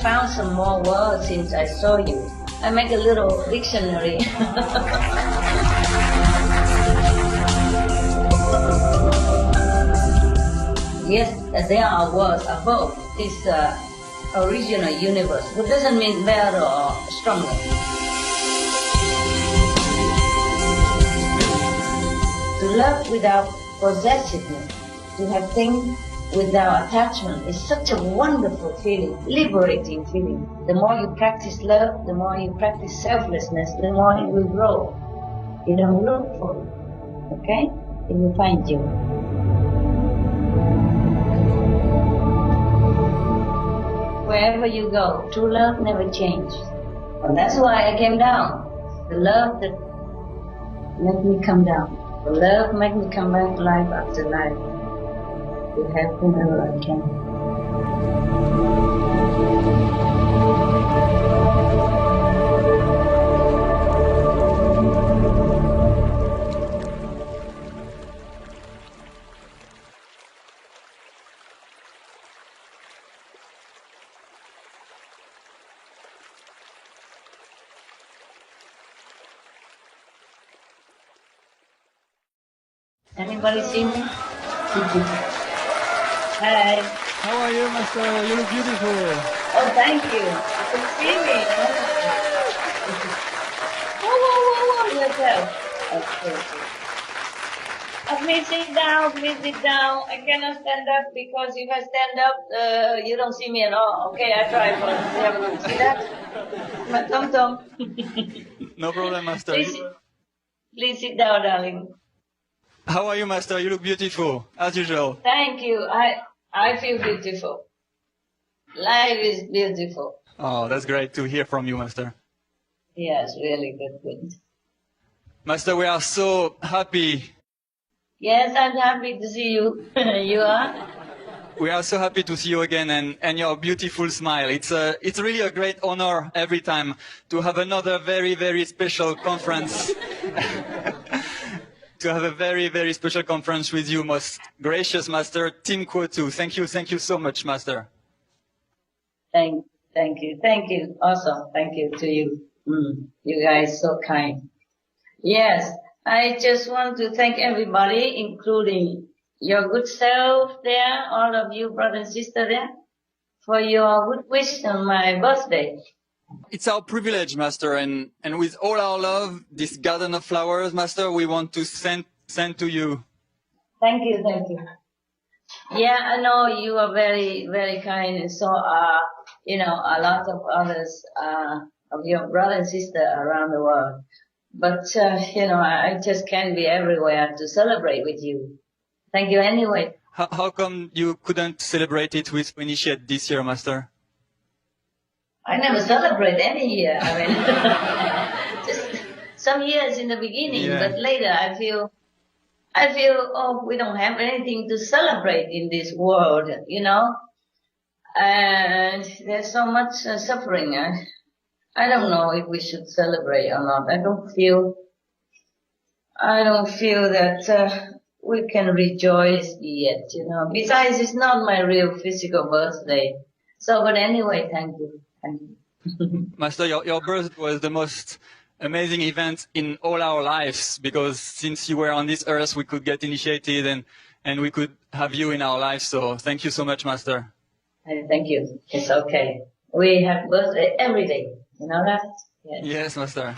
found some more words since I saw you. I make a little dictionary. Yes, there are words above this original universe, but doesn't mean better or stronger. To love without possessiveness, to have things without attachment is such a wonderful feeling, liberating feeling. The more you practice love, the more you practice selflessness, the more it will grow. You don't look for it, okay? It will find you. Wherever you go, true love never changes. And that's why I came down. The love that made me come down. The love made me come back life after life. To help whomever I can. Anybody see me? Hi. How are you, Master? You look beautiful. Oh, thank you. You can see me. Whoa, yourself. Okay. Please sit down, please sit down. I cannot stand up because if I stand up, you don't see me at all. Okay, I try first. See that? My tum-tum. No problem, Master. Please sit down, darling. How are you, Master? You look beautiful, as usual. Thank you. I feel beautiful. Life is beautiful. Oh, that's great to hear from you, Master. Yes, really good. Master, we are so happy. Yes, I'm happy to see you. You are? We are so happy to see you again and your beautiful smile. It's really a great honor every time to have another very, very special conference. To have a very, very special conference with you, most gracious Master Tim Kwotu. Thank you so much, Master. Thank you. Awesome. Thank you to you. You guys so kind. Yes, I just want to thank everybody, including your good self there, all of you brothers and sisters there, for your good wish on my birthday. It's our privilege, Master, and with all our love, this garden of flowers, Master, we want to send to you. Thank you. Yeah, I know you are very, very kind, and so are, a lot of others, of your brothers and sisters around the world. But, I just can't be everywhere to celebrate with you. Thank you anyway. How come you couldn't celebrate it with Initiate this year, Master? I never celebrate any year. I mean, just some years in the beginning, but later I feel, we don't have anything to celebrate in this world, and there's so much suffering. I don't know if we should celebrate or not. I don't feel that we can rejoice yet, Besides, it's not my real physical birthday. So, but anyway, thank you. Master, your birth was the most amazing event in all our lives, because since you were on this earth, we could get initiated and we could have you in our lives. So thank you so much, Master. Thank you. It's okay. We have birthday every day. You know that? Yes, Master.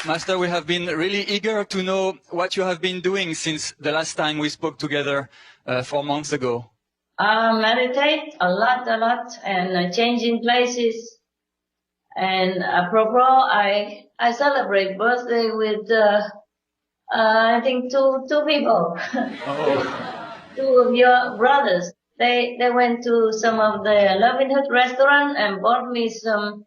Master, we have been really eager to know what you have been doing since the last time we spoke together 4 months ago. Meditate a lot, and changing places. And apropos, I celebrate birthday with, I think two people. Oh. Two of your brothers. They went to some of the Loving Hut restaurant and bought me some,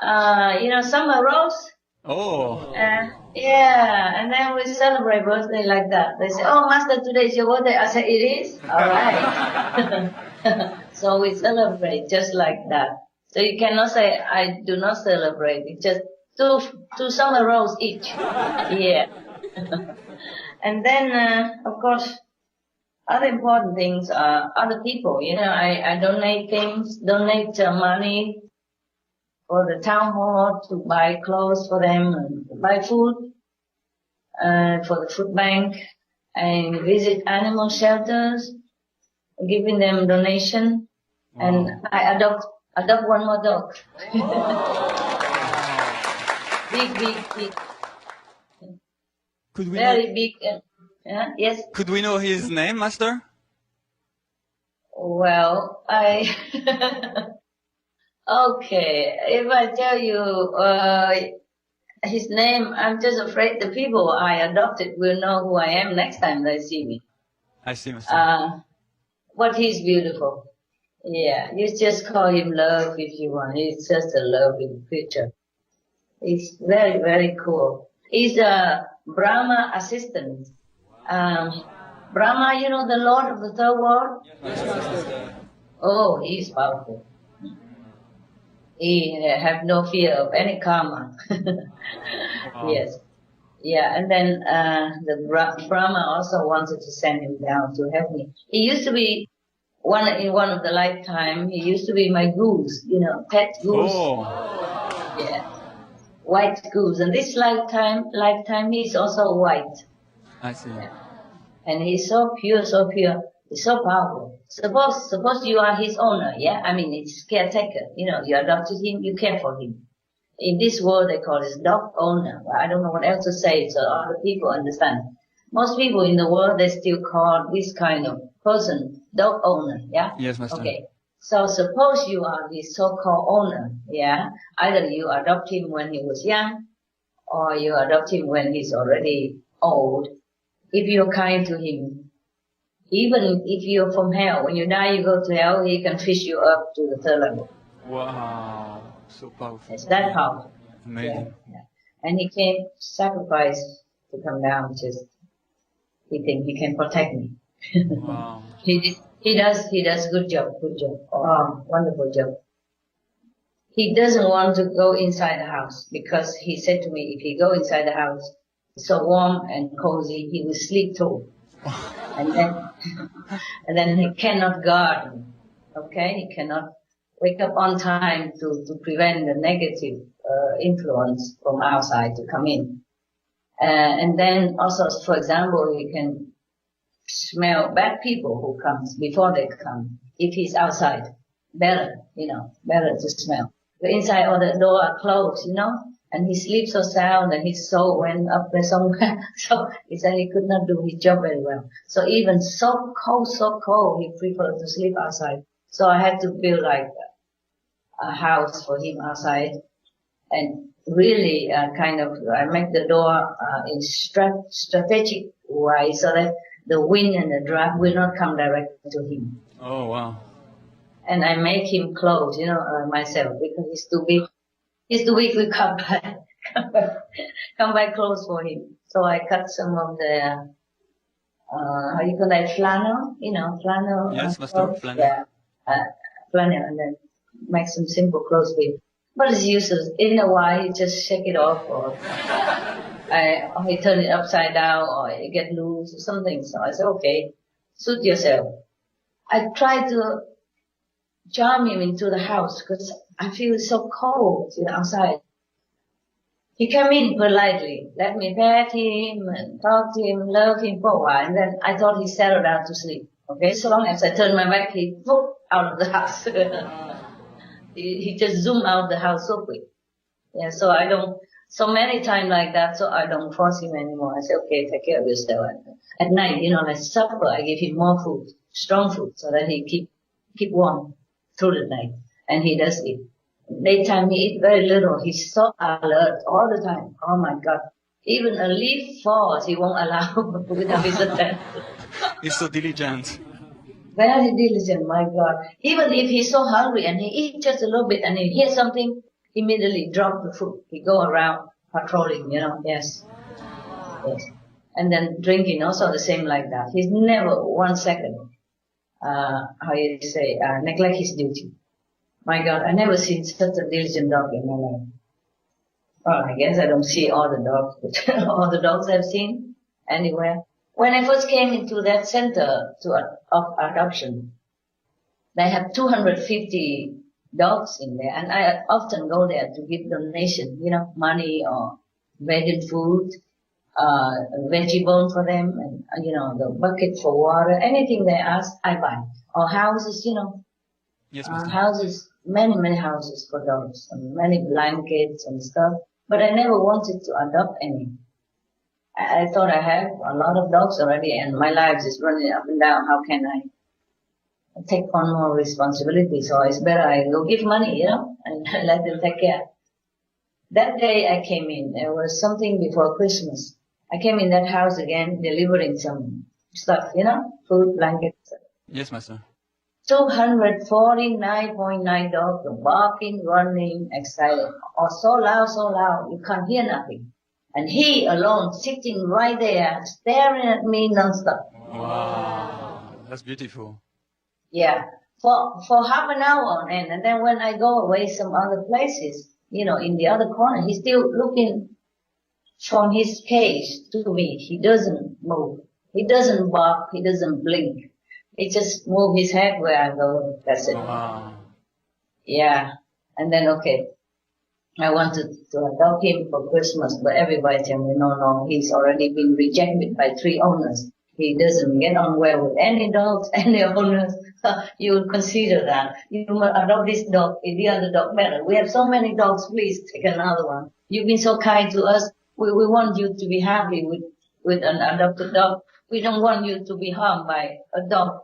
summer rolls. Oh. And then we celebrate birthday like that. They say, "Oh, Master, today is your birthday." I said, "It is?" All right. So we celebrate just like that. So you cannot say, "I do not celebrate." It's just two summer rolls each. Yeah. And then, of course, other important things are other people. You know, I donate things, donate money for the town hall to buy clothes for them, and buy food for the food bank, and visit animal shelters, giving them donation. Wow. And I adopt one more dog. Big. Could we Very big. Yes. Could we know his name, Master? Well, okay. If I tell you his name, I'm just afraid the people I adopted will know who I am next time they see me. I see, Master. But he's beautiful. Yeah, you just call him Love if you want. He's just a lovely creature. He's very, very cool. He's a Brahma assistant. Brahma, you know, the Lord of the third world? Yes. Oh, he's powerful. He have no fear of any karma. Wow. Yes. Yeah, and then the Brahma also wanted to send him down to help me. He used to be in one of the lifetime. He used to be my goose, you know, pet goose. Oh. Yeah, white goose. And this lifetime he's also white. I see. Yeah. And he's so pure, so pure. He's so powerful. Suppose you are his owner, yeah? I mean, he's caretaker. You know, you adopted him, you care for him. In this world, they call it dog owner. I don't know what else to say so other people understand. Most people in the world, they still call this kind of person dog owner, yeah? Yes, Master. Okay. So suppose you are the so-called owner, yeah? Either you adopt him when he was young, or you adopt him when he's already old. If you're kind to him, even if you're from hell, when you die, you go to hell, he can fish you up to the third level. Wow. So powerful. It's that powerful. Amazing. Yeah. And he came sacrifice to come down, just he think he can protect me. Wow. He does good job. Oh, wonderful job. He doesn't want to go inside the house because he said to me, if he go inside the house, it's so warm and cozy, he will sleep too. and then he cannot garden. Okay, he cannot wake up on time to prevent the negative influence from outside to come in. And then also, for example, he can smell bad people who comes before they come. If he's outside, better to smell. The inside or the door are closed, and he sleeps so sound and his soul went up there somewhere. So he said he could not do his job very well. So even so cold, he preferred to sleep outside. So I had to build like a house for him outside, and really I make the door in strategic way so that the wind and the draft will not come directly to him. Oh wow! And I make him clothes, myself, because he's too big. He's too big to come by clothes for him. So I cut some of the how you call that, flannel? Flannel. Yes, Master, flannel. Yeah, flannel, and then make some simple clothes for him. But it's useless. In a while, you just shake it off, or he turn it upside down, or it get loose or something. So I said, okay, suit yourself. I try to charm him into the house because I feel so cold outside. He came in politely, let me pet him and talk to him, love him for a while, and then I thought he settled down to sleep. Okay, so long as I turned my back, he whoop out of the house. He just zoomed out of the house so quick. Yeah, so many times like that, so I don't force him anymore. I say, okay, take care of yourself. At night, like supper, I give him more food, strong food, so that he keep warm through the night. And he does eat. Daytime he eat very little. He's so alert all the time. Oh my God. Even a leaf falls, he won't allow without his attention. He's so diligent. Very diligent, my God. Even if he's so hungry and he eats just a little bit and he hears something, immediately drop the food. He go around patrolling, yes. And then drinking also the same like that. He's never 1 second, neglect his duty. My God, I never seen such a diligent dog in my life. Well, I guess I don't see all the dogs, but all the dogs I've seen anywhere. When I first came into that center of adoption, they have 250 dogs in there, and I often go there to give donation, money or vegan food, veggie bone for them, and, the bucket for water, anything they ask, I buy. Or houses, Yes, Master. houses, many houses for dogs, and many blankets and stuff. But I never wanted to adopt any. I thought I have a lot of dogs already, and my life is running up and down. How can I take on more responsibility? So it's better I go give money, and let them take care. That day I came in, there was something before Christmas. I came in that house again, delivering some stuff, food, blankets. Yes, Master. 249.9 dogs barking, running, excited. Oh, so loud, you can't hear nothing. And he alone sitting right there, staring at me nonstop. Wow, that's beautiful. Yeah, for half an hour on end. And then when I go away some other places, in the other corner, he's still looking from his cage to me. He doesn't move. He doesn't bark. He doesn't blink. He just moves his head where I go. That's it. Wow. Yeah. And then, okay, I wanted to adopt him for Christmas, but everybody told me, no, he's already been rejected by 3 owners. He doesn't get on well with any dogs, any owners. You would consider that. You must adopt this dog, the other dog better. We have so many dogs, please take another one. You've been so kind to us. We want you to be happy with an adopted dog. We don't want you to be harmed by a dog.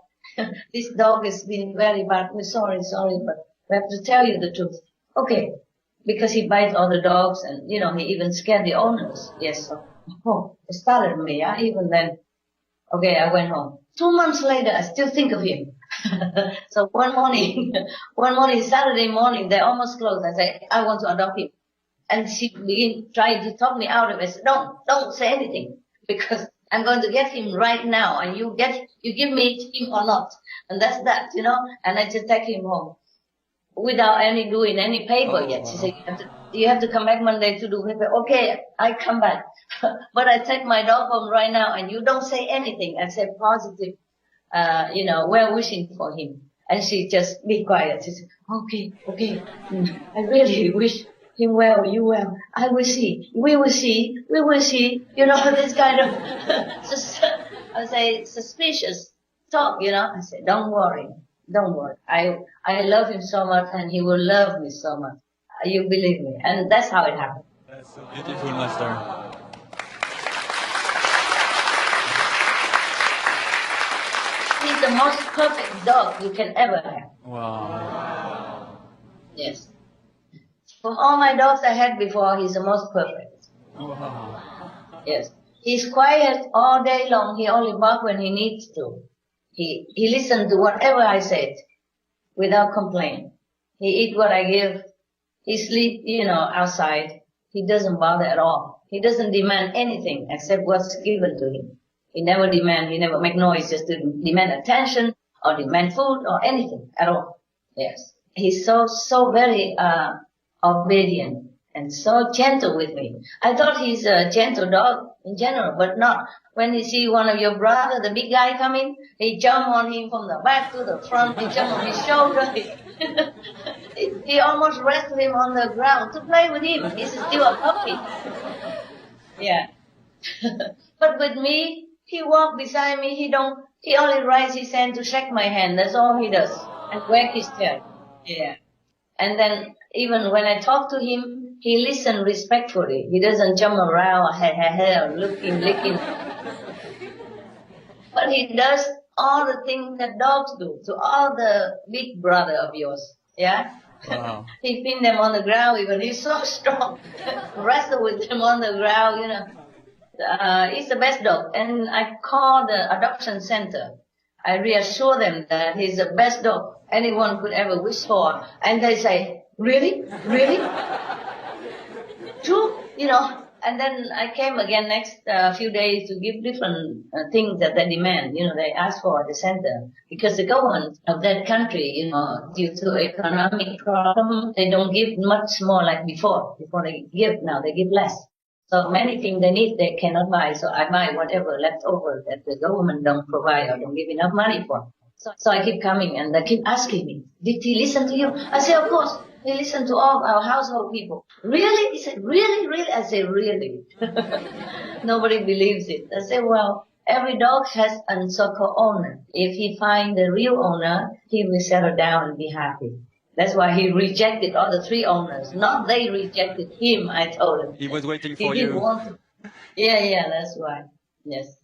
This dog has been very bad. We're sorry, but we have to tell you the truth. Okay. Because he bites all the dogs and, he even scared the owners. Yes. So, it started me, even then. Okay, I went home. 2 months later, I still think of him. So one morning, Saturday morning, they almost closed. I said, I want to adopt him. And she tried to talk me out of it. I said, don't say anything, because I'm going to get him right now, and you give me him or not. And that's that, and I just take him home without doing any paper yet. She said, you have to come back Monday to do paper. Okay, I come back. But I take my dog home right now, and you don't say anything. I say positive, well wishing for him. And she just be quiet. She said, okay. I really wish him well, you well. I will see. We will see. This kind of, I say, suspicious talk, I say, don't worry. I love him so much, and he will love me so much. You believe me. And that's how it happened. That's so beautiful, Master. He's the most perfect dog you can ever have. Wow. Yes. From all my dogs I had before, he's the most perfect. Wow. Yes. He's quiet all day long. He only barks when he needs to. He listens to whatever I said without complaint. He eats what I give. He sleeps, outside. He doesn't bother at all. He doesn't demand anything except what's given to him. He never make noise just to demand attention or demand food or anything at all. Yes. He's so very, obedient and so gentle with me. I thought he's a gentle dog in general, but not. When he see one of your brother, the big guy coming, he jump on him from the back to the front, he jump on his shoulder. He almost wrestled him on the ground to play with him. He's still a puppy. Yeah. But with me, he walk beside me, he only raise his hand to shake my hand. That's all he does. And wag his tail. Yeah. And then even when I talk to him, he listens respectfully. He doesn't jump around, or licking. But he does all the things that dogs do to all the big brother of yours. Yeah? Wow. He pin them on the ground even. He's so strong. Wrestle with them on the ground, He's the best dog. And I call the adoption center. I reassure them that he's the best dog anyone could ever wish for. And they say, really? True? And then I came again next few days to give different things that they demand. They ask for at the center. Because the government of that country, due to economic problem, they don't give much more like before. Before they give, now they give less. So many things they need, they cannot buy. So I buy whatever left over that the government don't provide or don't give enough money for. So I keep coming and they keep asking me, did he listen to you? I say, of course. He listened to all our household people. Really? He said, really? Really? I say, really? Nobody believes it. I say, well, every dog has a so-called owner. If he finds the real owner, he will settle down and be happy. That's why he rejected all the 3 owners. Not they rejected him, I told him. He was waiting for He you. didn't want to. Yeah, that's why. Yes.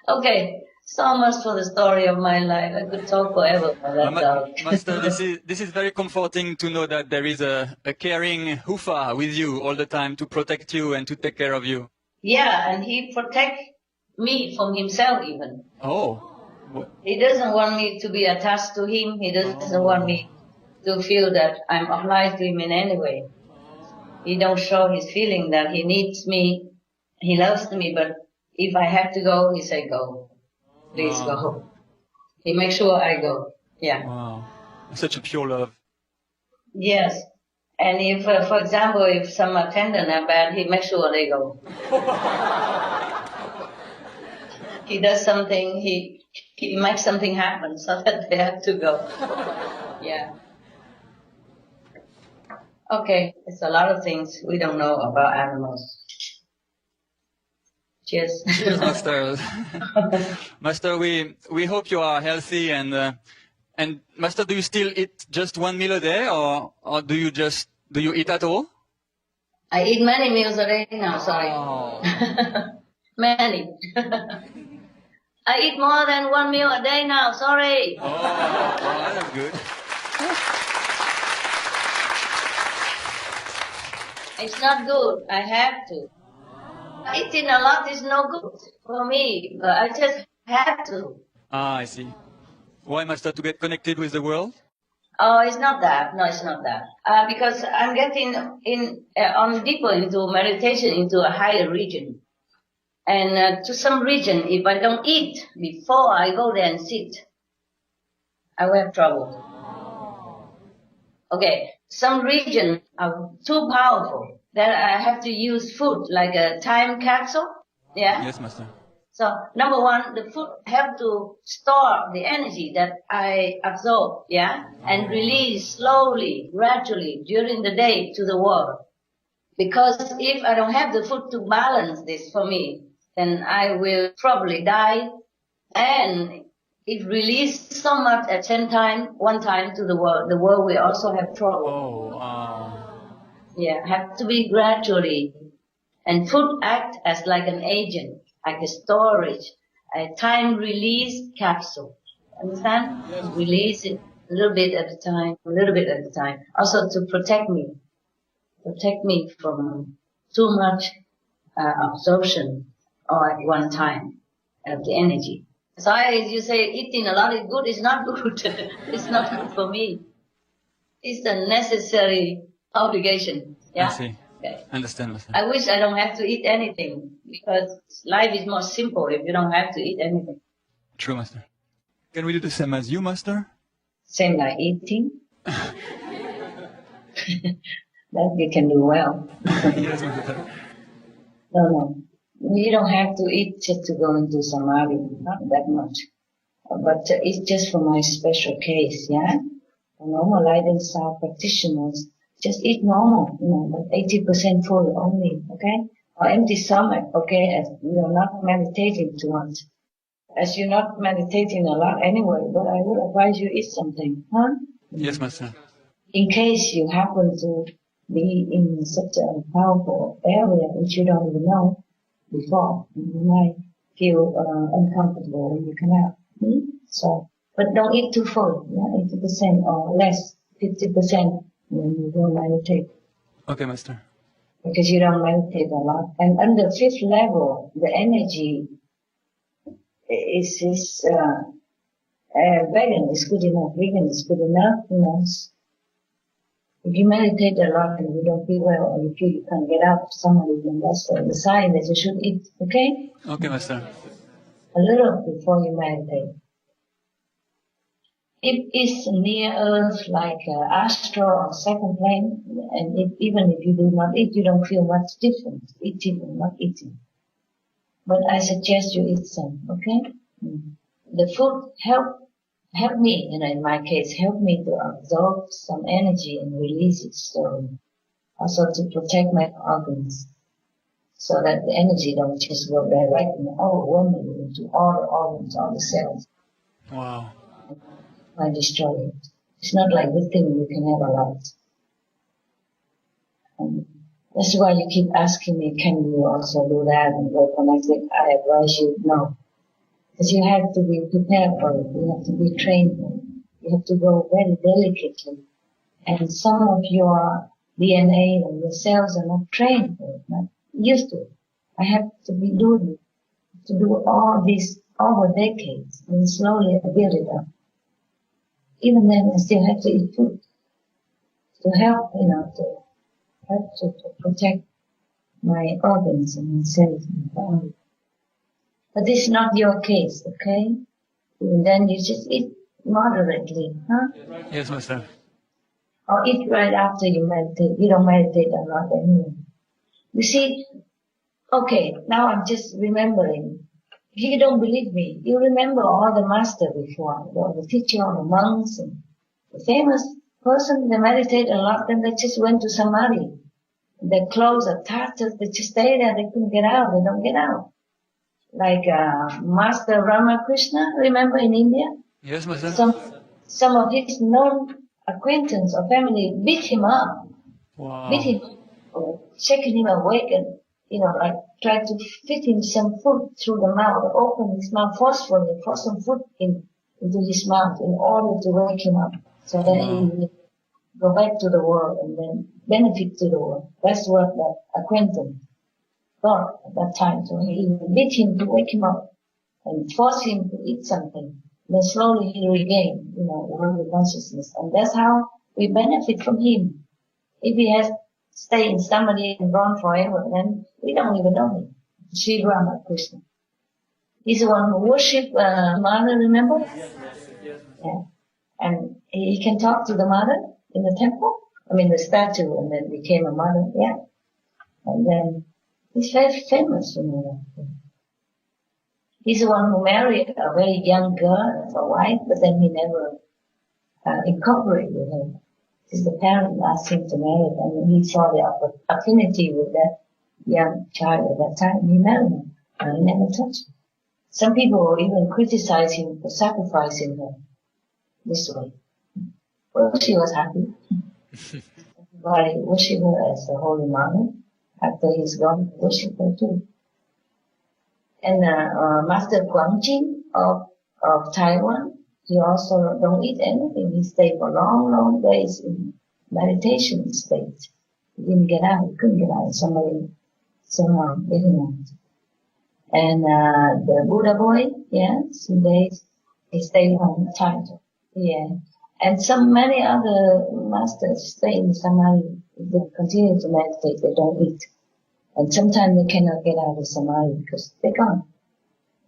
Okay. So much for the story of my life. I could talk forever about that dog. Master, this is very comforting to know that there is a caring Hufa with you all the time to protect you and to take care of you. Yeah, and he protects me from himself even. Oh. He doesn't want me to be attached to him. He doesn't want me to feel that I'm obliged to him in any way. He don't show his feeling that he needs me. He loves me, but if I have to go, he say go. Please go. He makes sure I go. Yeah. Wow. Such a pure love. Yes. And if, for example, if some attendant are bad, he makes sure they go. He does something, he makes something happen so that they have to go. Yeah. Okay. It's a lot of things we don't know about animals. Cheers. Cheers, Master. Master, we hope you are healthy and Master, do you still eat just 1 meal a day or do you eat at all? I eat many meals a day now, sorry. Oh. Many. I eat more than 1 meal a day now, sorry. Oh, that's good. It's not good. I have to. Eating a lot is no good for me, but I just have to. I see. Why, Master? To get connected with the world? Oh, it's not that. No, it's not that. Because I'm getting on deeper into meditation, into a higher region. And to some region, if I don't eat before I go there and sit, I will have trouble. Okay, some region are too powerful that I have to use food like a time capsule. Yeah? Yes, Master. So, number one, the food have to store the energy that I absorb, yeah? And release slowly, gradually during the day to the world. Because if I don't have the food to balance this for me, then I will probably die. And it released so much at one time to the world will also have trouble. Oh, wow. Yeah, have to be gradually. And food act as like an agent, like a storage, a time release capsule. Understand? Yes. Release it a little bit at a time, a little bit at a time. Also to protect me from too much absorption all at one time of the energy. So as you say, eating a lot is good. It's not good. It's not good for me. It's a necessary obligation. Yeah. I see. Okay. Understand, Master. I wish I don't have to eat anything because life is more simple if you don't have to eat anything. True, Master. Can we do the same as you, Master? Same like eating. That you can do well. Yes, Master. No. You don't have to eat just to go into samadhi. Not that much. But it's just for my special case, yeah? For normal light and sound practitioners, just eat normal, but 80% full only, okay? Or empty stomach, okay? As you're not meditating too much. As you're not meditating a lot anyway, but I would advise you eat something, huh? Yes, Master. In case you happen to be in such a powerful area which you don't even know before, you might feel uncomfortable when you come out. So, but don't eat too full, 80% or less, 50% when you go meditate. Okay, Master. Because you don't meditate a lot. And under fifth level, the energy is vegan is good enough, vegan is good enough, If you meditate a lot and you don't feel well, or you feel you can't get up, somebody, then that's the sign that you should eat, okay? Okay, Master. A little before you meditate. If it's near Earth, like astral or second plane, and even if you do not eat, you don't feel much difference, eating or not eating. But I suggest you eat some, okay? The food help me, in my case, help me to absorb some energy and release it slowly. Also to protect my organs, so that the energy don't just go direct and overwhelm you into all the organs, all the cells. Wow. I destroy it. It's not like this thing you can have a lot. That's why you keep asking me, can you also do that and work on it? I advise you, no. Because you have to be prepared for it. You have to be trained for it. You have to go very delicately. And some of your DNA and your cells are not trained for it, not used to it. I have to be doing it, to do all this over decades, and slowly I build it up. Even then, I still have to eat food to help, to protect my organs and my cells and my body. But this is not your case, okay? And then you just eat moderately, huh? Yes, Master. Or eat right after you meditate. You don't meditate a lot anyway. You see, okay, now I'm just remembering. If you don't believe me, you remember all the master before, the teacher, the monks, and the famous person, they meditate a lot, then they just went to Samadhi. Their clothes are tattered, they just stay there, they couldn't get out, they don't get out. Like Master Ramakrishna, remember in India? Yes, Master. Some of his known acquaintance or family beat him up. Wow. Beat him, shaking him awake and, like try to fit him some food through the mouth, open his mouth forcefully, force some food into his mouth in order to wake him up. So that he will go back to the world and then benefit to the world. That's what that acquaintance thought at that time. So he beat him to wake him up and force him to eat something. Then slowly he regained, the worldly consciousness. And that's how we benefit from him. If he has stayed in somebody and gone forever, then we don't even know him. Sri Ramakrishna. He's the one who worshipped Mother, remember? Yeah. And he can talk to the Mother in the temple. The statue, and then became a mother, yeah. And then he's very famous, He's the one who married a very young girl as a wife, but then he never incorporated her. Because the parent asked him to marry her, and he saw the affinity with that young child at that time. He married her, and he never touched her. Some people even criticize him for sacrificing her this way. Well, she was happy. Everybody worship her as the Holy Mother. After he's gone, worship her too. And Master Guangjing of Taiwan, he also don't eat anything. He stayed for long, long days in meditation state. He didn't get out. He couldn't get out. Somebody somehow get him out. And the Buddha boy, some days he stayed home tired. Yeah. And many other masters stay in Samadhi. They continue to meditate. They don't eat. And sometimes they cannot get out of Samadhi because they're gone.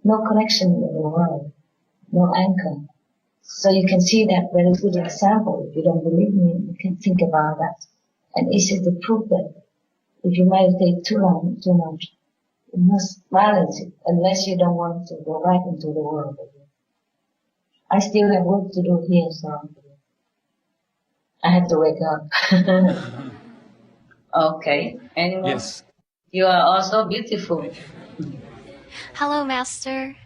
No connection with the world. No anchor. So you can see that very good example. If you don't believe me, you can think about that. And this is the proof that if you meditate too long, too much, you must balance it unless you don't want to go right into the world again. I still have work to do here, so I have to wake up. Okay. Anyone? Yes. You are also beautiful. Hello, Master.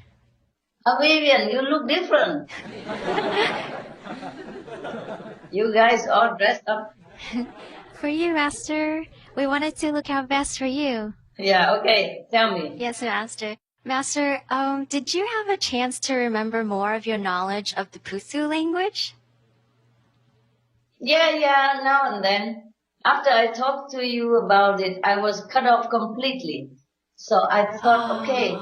Oh, Vivian, you look different. You guys all dressed up. For you, Master. We wanted to look our best for you. Yeah, okay. Tell me. Yes, Master. Master, did you have a chance to remember more of your knowledge of the Pusu language? Yeah, now and then. After I talked to you about it, I was cut off completely. So I thought, okay,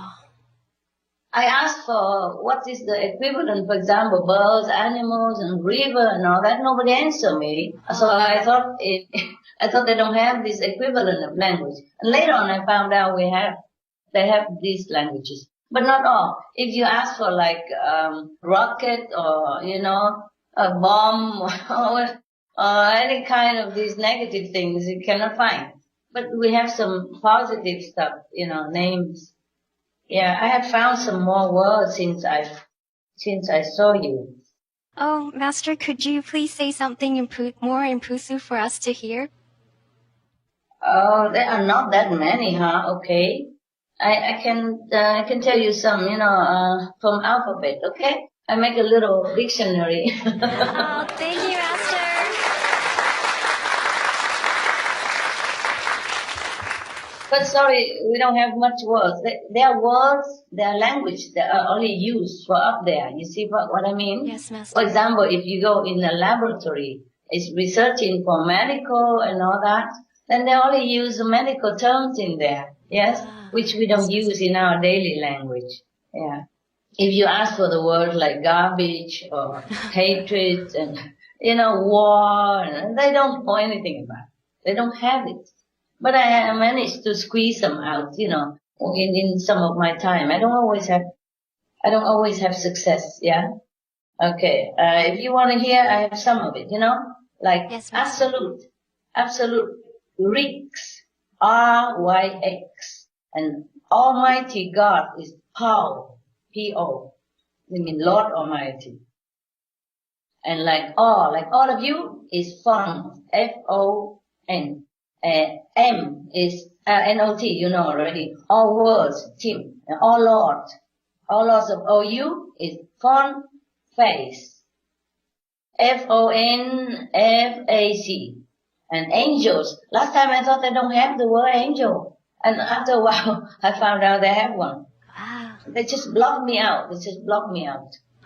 I asked for what is the equivalent, for example, birds, animals, and river and all that. Nobody answered me. So I thought I thought they don't have this equivalent of language. And later on I found out they have these languages. But not all. If you ask for like, rocket or, a bomb or any kind of these negative things, you cannot find. But we have some positive stuff, names. Yeah, I have found some more words since I saw you. Oh, Master, could you please say something more in Pusu for us to hear? Oh, there are not that many, huh? Okay. I can tell you some, from alphabet, okay? I make a little dictionary. Oh, thank you, Master. But sorry, we don't have much words. There are words, there are language that are only used for up there. You see what I mean? Yes, Master. For example, if you go in a laboratory, it's researching for medical and all that, then they only use medical terms in there. Yes? Which we don't use in our daily language. Yeah. If you ask for the word like garbage or hatred and, war, they don't know anything about it. They don't have it. But I managed to squeeze them out, in some of my time. I don't always have success, yeah? Okay, if you want to hear, I have some of it, like yes, absolute, Rix, R-Y-X, and Almighty God is Pao, P-O, I mean Lord Almighty. And like all of you is fun, F-O-N. M is N-O-T, already. All words, Tim. All lords of O-U is font, face. F-O-N-F-A-C. And angels. Last time I thought they don't have the word angel. And after a while, I found out they have one. Wow. They just blocked me out.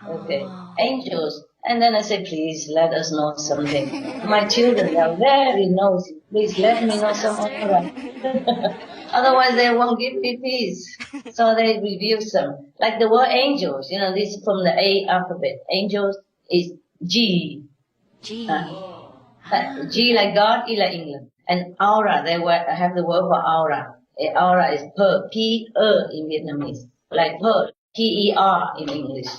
Okay. Angels. And then I said, please let us know something. My children are very nosy. Please let me know something. Otherwise they won't give me peace. So they reduce them. Like the word angels, this is from the A alphabet. Angels is G. G. G like God, E like England. And aura, they have the word for aura. Aura is pearl, P-E in Vietnamese. Like pearl, P-E-R in English.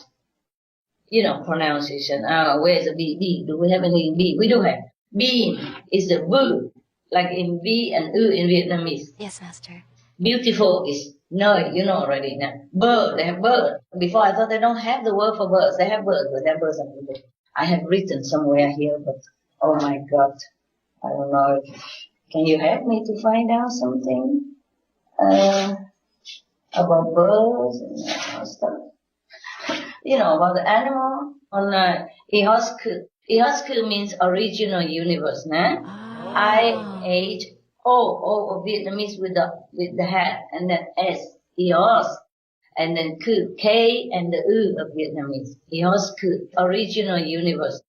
Pronunciation. Where's the B? B. Do we have any B? We do have. B is the V, like in V and U in Vietnamese. Yes, Master. Beautiful is nơi, already now. Bird, they have bird. Before I thought they don't have the word for birds. They have birds, but they're birds are people. I have written somewhere here, but oh my God, I don't know. Can you help me to find out something about birds and stuff? About the animal on Ihosku. Ihosku means original universe, nah? I-H-O of Vietnamese with the hat, and then S, Ihos, and then Ku, K and the U of Vietnamese. Ihosku, original universe.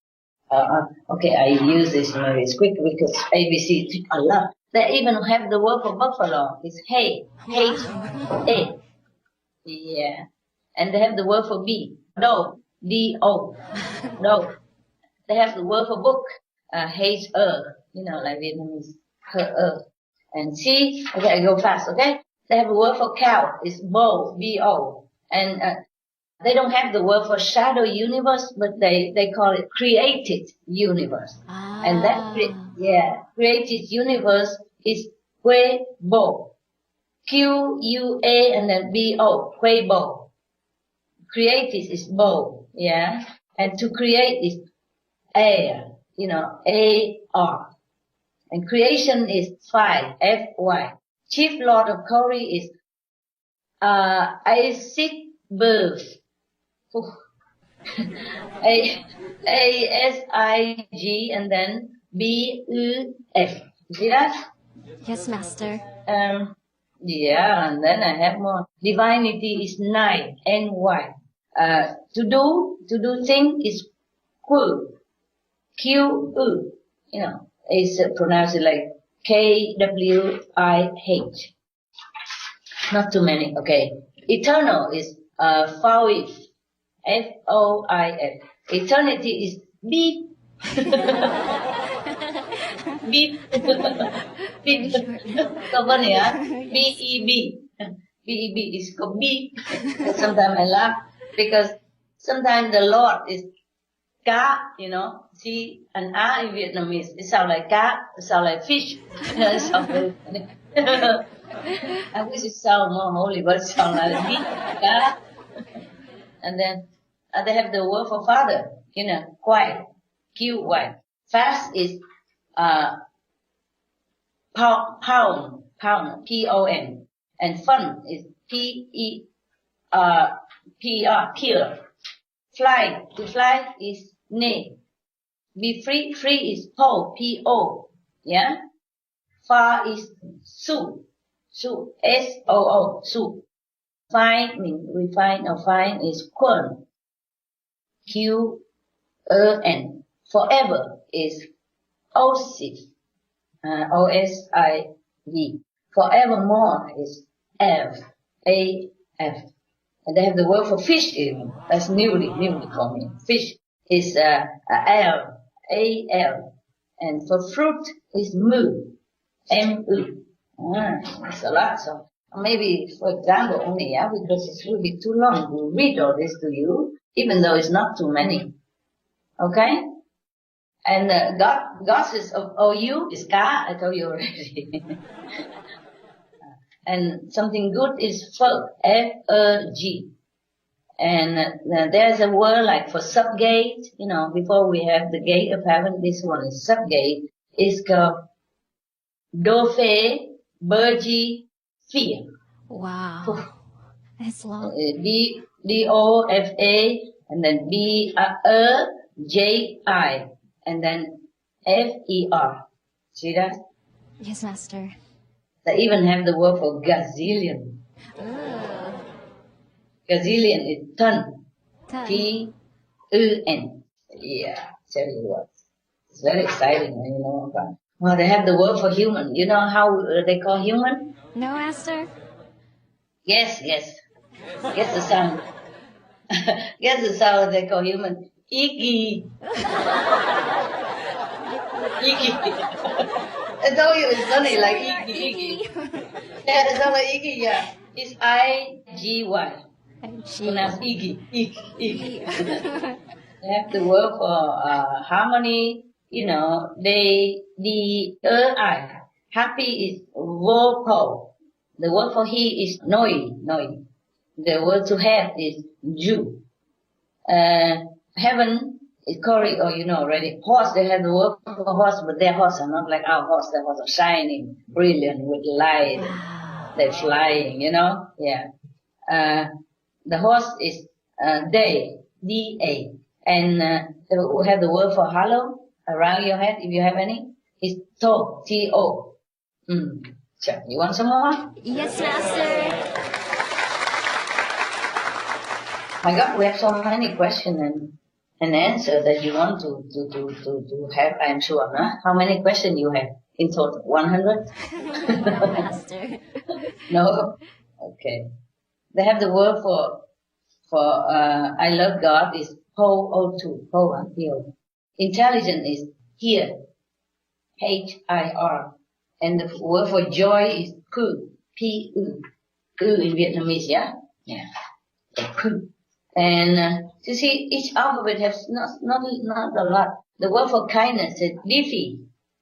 Okay, I use this very quick because ABC took a lot. They even have the word for buffalo. It's hey, H-A. Yeah. And they have the word for bee. Dog, D-O, dog. They have the word for book, H-E, like Vietnamese, H-E. And see, okay, I go fast, okay? They have a word for cow, it's bo, B-O. And they don't have the word for shadow universe, but they call it created universe. And that, created universe is Hui-Bo. Q-U-A and then B-O, Hui-Bo. Created is Bo, yeah? And to create is air, A-R. And creation is Phi, F-Y. Chief Lord of Kori is Isaac Birth. A-S-I-G and then B-U-F. See that? Yes, Master. Yeah, and then I have more. Divinity is Nai, N-Y. To do thing is Ku, Q-U. It's pronounced like K-W-I-H. Not too many, okay. Eternal is Foif. F-O-I-F. Eternity is beep. Beep. Beep. So funny, huh? B-E-B. B-E-B is called beep. Sometimes I laugh because sometimes the Lord is cá, you know, C and A in Vietnamese. It sounds like cá, it sounds like fish. It sounds very funny. I wish it sounds more holy, but it sounds like beep, cá. And then they have the word for father, you know, quiet, Q-Y. Fast is pound, P-O-N. And fun is P-E-R, pure. Fly, to fly is ne. Be free, free is po, P-O. Yeah? Far is su, S-O-O, su. Fine means refine or fine is kun. Q-E-N. Forever is osif, O-S-I-V. Forevermore is F, A-F. And they have the word for fish even. That's newly for me. Fish is L, A-L. And for fruit is mu, M-U. That's a lot. So maybe, for example, only, yeah, because it will be too long to read all this to you, even though it's not too many. Okay? And goddess of OU is Ka, I told you already. And something good is Ferg, F-E-G. And there's a word like for subgate, you know, before we have the gate of heaven, this one is subgate. It's called Dofe, Bergi, Fear. Wow. That's long. D-O-F-A, and then B-R-J-I, and then F-E-R. See that? Yes, Master. They even have the word for gazillion. Gazillion is ton. T-U-N. Yeah, tell you what. It's very exciting when you know about it. Well, they have the word for human. You know how they call human? No, Master? Guess the sound. Guess the sound they call human. Iki. Iki. I told you it's funny, like Iki. Yeah, it sounds like Iki, yeah. It's I-G-Y. Pronounced Iki. Iki. They have the word for harmony, you know, D-I. Happy is vocal. The word for he is noi. The word to have is ju. Heaven is Kori, or you know already. Horse, they have the word for horse, but their horse are not like our horse. Their horse are shining, brilliant, with light. They're flying, you know? Yeah. The horse is day, D-A. And we have the word for hollow around your head, if you have any. It's to, T-O. You want some more? Yes, Master. My God, we have so many questions and answers that you want to have, I'm sure, huh? How many questions you have in total? 100? No, Master. No? Okay. They have the word for I love God is Po-O-2, Po-O. Intelligent is here, H-I-R. And the word for joy is Pu, P-U. Pu in Vietnamese, yeah? Yeah. Pu. And you see, each alphabet has not a lot. The word for kindness is Defi,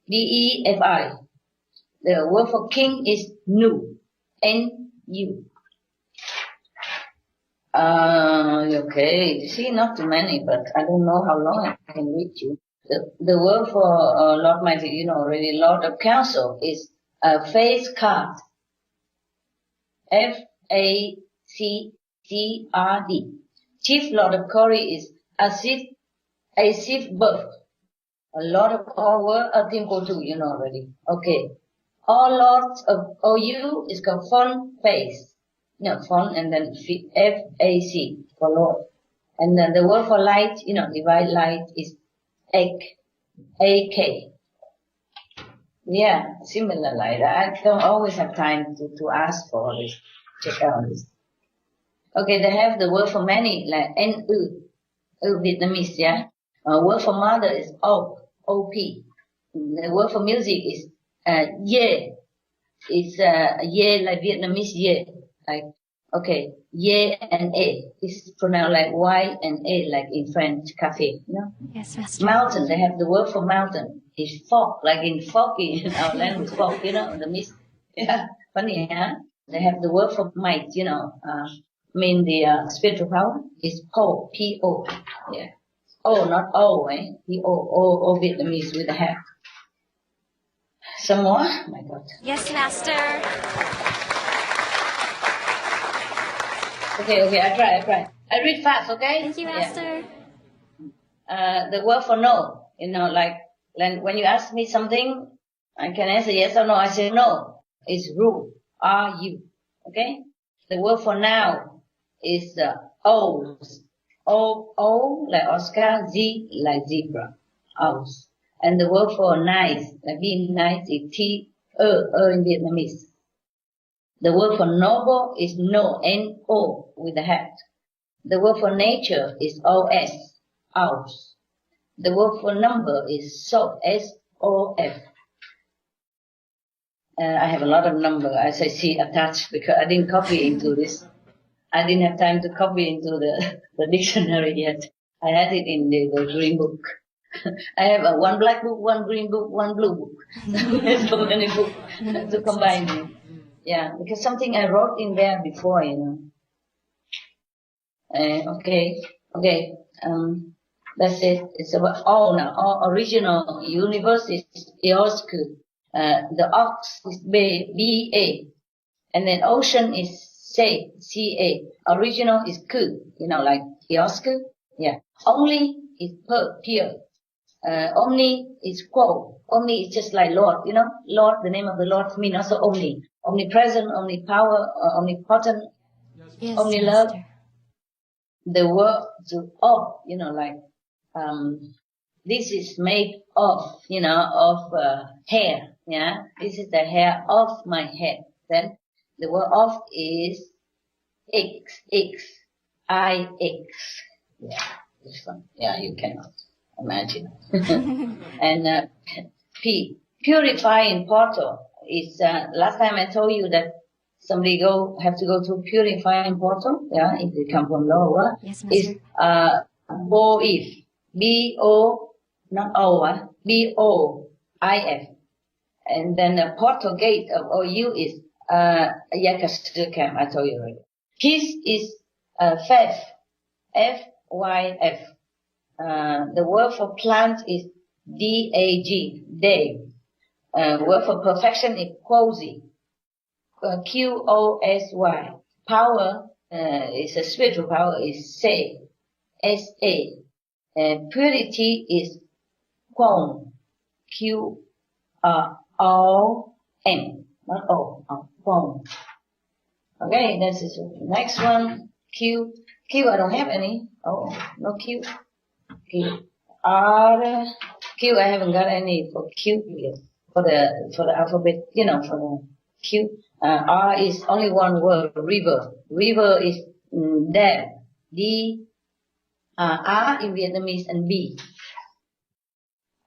D-E-F-I. The word for king is Nu, N-U. Okay, you see, not too many, but I don't know how long I can read you. The word for Lord Mighty, you know already, Lord of Counsel is face card. F-A-C-C-R-D. Chief Lord of Kori is Asif Buff. A lot of all word Timko too, you know already. Okay. All Lords of OU is called Fon Face. No, Fon and then F-A-C for Lord. And then the word for light, you know, divine light is Ek. A-K. Yeah, similar light. I don't always have time to ask for all this, check out this. Okay, they have the word for many, like N-U, Vietnamese, yeah? Word for mother is O, O-P. The word for music is Ye. It's Ye like Vietnamese Ye. Like, okay, Ye and A. It's pronounced like Y and A, like in French cafe, you know? Yes, Master. Mountain, they have the word for mountain. It's fog, like in foggy, in our language, fog, you know, the mist. Yeah, funny, huh? They have the word for might, you know, mean the spiritual power is Po, P-O, yeah. O, not O, eh? P-O, O Vietnamese with a hat. Some more? Oh my God. Yes, Master. Okay, I try. I read fast, okay? Thank you, Master. Yeah. The word for no, you know, like when you ask me something, I can answer yes or no. I say no. It's Ru, R-U, okay? The word for now is O's. O like Oscar, Z like zebra, O's. And the word for nice, like being nice, is in Vietnamese. The word for noble is no, N-O, with a hat. The word for nature is O-S, O's. The word for number is sof, S-O-F. I have a lot of number, as I see attached, because I didn't copy into this. I didn't have time to copy into the dictionary yet. I had it in the green book. I have one black book, one green book, one blue book. So many books to combine them. Yeah, because something I wrote in there before, you know. Okay. That's it. It's about all now. All original universe is Eosku. The ox is B-A. And then ocean is C-A. Original is Ku. You know, like Eosku. Yeah. Only is pure. Omni is Quo. Omni is just like Lord, you know. Lord, the name of the Lord means also Omni. Omnipresent, omnipower, omnipotent, Yes, omnilove. Master. The word to of, you know, like, this is made of, you know, of hair, yeah. This is the hair of my head. Then the word of is X, I-X. Yeah, this one. Yeah, you cannot imagine. And purifying portal is, last time I told you that somebody have to go to purifying portal, yeah, if they come from lower. Yes, Master. Is Boif, B-O, not O, B-O-I-F. And then the portal gate of OU is Yakastukam, I told you already. Kiss is Fef, F-Y-F. The word for plant is D-A-G, Dave. Word for perfection is Quosy, Q-O-S-Y. Power is a spiritual power is Say, S-A. Purity is Quon, Q-O-N, not O, Quon. Okay, this is the next one. Q, I don't have any. Oh, no Q. Q, R, Q, I haven't got any for Q yet. For the alphabet, you know, for the Q. R is only one word, river. River is dam, D, R in Vietnamese and B.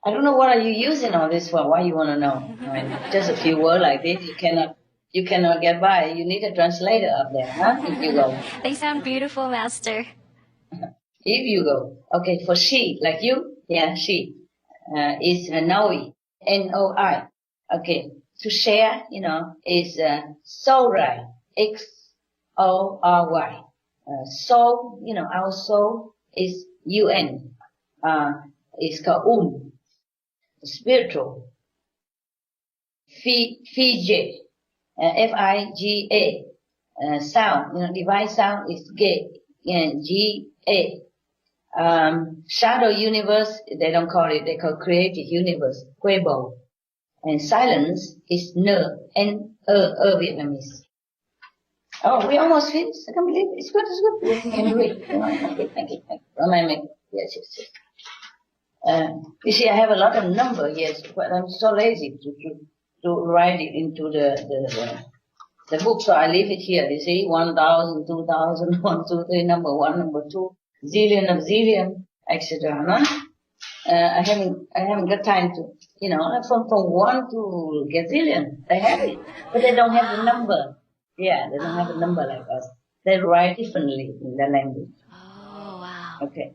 I don't know what are you using all this for. Why you want to know? I mean, just a few words like this, you cannot get by. You need a translator up there, huh? If you go. They sound beautiful, Master. If you go. Okay, for she, like you, yeah, she, is Noi, N-O-I. Okay, to share, you know, is Sorai, X-O-R-Y. Soul, you know, our soul is U-N. It's called spiritual. Fiji, F-I-G-A. Sound, you know, divine sound is G-A. Shadow universe, they don't call it, they call creative universe, Quebo. And silence is N-E, Vietnamese. Oh, we almost finished. I can't believe it. It's good. We can do it. Okay, thank you. Yes. You see, I have a lot of number, yes, but I'm so lazy to write it into the the book, so I leave it here. You see, 1,000, 2,000, 1, 2, 3, number 1, number 2, zillion of zillion, etc. No? I haven't got time to, from 1 to gazillion. They have it, but they don't have the number. Yeah, they don't have a number like us. They write differently in their language. Oh, wow. Okay.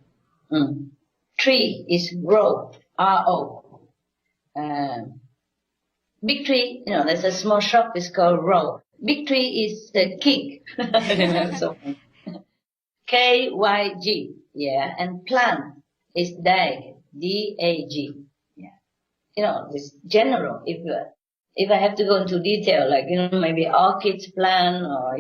Tree is row, R-O. Big tree, there's a small shop, it's called row. Big tree is the kick. So K-Y-G. Yeah, and plant is dag, D-A-G. Yeah. It's general. If I have to go into detail, like, maybe orchids plant or,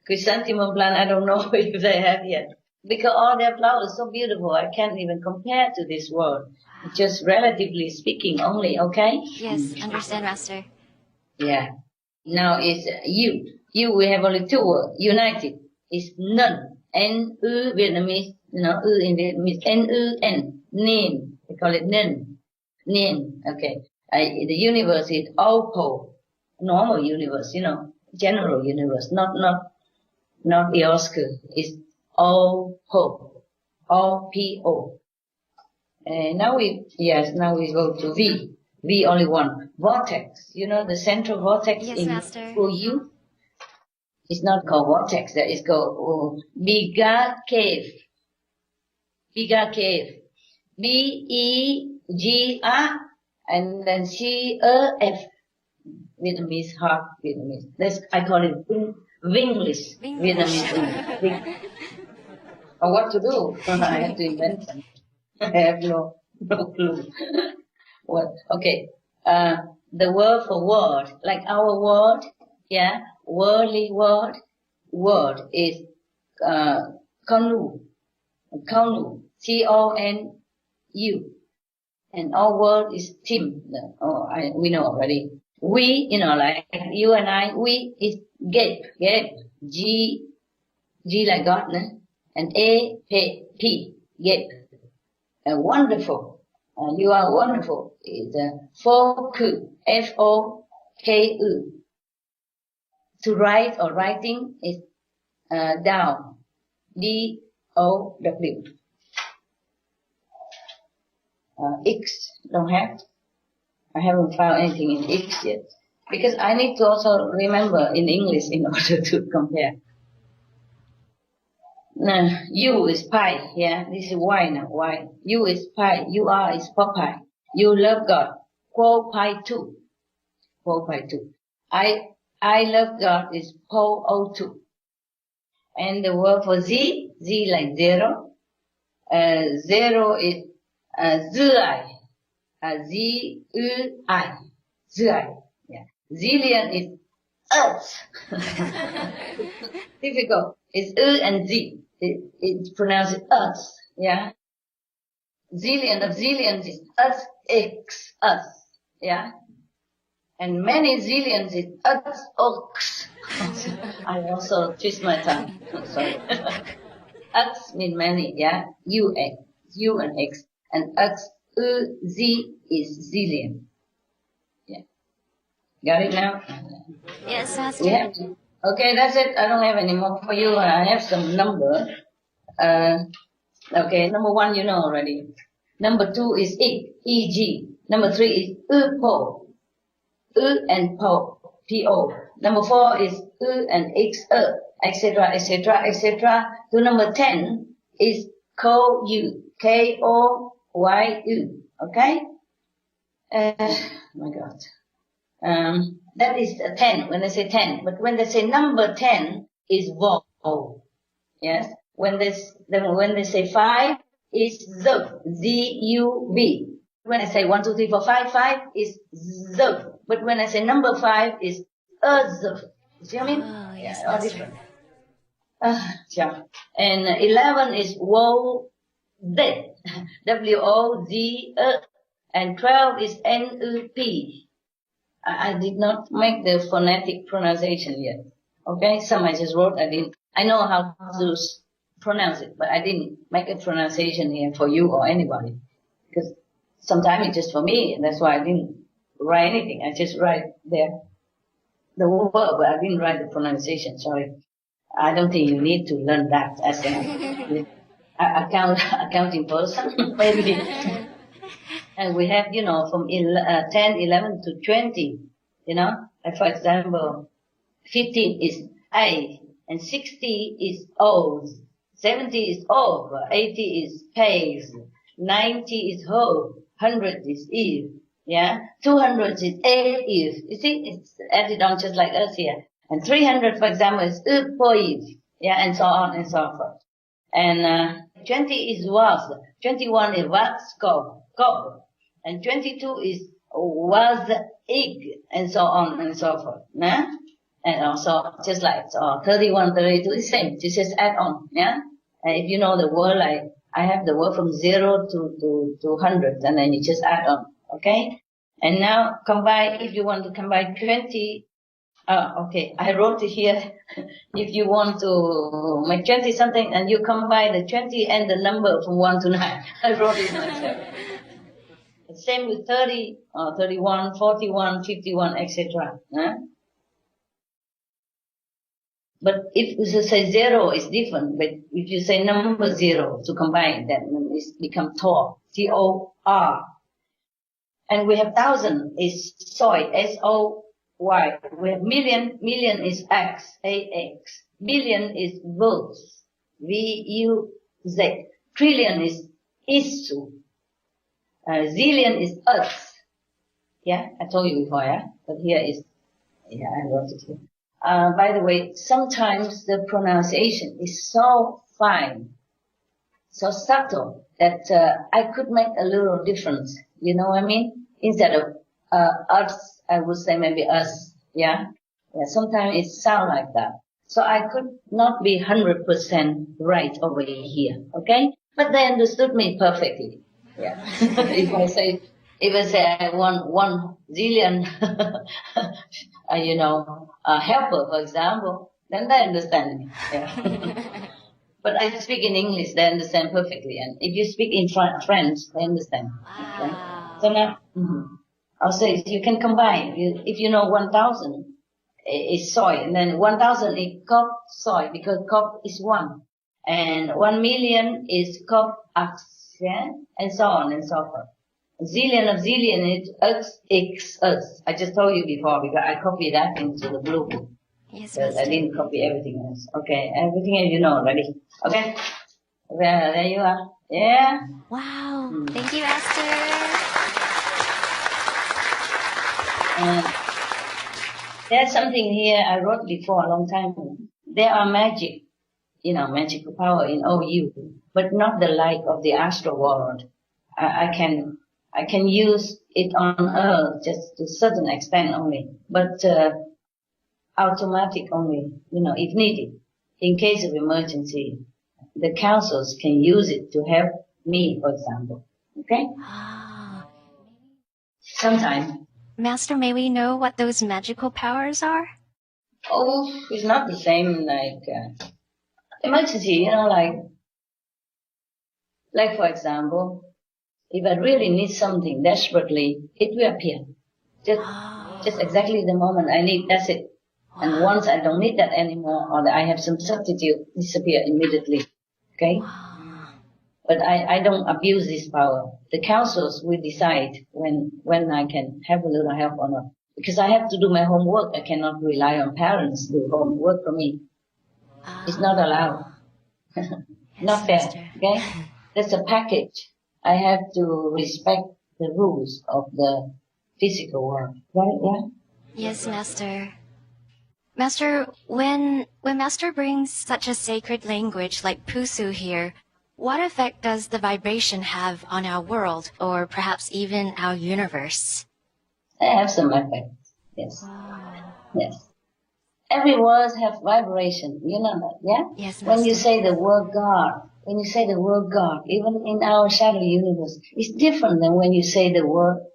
chrysanthemum plant, I don't know if they have yet. Because all their flowers are so beautiful, I can't even compare to this world. Just relatively speaking only, okay? Yes, understand, Master. Yeah. Now it's you. You, we have only 2 words. United is none. N-U Vietnamese, U in Vietnamese. N-U-N. Nin. We call it nin. Nin. Okay. The universe is Opo. Normal universe, general universe. Not your school. It's Opo. O-P-O. Now we go to V. V only one. Vortex. The central vortex yes, in Master. you. It's not called vortex. That is called Biga cave. Biga cave. B-E-G-A and then C-E-F. Vietnamese, half Vietnamese. I call it Winglish. Vietnamese. Or what to do? I have to invent them. I have no clue. What? Okay. The word for word, like our word, yeah, worldly word is Konu, C-O-N-U, and our word is Tim. We know already. We, like you and I, we is gape, G like God, and A-P, gape. Wonderful. You are wonderful. It's Foku, F-O-K-U. To write or writing is down, D-O-W. X, don't have. I haven't found anything in X yet. Because I need to also remember in English in order to compare. U is pie, yeah. This is Y now, Y. U is pie, U-R is Popeye. You love God. Quo pi tu. I love God is Po-O-2. And the word for Z like zero. Zero is Z-I. Z-U-I. Z-I. Yeah. Zillion is Earth. Difficult. It's U and Z. It's pronounced Earth. Yeah. Zillion of zillions is Earth X. Earth. Yeah. And many zillions is Earth Ox. I also twist my tongue. Sorry. Earth mean many. Yeah. U and X. And Earth Z is zillion. Yeah. Got it now? Yes, Master. Yeah. Okay, that's it. I don't have any more for you. I have some number. Okay, number 1 you know already. Number 2 is E-G. Number 3 is U-Po. U and Po. P-O. Number 4 is U and X, etc., etc., etc. To number 10 is Ko-U. K-O-Y-U. Okay? My God. That is 10, when they say 10. But when they say number 10 is vowel. Yes? When they say 5 is Z, Z-U-B. When I say 1, 2, 3, 4, 5, 5 is Z. But when I say number 5 is Z. You see what I mean? Oh, yes, all Master. different. Yeah. And 11 is W-O-Z. W-O-Z. And 12 is N-U-P. I did not make the phonetic pronunciation yet. Okay? Some I just wrote, I know how to pronounce it, but I didn't make a pronunciation here for you or anybody. Because sometimes it's just for me, and that's why I didn't write anything. I just write there. the word, but I didn't write the pronunciation, sorry. I don't think you need to learn that as an accounting person, maybe. And we have, from 10, 11 to 20, like for example, 15 is A, and 60 is O, 70 is O, 80 is Pays, 90 is Ho, 100 is Eve, 200 is A, Eve. You see, it's added on just like us here. And 300, for example, is Eve, and so on and so forth. And 20 is Was, 21 is Was, Go, and 22 is Was, Ig, and so on and so forth. And also, just like 31, 32 is same. Just add on, And if you know the word, like I have the word from 0 to 100, and then you just add on, okay? And now combine, if you want to combine 20, okay, I wrote it here. If you want to make 20 something, and you combine the 20 and the number from 1 to 9. I wrote it myself. Same with 30, 31, 41, 51, etc. But if you say 0, it's different. But if you say number 0 to combine, then it becomes Tor, T-O-R. And we have 1,000 is soy, S-O-Y. We have million is X, A-X. Billion is Vuz, V-U-Z. Trillion is Isu. Zillion is Earth. I told you before, But here is, I wrote it here. By the way, sometimes the pronunciation is so fine, so subtle, that I could make a little difference. You know what I mean? Instead of us, I would say maybe us. Sometimes it sounds like that. So I could not be 100% right over here, okay? But they understood me perfectly. If I say I want 1 zillion, helper, for example, then they understand me. But I speak in English, they understand perfectly. And if you speak in French, they understand. Okay? So now, I'll say you can combine. If you know 1,000 is soy, and then 1,000 is cup soy, because cup is 1. And 1 million is cup ox, and so on and so forth. Zillion of zillion is X. I just told you before, because I copied that into the blue book. Yes, I didn't copy everything else. Okay, everything else you know already. Okay, well, there you are. Yeah. Wow. Thank you, Master. There's something here I wrote before a long time ago. There are magic, magical power in OU, but not the like of the astral world. I can use it on Earth just to a certain extent only, but automatic only, if needed. In case of emergency, the councils can use it to help me, for example. Okay? Sometimes. Master, may we know what those magical powers are? Oh, it's not the same like emergency, like for example, if I really need something desperately, it will appear. Just exactly the moment I need, that's it. And once I don't need that anymore, or that I have some substitute, disappear immediately. Okay? But I don't abuse this power. The councils will decide when I can have a little help or not. Because I have to do my homework. I cannot rely on parents to do homework for me. It's not allowed. Not fair. Okay? That's a package. I have to respect the rules of the physical world. Right? Yeah? Yes, Master. Master, when Master brings such a sacred language like Pusu here, what effect does the vibration have on our world, or perhaps even our universe? They have some effect. Yes. Yes. Every word has vibration. You know that, yeah? Yes, Master. When you say the word God, even in our shadow universe, it's different than when you say the word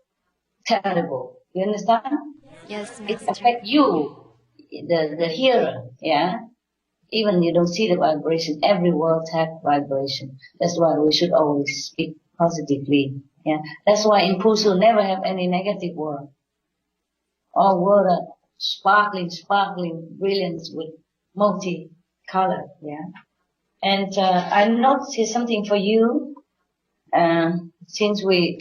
terrible. You understand? Yes, Master. It affects you, the hearer, yeah? Even you don't see the vibration, every word has vibration. That's why we should always speak positively. Yeah. That's why in Pusu never have any negative word. All words are sparkling brilliance with multi-color, yeah. And I noticed something for you. Since we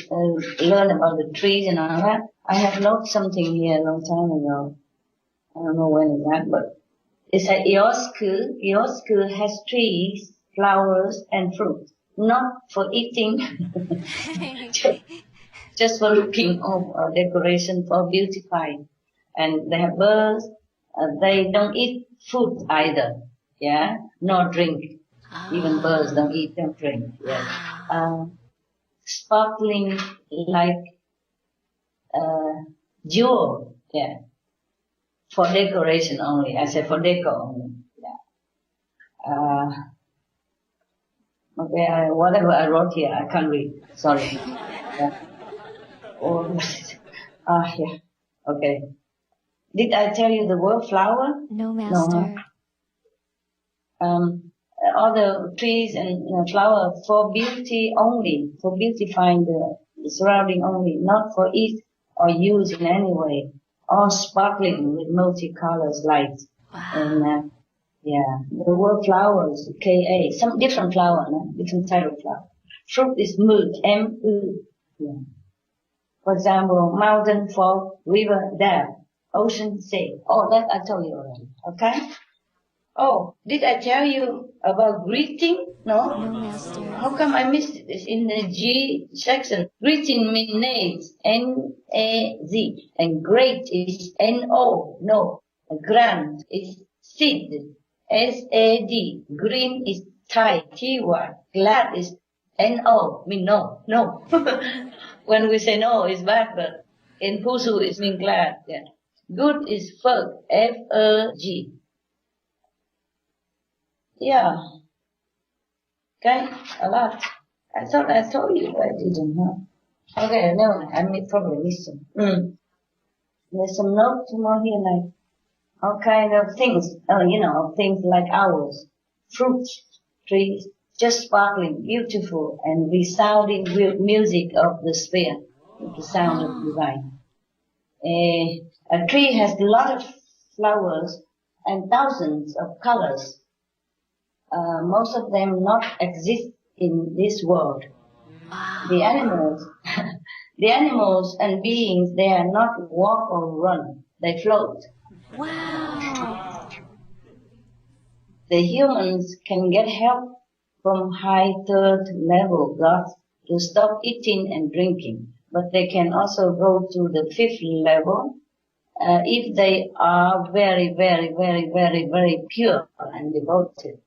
learned about the trees and all that, I have noticed something here a long time ago. I don't know when is that, but it's a Iosku. Iosku has trees, flowers, and fruit. Not for eating, just for looking or decoration, for beautifying. And they have birds. They don't eat food either, yeah, nor drink. Even birds don't eat, don't drink. Yeah. Sparkling like jewel, yeah. For decoration only. I said for deco only. Yeah. Okay, whatever I wrote here, I can't read. Sorry. Yeah. Oh, yeah. Okay. Did I tell you the word flower? No, Master. No, huh? All the trees and flower for beauty only, for beautifying the surrounding only, not for eat or use in any way. All sparkling with multicolors light. Wow. And yeah, the word flowers, K-A, some different flower, no? Different type of flower. Fruit is mood, M-U. Yeah. For example, mountain, fog, river, dam, ocean, sea. Oh, that I told you already. Okay? Oh, did I tell you about greeting? No? No, Master. How come I missed it? It's in the G section. Greeting means nades, N-A-Z. And great is N-O, no. Grand is Sid, S-A-D. Green is Thai, T-Y. Glad is N-O, mean no, no. When we say no, it's bad, but in Pusu it means glad. Yeah. Good is Ferg, F-E-G. Yeah. Okay, a lot. I thought I told you, but I didn't, huh? Okay, no, I probably missed some. There's some notes more here, like all kind of things, things like owls, fruits, trees, just sparkling, beautiful, and resounding music of the sphere, the sound of divine. A tree has a lot of flowers and thousands of colors. Most of them not exist in this world. Wow. The animals and beings, they are not walk or run, they float. Wow. The humans can get help from high third level gods to stop eating and drinking, but they can also go to the fifth level if they are very, very, very, very, very pure and devoted.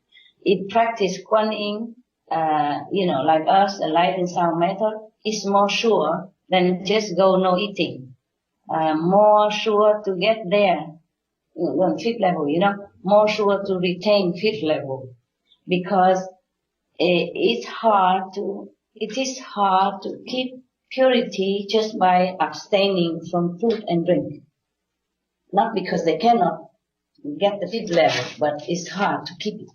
If practice Kuan Yin, like us, the light and sound method, is more sure than just go no eating. More sure to get there, fifth level, more sure to retain fifth level. Because it is hard to keep purity just by abstaining from food and drink. Not because they cannot get the fifth level, but it's hard to keep it.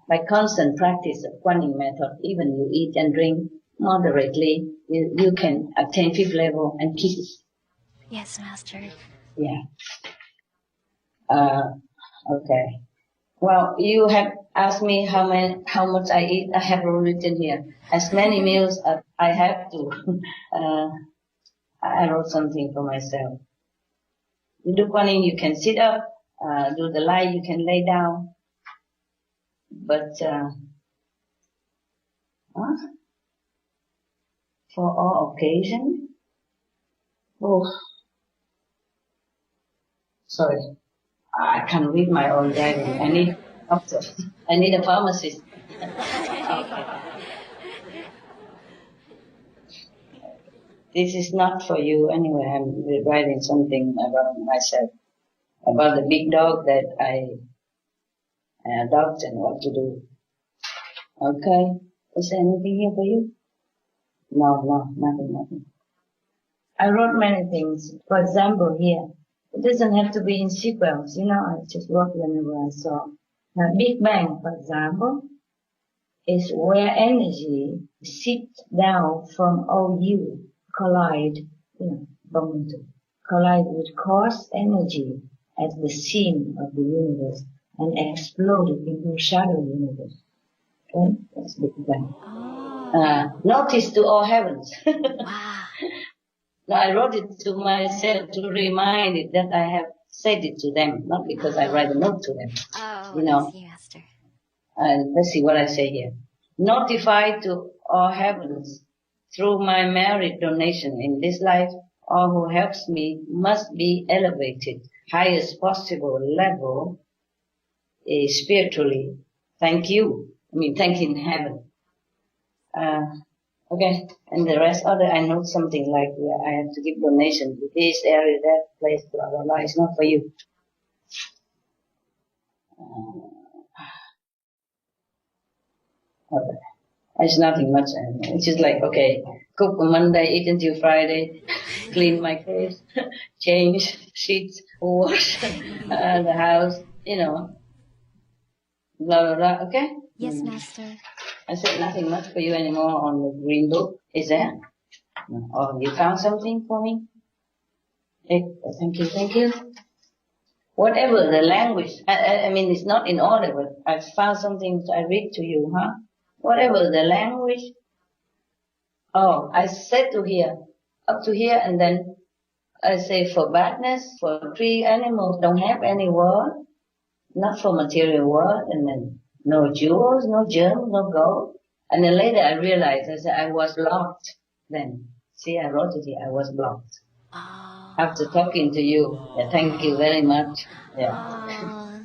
By constant practice of Kuan Yin method, even you eat and drink moderately, you can attain fifth level and keep it. Yes, Master. Yeah. Okay. Well, you have asked me how much I eat. I have written here. As many meals as I have to. I wrote something for myself. You do Kuan Yin, you can sit up. Do the light, you can lay down. But for all occasion, sorry, I can't read my own diary. I need a pharmacist. Okay. This is not for you anyway. I'm writing something about myself, about the big dog that I adopt and what to do. Okay. Is there anything here for you? No, nothing. I wrote many things. For example, here, it doesn't have to be in sequence, I just wrote whenever I saw. Now, Big Bang, for example, is where energy sits down from collide with cause energy at the seam of the universe and exploded into shadow universe. Okay, that's Big Bang. Notice to all heavens. Wow. Now I wrote it to myself to remind it that I have said it to them, not because I write a note to them. Oh, You know. I see, Master. Let's see what I say here. Notify to all heavens through my merit donation in this life, all who helps me must be elevated highest possible level spiritually. Thank you. Thank in heaven. Okay, and the rest other I note something like I have to give donation to this area, that place, blah blah blah. It's not for you. Okay. It's nothing much. It's just like, okay, cook on Monday, eat until Friday, clean my clothes, change sheets, wash the house, blah blah blah. Okay. Yes, Master. I said nothing much for you anymore on the green book. Is there? No. Oh, you found something for me? Thank you. Whatever the language, it's not in order, but I found something I read to you, huh? Whatever the language. Oh, I said to here, up to here, and then I say for badness, for tree animals don't have any word, not for material word, and then no jewels, no gems, no gold. And then later I realized, I said I was blocked then. See, I wrote it here, I was blocked. Oh. After talking to you. Yeah, thank you very much. Yeah. Oh.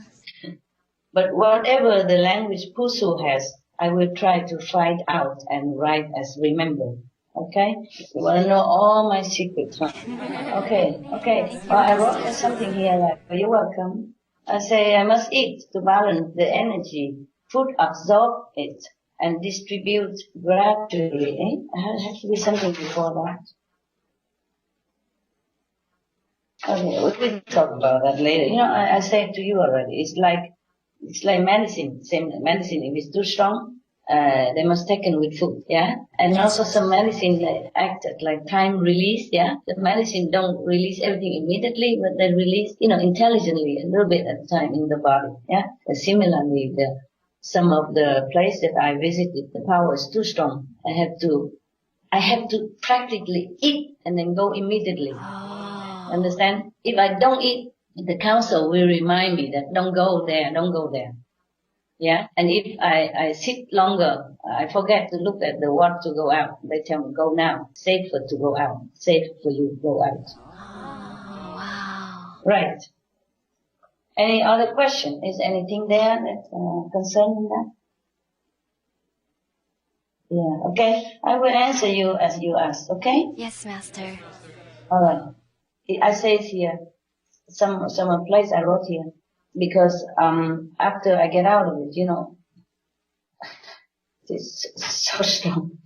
But whatever the language Pusu has, I will try to find out and write as remember. Okay? You want to know all my secrets, huh? Okay. Well, I wrote something here like, you're welcome. I say I must eat to balance the energy. Food absorb it and distribute gradually. There has to be something before that. Okay, we will talk about that later. I said to you already, it's like medicine. Same medicine, if it's too strong, they must taken with food, yeah? And also some medicine that acted like time release, yeah? The medicine don't release everything immediately, but they release, intelligently a little bit at a time in the body, yeah? And similarly, some of the places that I visited, the power is too strong. I have to practically eat and then go immediately. Understand? If I don't eat, the council will remind me that don't go there. Yeah? And if I sit longer, I forget to look at the what to go out. They tell me, go now. Safer to go out. Safe for you to go out. Oh, wow. Right. Any other question? Is anything there that concerning that? Yeah, okay. I will answer you as you asked, okay? Yes, Master. All right. I say it here, some place I wrote here, because after I get out of it, it's so strong,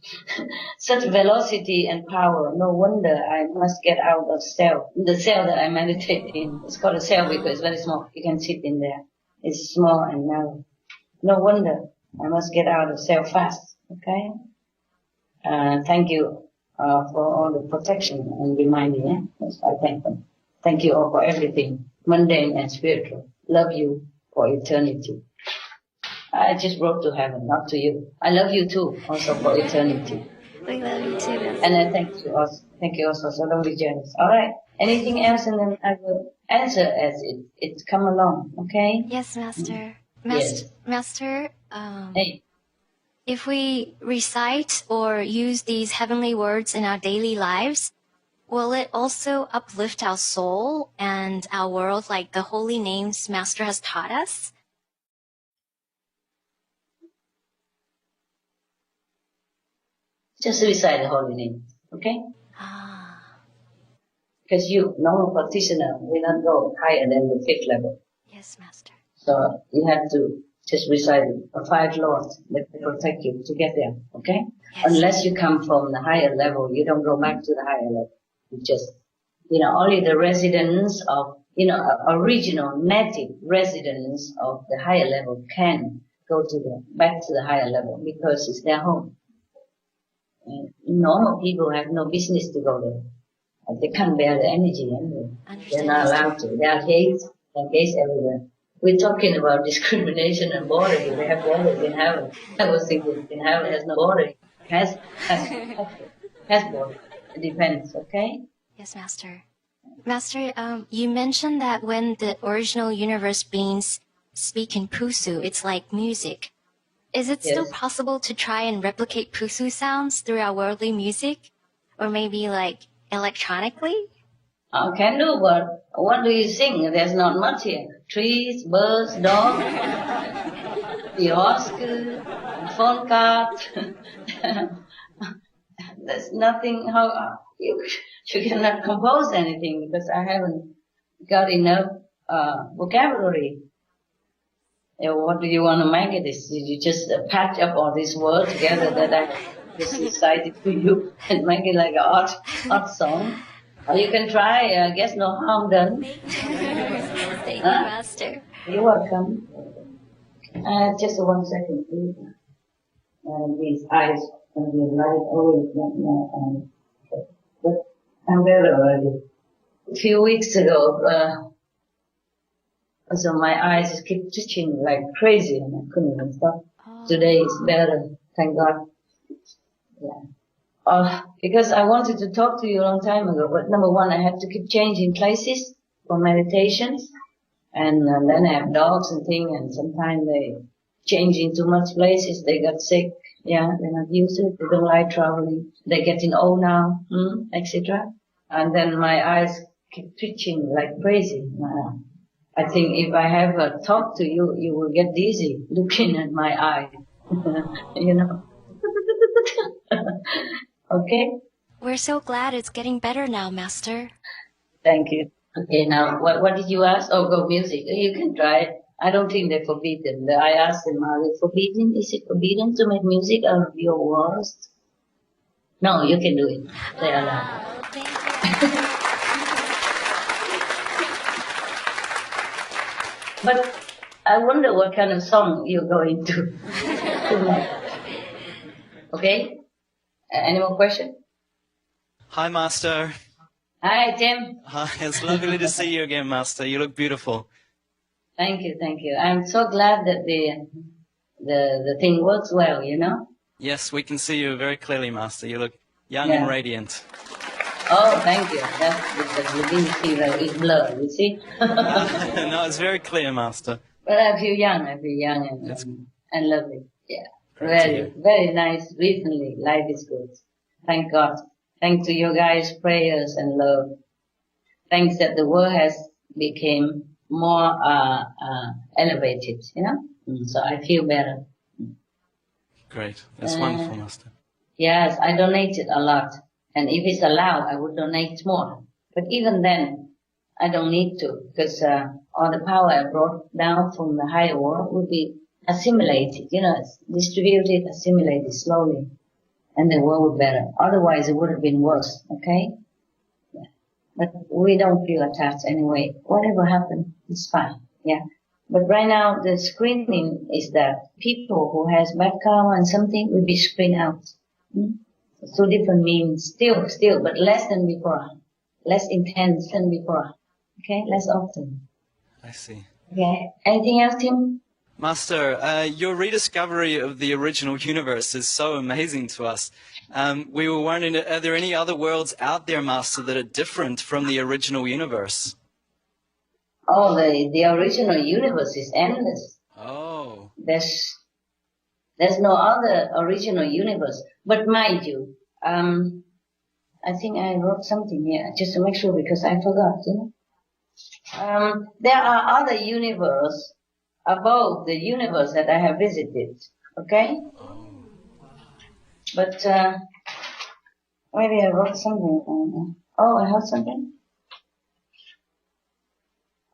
such velocity and power. No wonder I must get out of cell. The cell that I meditate in, it's called a cell because it's very small. You can sit in there. It's small and narrow. No wonder I must get out of cell fast. Okay. Thank you. For all the protection and reminding, yeah? Yes, I thank them. Thank you all for everything, mundane and spiritual. Love you for eternity. I just wrote to heaven, not to you. I love you too, also for eternity. We love you too, Master. And I thank you also, so don't be jealous. All right. Anything else, and then I will answer as it come along, okay? Yes, Master. Yes. Master, Hey. if we recite or use these heavenly words in our daily lives, will it also uplift our soul and our world like the holy names Master has taught us? Just recite the holy name, okay? Ah. Because you, normal practitioner, will not go higher than the 5th level. Yes, Master. So you have to just recite the 5 laws that protect you to get there, okay? Yes. Unless you come from the higher level, you don't go back to the higher level. You just, only the residents of, original native residents of the higher level can go back to the higher level because it's their home. And normal people have no business to go there. They can't bear the energy anyway. They're not allowed to. They are hates. Like gays everywhere. We're talking about discrimination and borders. They have borders in heaven. I was thinking in heaven has no border. Has borders. It depends, okay? Yes, Master. Master, you mentioned that when the original universe beings speak in Pusu, it's like music. Is it still Yes. possible to try and replicate Pusu sounds through our worldly music? Or maybe like electronically? Can do, but what do you sing? There's not much here. Trees, birds, dogs, the horse, phone card. There's nothing, how you cannot compose anything because I haven't got enough vocabulary. What do you want to make it? You just patch up all these words together that I just recited to you and make it like an art song. Or you can try, I guess no harm done. Thank you, Master. You're welcome. Just 1 second, please. These eyes can be light always. But I'm better already. A few weeks ago, so my eyes just keep twitching like crazy and I couldn't even stop. Today is better, thank God. Yeah. Because I wanted to talk to you a long time ago, but number one, I have to keep changing places for meditations. And then I have dogs and things, and sometimes they change in too much places. They got sick. Yeah, they're not used to it. They don't like traveling. They're getting old now, etc. And then my eyes keep twitching like crazy. I think if I have a talk to you, you will get dizzy looking at my eye. You know. Okay? We're so glad it's getting better now, Master. Thank you. Okay, now, what did you ask? Oh, go music. You can try it. I don't think they're forbidden. I asked them, are they forbidden? Is it forbidden to make music out of your words? No, you can do it. They are allowed. Thank you. But I wonder what kind of song you're going to make. Okay? Any more questions? Hi, Master. Hi, Tim. Hi, it's lovely to see you again, Master. You look beautiful. Thank you, thank you. I'm so glad that the thing works well, you know? Yes, we can see you very clearly, Master. You look young and radiant. Oh, thank you. That's because you didn't see that it's blurred, you see? No, it's very clear, Master. But I feel young and lovely. Yeah. Very nice recently. Life is good. Thank God. Thanks to you guys' prayers and love. Thanks that the world has become more elevated, you know? So I feel better. Great. That's wonderful, Master. Yes, I donated a lot. And if it's allowed, I would donate more. But even then, I don't need to, because all the power I brought down from the higher world would be assimilated, you know, distributed, assimilated slowly. And the world would be better. Otherwise, it would have been worse, okay? Yeah. But we don't feel attached anyway. Whatever happened, it's fine, yeah? But right now, the screening is that people who has bad karma and something will be screened out. So different means, still, but less than before. Less intense than before. Okay? Less often. I see. Okay. Anything else, Tim? Master, your rediscovery of the original universe is so amazing to us. We were wondering, are there any other worlds out there, Master, that are different from the original universe? Oh, the original universe is endless. Oh. There's no other original universe. But mind you, I think I wrote something here just to make sure because I forgot, you know. There are other universes above the universe that I have visited, okay? But maybe I wrote something. I have something.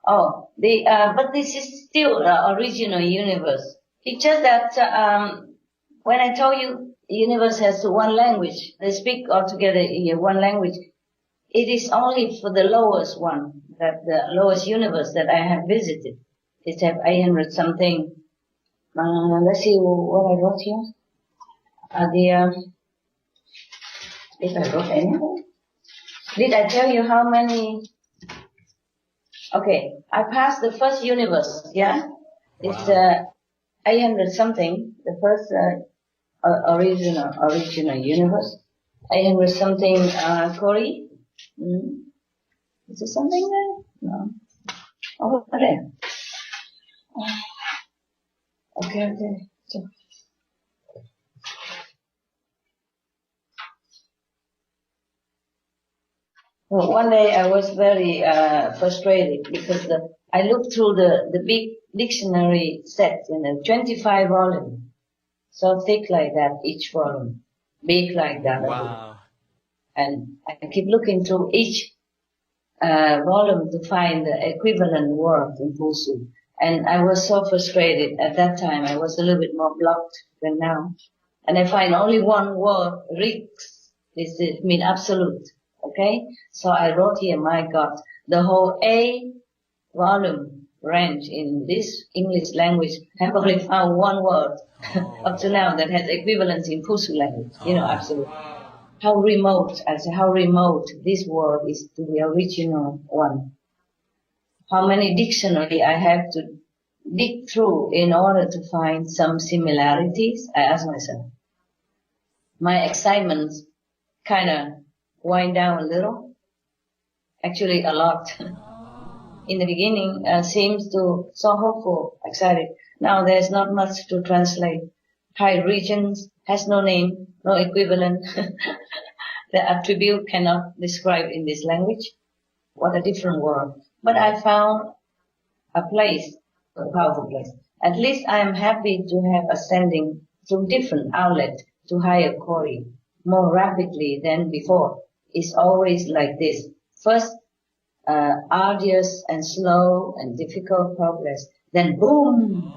But this is still the original universe. It's just that when I told you the universe has one language, they speak all together in one language. It is only for the lowest one, that the lowest universe that I have visited. It have 800 something. Let's see what I wrote here. If I wrote anything. Did I tell you how many? Okay, I passed the first universe, yeah? It's 800 something, the first original universe. 800 something Kori. Is there something there? No. Oh, there. Okay. So, well, one day I was very frustrated because I looked through the big dictionary set, 25 volumes, so thick like that, each volume, big like that. Wow. And I keep looking through each volume to find the equivalent word in Pusu. And I was so frustrated at that time. I was a little bit more blocked than now. And I find only one word, Riks. This means absolute. Okay? So I wrote here, my God, the whole A volume range in this English language have only found one word up to now that has equivalence in Pusu language. Absolute. How remote this word is to the original one. How many dictionary I have to dig through in order to find some similarities? I ask myself. My excitement kind of wind down a little. Actually, a lot. In the beginning, seems to so hopeful, excited. Now there's not much to translate. High regions has no name, no equivalent. The attribute cannot describe in this language. What a different word. But I found a place, a powerful place. At least I am happy to have ascending through different outlets to higher Kori more rapidly than before. It's always like this. First, arduous and slow and difficult progress. Then boom!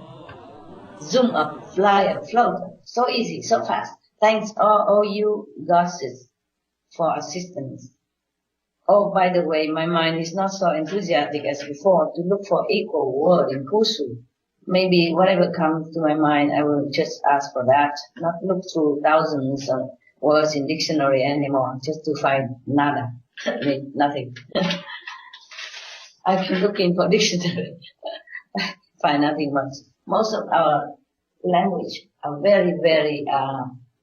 Zoom up, fly up, float. So easy, so fast. Thanks all you goddesses for assistance. Oh, by the way, my mind is not so enthusiastic as before to look for equal word in Pusu. Maybe whatever comes to my mind, I will just ask for that, not look through thousands of words in dictionary anymore, just to find nada. I mean, nothing. I've been looking for dictionary, find nothing much. Most of our language are very, very,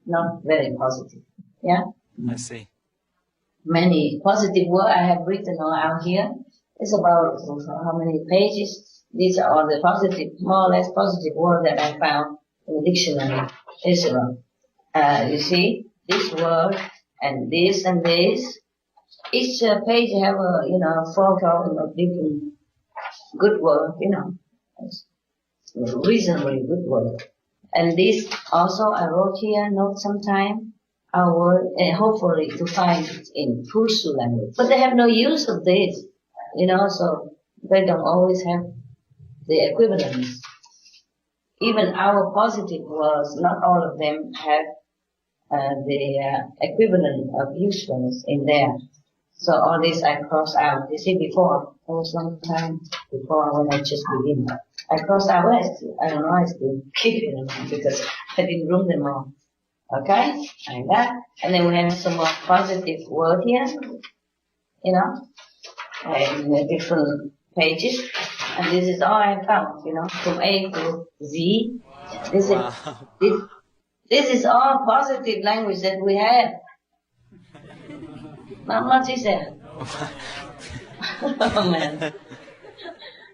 not very positive. Yeah? I see. Many positive words I have written out here. It's about how many pages. These are all the positive, more or less positive words that I found in the dictionary. You see, this word and this and this. Each page have a, photo of different good word, reasonably good word. And this also I wrote here, note sometime. Our word, hopefully to find it in Pusu language. But they have no use of this, so they don't always have the equivalence. Even our positive words, not all of them have the equivalent of usefulness in there. So all this I cross out. You see, before, it was long time before when I just begin. I crossed out, I don't know, I still keep it because I didn't room them all. Okay, like that. And then we have some more positive word here, and the different pages. And this is all I found, from A to Z. This is all positive language that we have. Not much is there. Oh man.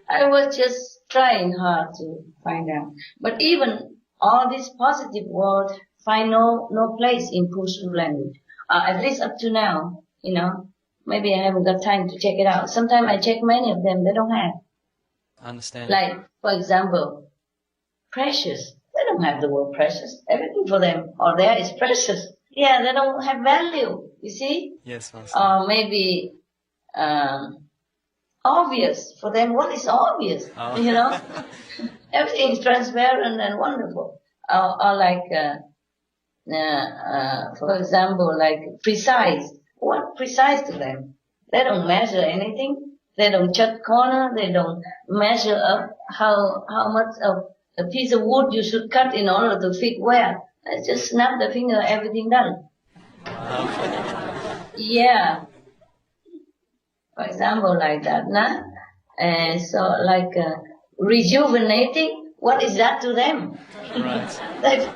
I was just trying hard to find out. But even all these positive words find no place in Pusu language. At least up to now, maybe I haven't got time to check it out. Sometimes I check many of them, they don't have. I understand. Like, for example, precious. They don't have the word precious. Everything for them or there is precious. Yeah, they don't have value, you see? Yes, Or maybe, obvious. For them, what is obvious? Oh. Everything is transparent and wonderful. Or like, for example, like precise. What precise to them? They don't measure anything. They don't cut corner. They don't measure up how much of a piece of wood you should cut in order to fit where. Just snap the finger, everything done. Yeah. For example, like that, nah? And so like rejuvenating, what is that to them? Right.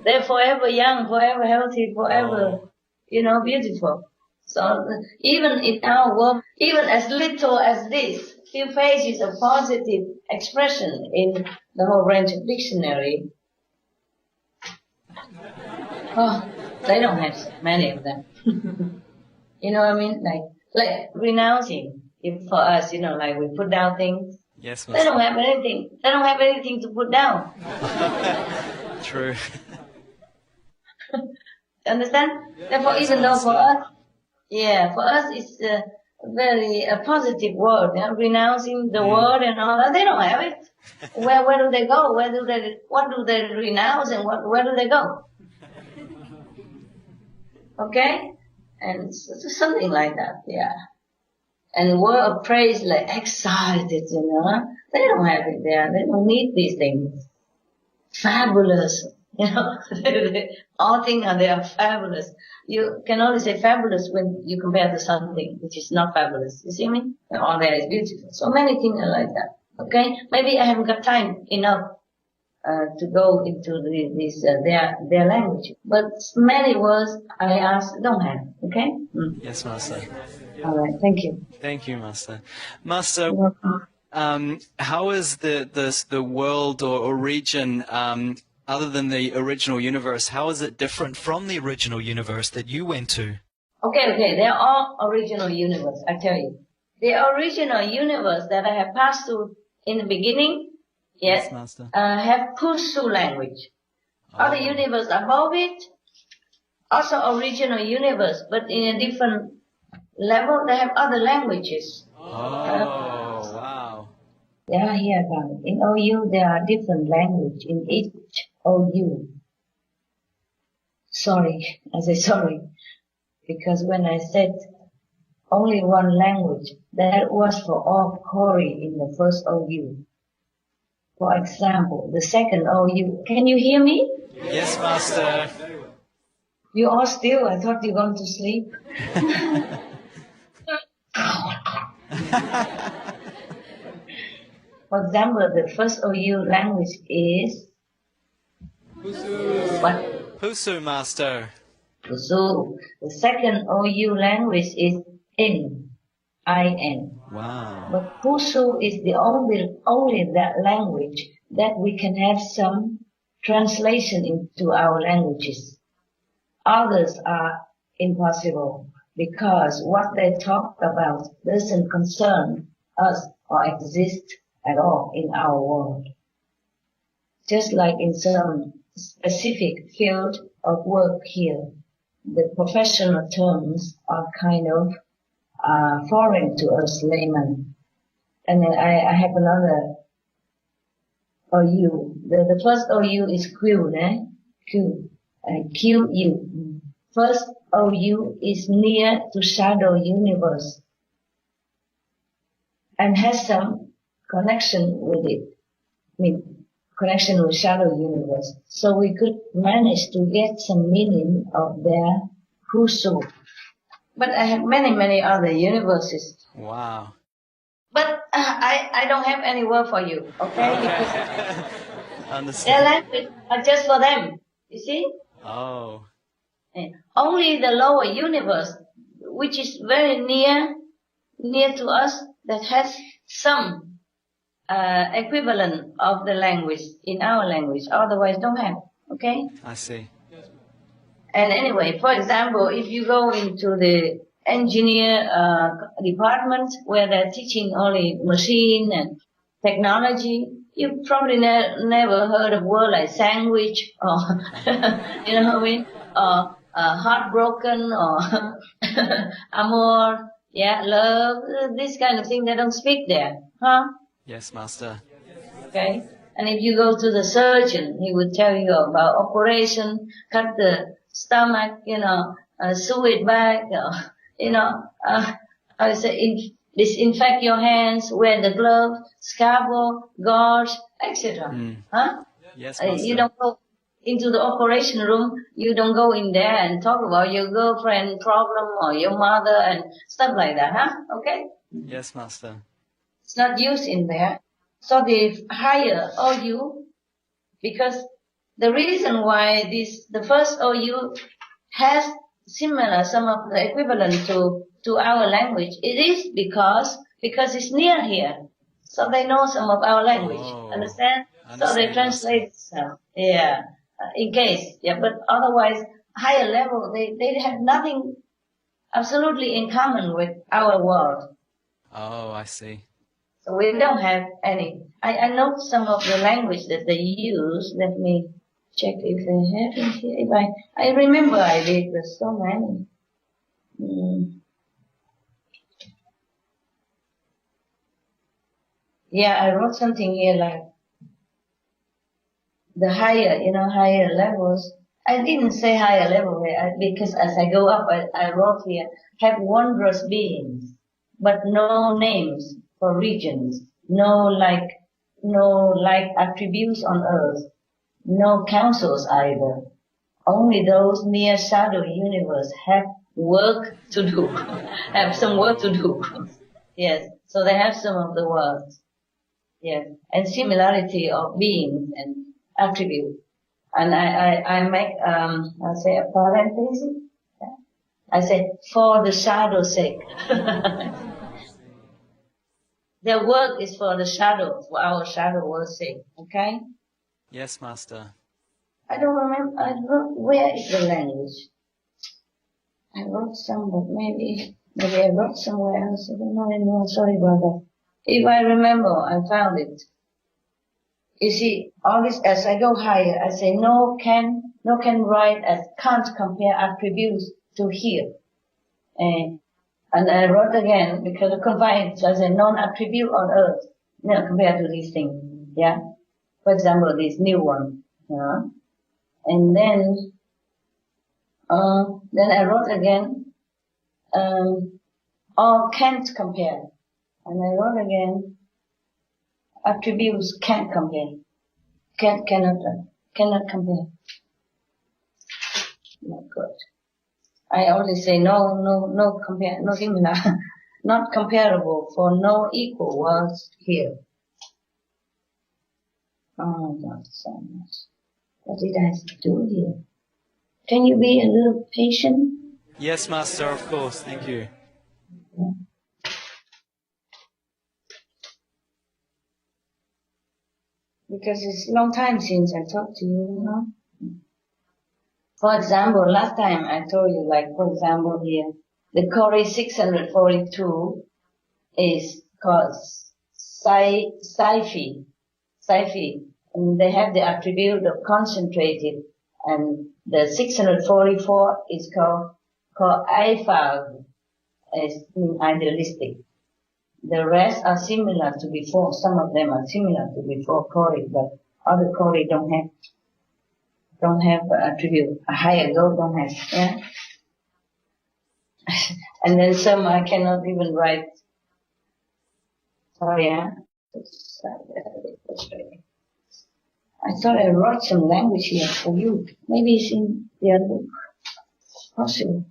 They're forever young, forever healthy, forever, beautiful. So even in our world, even as little as this, few pages of positive expression in the whole range of dictionary, they don't have many of them. You know what I mean? Like renouncing. If for us, like we put down things. Yes, They don't have anything. They don't have anything to put down. True. Understand? Therefore, even though for us it's a very positive word, renouncing the word and all that. They don't have it. Where do they go? What do they renounce and where do they go? Okay? And so something like that, yeah. And word of praise, like excited, They don't have it there. They don't need these things. Fabulous, All things they are fabulous. You can only say fabulous when you compare to something which is not fabulous. You see me? All there is beautiful. So many things are like that. Okay? Maybe I haven't got time enough to go into their language. But many words I ask don't have. Okay? Yes, Master. All right. Thank you. Thank you, Master. Master, how is the world or region, other than the original universe, how is it different from the original universe that you went to? Okay. They're all original universe, I tell you. The original universe that I have passed through in the beginning, yes Master. Have Pusu language. Other universe above it, also original universe, but in a different level, they have other languages. Wow. Yeah, here, guys. In OU, there are different language in each OU. Sorry, I say sorry, because when I said only one language, that was for all Kori in the first OU. For example, the second OU, can you hear me? Yes, Master. You all still? I thought you were going to sleep. For example, the first OU language is Pusu. what? Pusu, Master. Pusu. The second OU language is In. I-N. Wow. But Pusu is the only that language that we can have some translation into our languages. Others are impossible because what they talk about doesn't concern us or exist at all in our world. Just like in some specific field of work here, the professional terms are kind of foreign to us laymen. And then I have another OU. The first OU is Q, Q. Q-U. First OU is near to shadow universe and has some connection with it. Connection with shadow universe. So we could manage to get some meaning of their Husu. But I have many other universes. Wow. But I don't have any word for you, okay? Because Understand. their language are just for them, you see? Oh. And only the lower universe, which is very near to us, that has some equivalent of the language in our language. Otherwise, don't have, okay? I see. And anyway, for example, if you go into the engineer department where they're teaching only machine and technology, you probably never heard of word like sandwich or, you know what I mean, or heartbroken or amor, love, this kind of thing. They don't speak there, huh? Yes, Master. Okay. And if you go to the surgeon, he would tell you about operation, cut the stomach, sew it back, disinfect your hands, wear the gloves, scalpel, gauze, etc. Huh? Yes, Master. You don't go into the operation room, you don't go in there and talk about your girlfriend problem or your mother and stuff like that, huh? Okay? Yes, Master. It's not used in there. So the higher OU, because the reason why the first OU has similar, some of the equivalent to our language, it is because it's near here. So they know some of our language. Understand? So they translate some. Yeah. In case. Yeah. But otherwise, higher level, they have nothing absolutely in common with our world. Oh, I see. So we don't have any. I know some of the language that they use. Let me check if they have it here. If I remember I did, there's so many. Yeah, I wrote something here like the higher levels. I didn't say higher level because as I go up, I wrote here, have wondrous beings, but no names for regions, no like attributes on earth, no councils either. Only those near shadow universe have work to do, have some work to do. Yes, so they have some of the words. Yes, and similarity of beings and attributes. And I make, I say a parenthesis. Yeah. I say, for the shadow's sake. Their work is for the shadow, for our shadow world's sake. Okay? Yes, Master. I don't remember, I wrote, where is the language? I wrote some, but maybe I wrote somewhere else. I don't know anymore. Sorry about that. If I remember, I found it. You see, all this, as I go higher, I say, no can write as can't compare attributes to here. And I wrote again, because I combined, so I say, non-attribute on earth, compared to these things, yeah. For example, this new one, and then I wrote again, all can't compare. And I wrote again, attributes can't compare. Cannot compare. Not good. I only say no compare, no similar, not comparable for no equal words here. Oh my God, so much. What did I do here? Can you be a little patient? Yes, Master, of course. Thank you. Yeah. Because it's a long time since I talked to you, For example, last time I told you, like, for example, here, the Corey 642 is called Sci-Fi. And they have the attribute of concentrated, and the 644 is called Eiffel, as idealistic. The rest are similar to before. Some of them are similar to before Corey, but other Corey don't have attribute. A higher goal don't have, yeah? And then some I cannot even write. Sorry, yeah? I thought I wrote some language here for you. Maybe it's in the other book. Possible.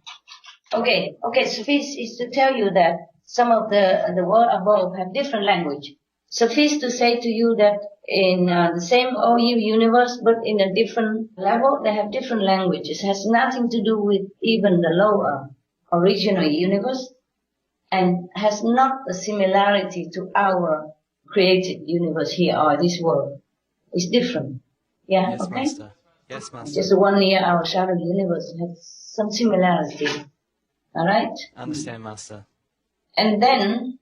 Okay, suffice is to tell you that some of the world above have different language. Suffice to say to you that in the same OU universe, but in a different level, they have different languages. It has nothing to do with even the lower original universe, and has not a similarity to our created universe here or this world. It's different. Yeah, yes, okay? Master. Yes, Master. Just the one near our shadow universe has some similarity. All right? Understand, Master. And then,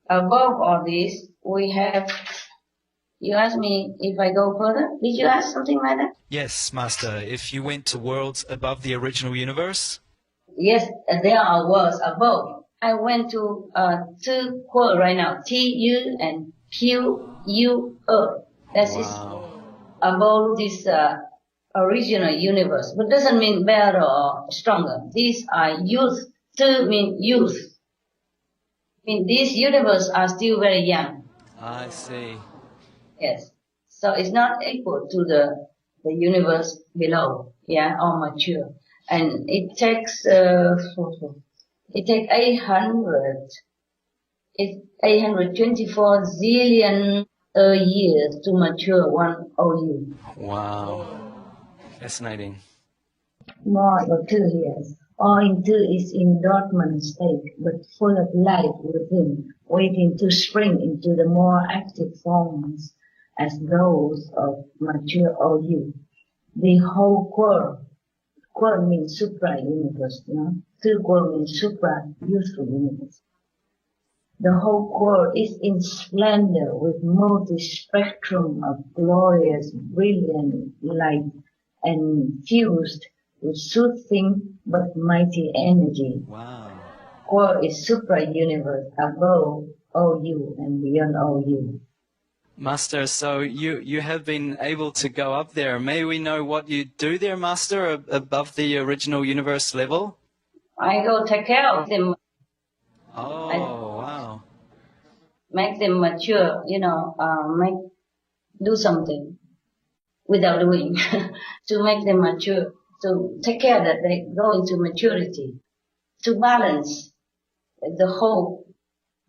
above all this, we have, you asked me if I go further. Did you ask something like that? Yes, Master. If you went to worlds above the original universe? Yes, there are worlds above. I went to two worlds right now, T-U and Q-U-E. That is above this original universe. But doesn't mean better or stronger. These are youth. To mean youth. I mean, these universes are still very young. I see. Yes. So it's not equal to the universe below, yeah, or mature. And it takes 800 It's 824 zillion years to mature one OU. Wow. Fascinating. More than 2 years. All into is in dormant state, but full of life within, waiting to spring into the more active forms as those of mature OU. The whole world means supra-universe, you know. Third world means supra-useful universe. The whole world is in splendor with multi-spectrum of glorious, brilliant light and fused with soothing but mighty energy. Wow. World is supra-universe above OU and beyond OU. Master, so you have been able to go up there. May we know what you do there, Master, above the original universe level? I go take care of them. Oh, wow. Make them mature, you know, do something without doing to make them mature, to take care that they go into maturity, to balance the whole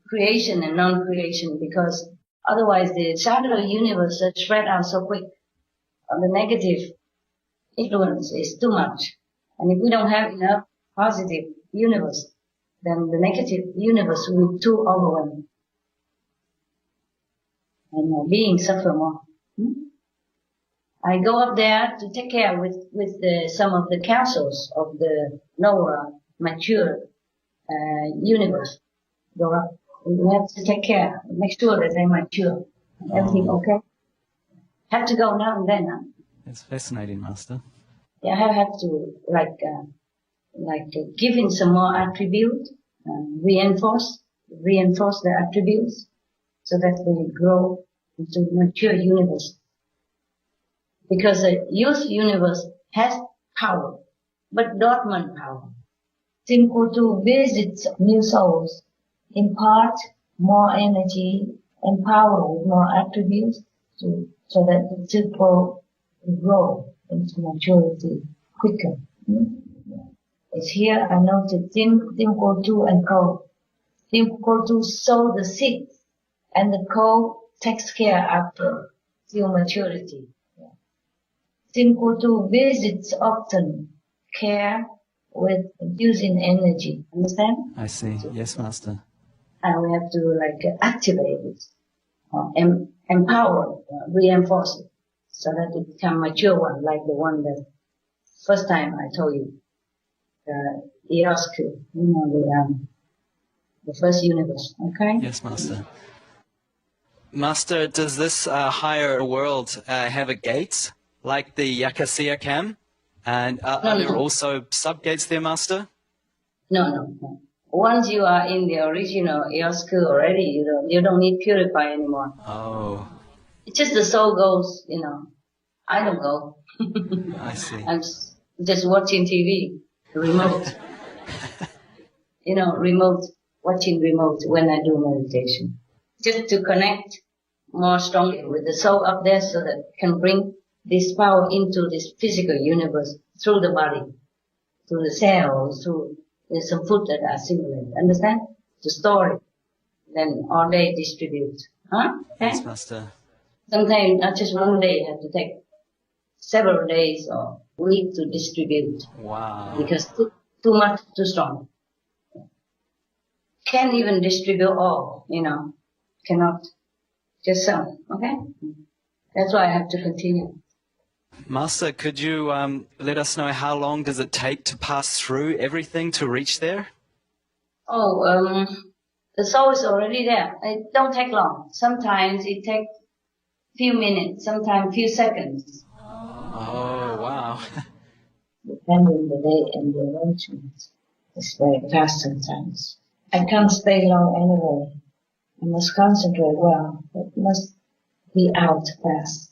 creation and non-creation, because otherwise the shadow universe is spread out so quick. The negative influence is too much. And if we don't have enough positive universe, then the negative universe will be too overwhelming. And beings suffer more. I go up there to take care with some of the councils of the lower mature universe. Go up. We have to take care, make sure that they mature. Everything okay? Have to go now and then. Huh? That's fascinating, Master. Yeah, I have to give in some more attribute, reinforce the attributes, so that they grow into mature universe. Because the youth universe has power, but dormant power. Simple to visit new souls, impart more energy and power with more attributes, so that the simple will grow into maturity quicker. It's here I noted Simple 2 and Co. Simple 2 sow the seeds, and the Co takes care after till maturity. Simple 2 visits often, care with using energy. Understand? I see. Yes, Master. And we have to activate it, empower, reinforce it, so that it become mature one, like the one that first time I told you, the Eosku, the first universe. Okay? Yes, Master. Master, does this higher world have a gate like the Yakasiya Cam? And are there also sub-gates there, Master? No. Once you are in the original Eosku already, you don't need purify anymore. Oh. It's just the soul goes, I don't go. I see. I'm just watching TV, remote. Watching remote when I do meditation. Just to connect more strongly with the soul up there, so that it can bring this power into this physical universe through the body, through the cells, through some food that are assimilated. Understand? To store it. Then all day distribute. Huh? Okay? Yes, Master. Sometimes not just one day, you have to take several days or week to distribute. Wow. Because too much, too strong. Can't even distribute all, Cannot. Just some. Okay? That's why I have to continue. Master, could you let us know how long does it take to pass through everything to reach there? The soul is already there. It don't take long. Sometimes it takes few minutes, sometimes few seconds. Oh, wow. Depending on the day and the arrangement. It's very fast sometimes. I can't stay long anyway. I must concentrate well. It must be out fast.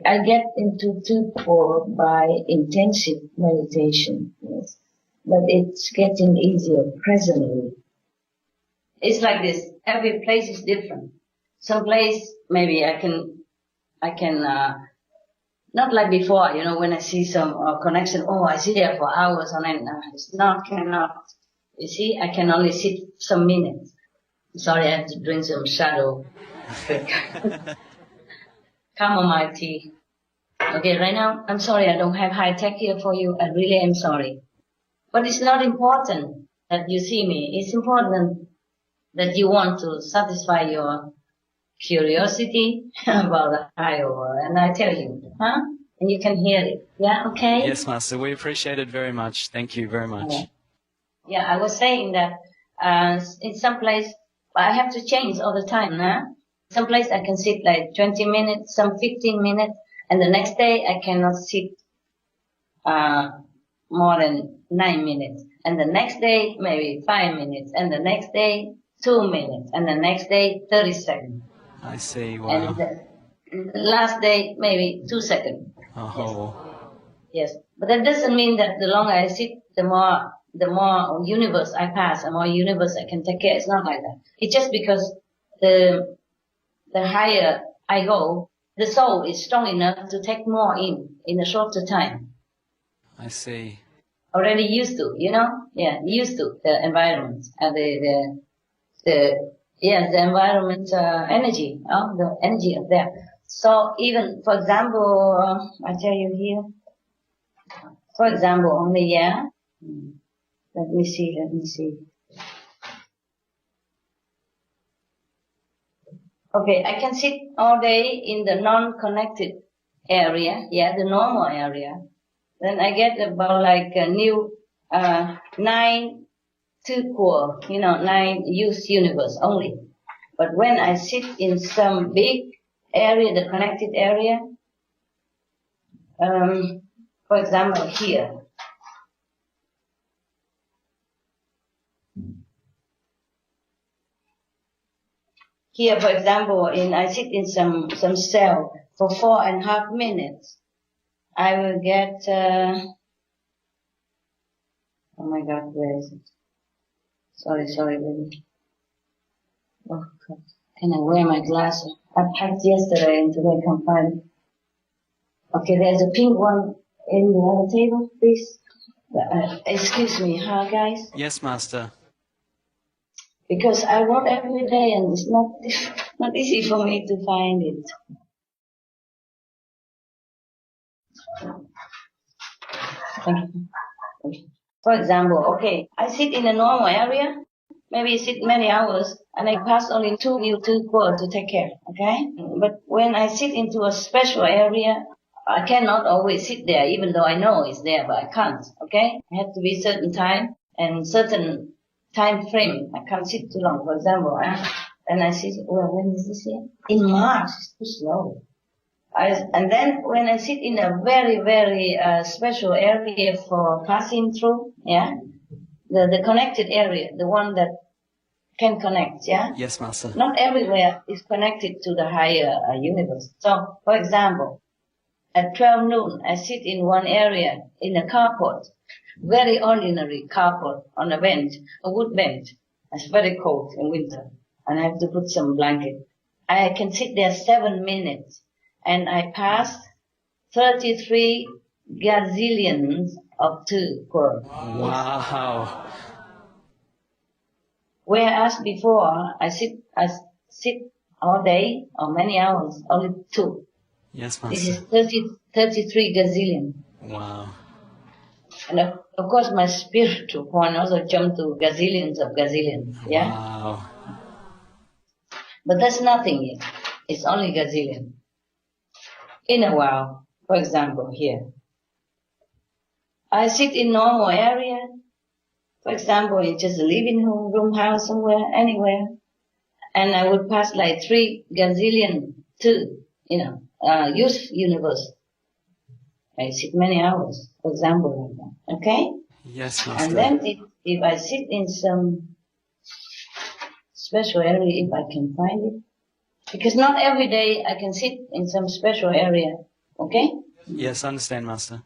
I get into torpor by intensive meditation, yes. But it's getting easier presently. It's like this. Every place is different. Some place, maybe I can, not like before, when I see some connection, I sit there for hours on end. Cannot. You see, I can only sit some minutes. Sorry, I have to drink some shadow. Chamomile tea. Okay, right now, I'm sorry, I don't have high tech here for you. I really am sorry. But it's not important that you see me. It's important that you want to satisfy your curiosity about the higher world. And I tell you, huh? And you can hear it. Yeah, okay? Yes, Master. We appreciate it very much. Thank you very much. Yeah, I was saying that in some place, I have to change all the time, huh? Some place I can sit like 20 minutes, some 15 minutes, and the next day I cannot sit more than 9 minutes. And the next day, maybe 5 minutes. And the next day, 2 minutes. And the next day, 30 seconds. I see. Wow. And the last day, maybe 2 seconds. Oh. Yes. But that doesn't mean that the longer I sit, the more universe I pass, the more universe I can take care. It's not like that. It's just because the higher I go, the soul is strong enough to take more in a shorter time. I see. Already used to, you know? Yeah, used to the environment and the environment energy, the energy of there. So even, for example, I tell you here, for example, only, yeah. Let me see. Okay, I can sit all day in the non-connected area, the normal area. Then I get about like a new 9 use universe only. But when I sit in some big area, the connected area, for example here. Here, for example, I sit in some cell for 4.5 minutes. I will get, oh my God, where is it? Sorry, baby. Oh God, can I wear my glasses? I packed yesterday and today I can't find it. Okay, there's a pink one in the other table, please. Excuse me, huh, guys? Yes, Master. Because I work every day and it's not easy for me to find it. Thank you. For example, okay, I sit in a normal area, maybe sit many hours, and I pass only 2 quo to take care, okay? But when I sit into a special area, I cannot always sit there, even though I know it's there, but I can't, okay? I have to be certain time and certain time frame. I can't sit too long, for example. And I sit, well, when is this here? In March, it's too slow. And then when I sit in a very, very special area for passing through, the connected area, the one that can connect, Yes, Master. Not everywhere is connected to the higher universe. So, for example, at 12 noon, I sit in one area in a carport, very ordinary carport on a bench, a wood bench. It's very cold in winter, and I have to put some blanket. I can sit there 7 minutes. And I passed 33 gazillions of 2 quo. Wow. Whereas before, I sit all day or many hours, only 2. Yes, Master. This is 33 gazillion. Wow. And of course, my spiritual point also jumped to gazillions of gazillions. Yeah. Wow. But that's nothing yet. It's only gazillion. In a while, for example, here, I sit in normal area, for example, in just a living room, house, somewhere, anywhere, and I would pass like 3 gazillion to, use universe. I sit many hours, for example, like that. Okay? Yes, Master. And then if I sit in some special area, if I can find it, because not every day I can sit in some special area, okay? Yes, I understand, Master.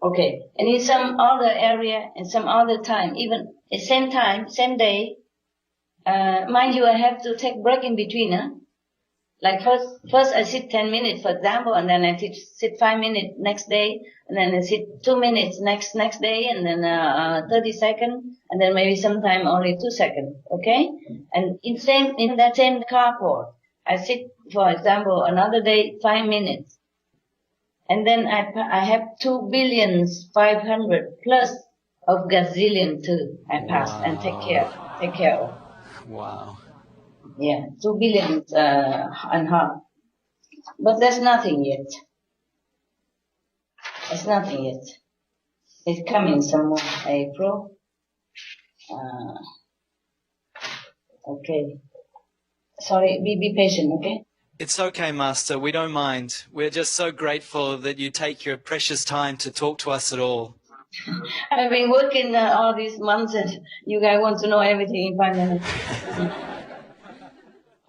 Okay, and in some other area, and some other time, even at same time, same day, mind you, I have to take break in between, huh? Like first I sit 10 minutes, for example, and then I sit 5 minutes next day, and then I sit 2 minutes next day, and then 30 seconds, and then maybe sometime only 2 seconds, okay? And in that same carport, I sit, for example, another day 5 minutes, and then I have 2,500,000,000 plus of gazillion too. I pass and take care of. Wow. Yeah, 2 billion and half. But there's nothing yet. There's nothing yet. It's coming some more April. Okay. Sorry, be patient, okay? It's okay, Master. We don't mind. We're just so grateful that you take your precious time to talk to us at all. I've been working all these months, and you guys want to know everything in 5 minutes.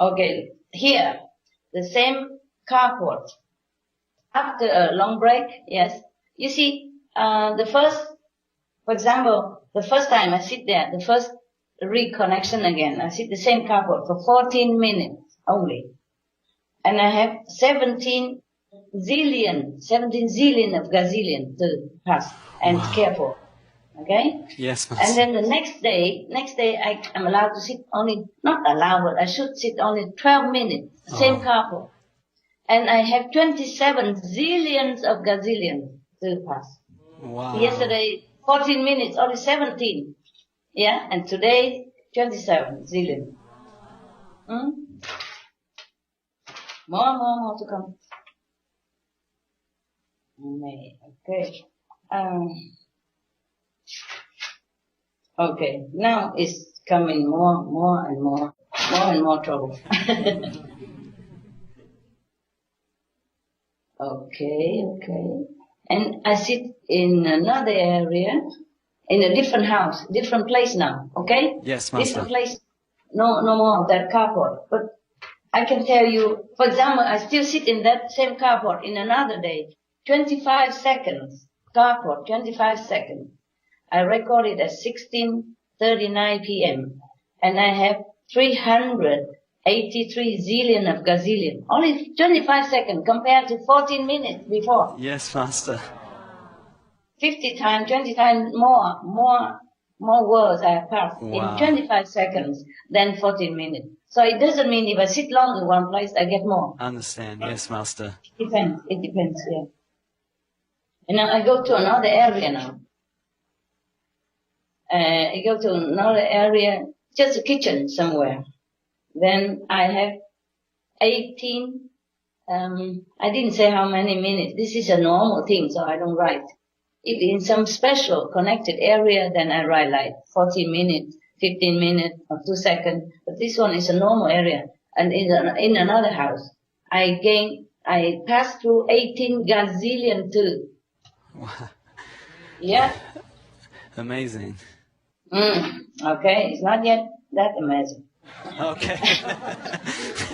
Okay, here, the same carport. After a long break, yes. You see, for example, the first time I sit there, the first reconnection again, I sit the same carport for 14 minutes only. And I have 17 zillion of gazillion to pass and care for. Okay? Yes, Master. And then the next day I'm allowed to sit only, not allowed, but I should sit only 12 minutes, same carport. And I have 27 zillions of gazillions to pass. Wow. Yesterday, 14 minutes, only 17. Yeah, and today, 27 zillion. More to come. Okay. Okay, now it's coming more and more trouble. Okay. And I sit in another area, in a different house, different place now, okay? Yes, Master. Different place. No more of that carport. But I can tell you, for example, I still sit in that same carport in another day. 25 seconds. Carport, 25 seconds. I recorded at 16:39 p.m. And I have 383 zillion of gazillion. Only 25 seconds compared to 14 minutes before. Yes, Master. 50 times, 20 times more words I have passed in 25 seconds than 14 minutes. So it doesn't mean if I sit long in one place, I get more. Understand. Yes, Master. It depends, yeah. And now I go to another area now. I go to another area, just a kitchen somewhere. Then I have 18, I didn't say how many minutes. This is a normal thing, so I don't write. If in some special connected area, then I write like 14 minutes, 15 minutes, or 2 seconds. But this one is a normal area. And in another house, I pass through 18 gazillion too. Wow. Yeah. Amazing. Okay, it's not yet that amazing. Okay.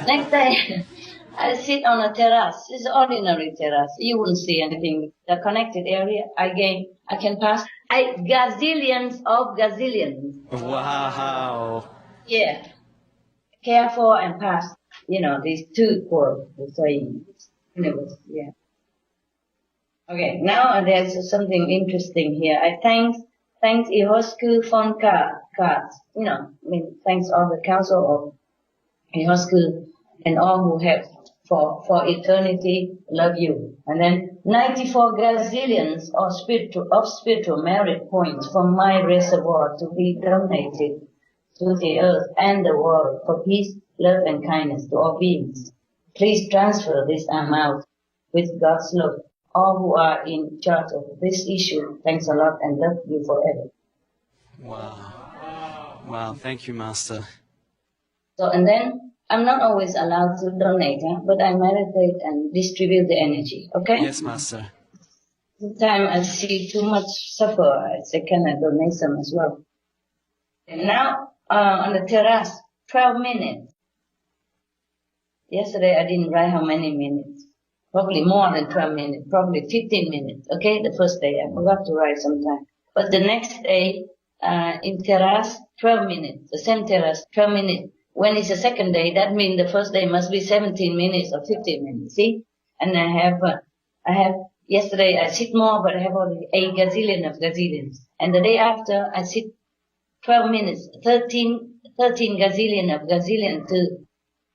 Next day, I sit on a terrace. It's an ordinary terrace. You wouldn't see anything. The connected area, I can pass gazillions of gazillions. Wow. Yeah. Care for and pass. These two words, the same universe. Yeah. Okay, now there's something interesting here. I thanks Ihosku phone cards. Thanks all the council of Ihosku and all who have for eternity love you. And then 94 gazillions of spiritual merit points from my reservoir to be donated to the earth and the world for peace, love and kindness to all beings. Please transfer this amount with God's love. All who are in charge of this issue, thanks a lot and love you forever. Wow, thank you, Master. So, and then I'm not always allowed to donate, but I meditate and distribute the energy, okay? Yes, Master. Sometimes I see too much suffer, I say, can I donate some as well? And now, on the terrace, 12 minutes. Yesterday I didn't write how many minutes. Probably more than 12 minutes, probably 15 minutes, okay? The first day, I forgot to write sometime. But the next day, in terrace, 12 minutes, the same terrace, 12 minutes. When it's the second day, that means the first day must be 17 minutes or 15 minutes, see? And I have, yesterday I sit more, but I have only 8 gazillion of gazillions. And the day after, I sit 12 minutes, 13 gazillion of gazillion to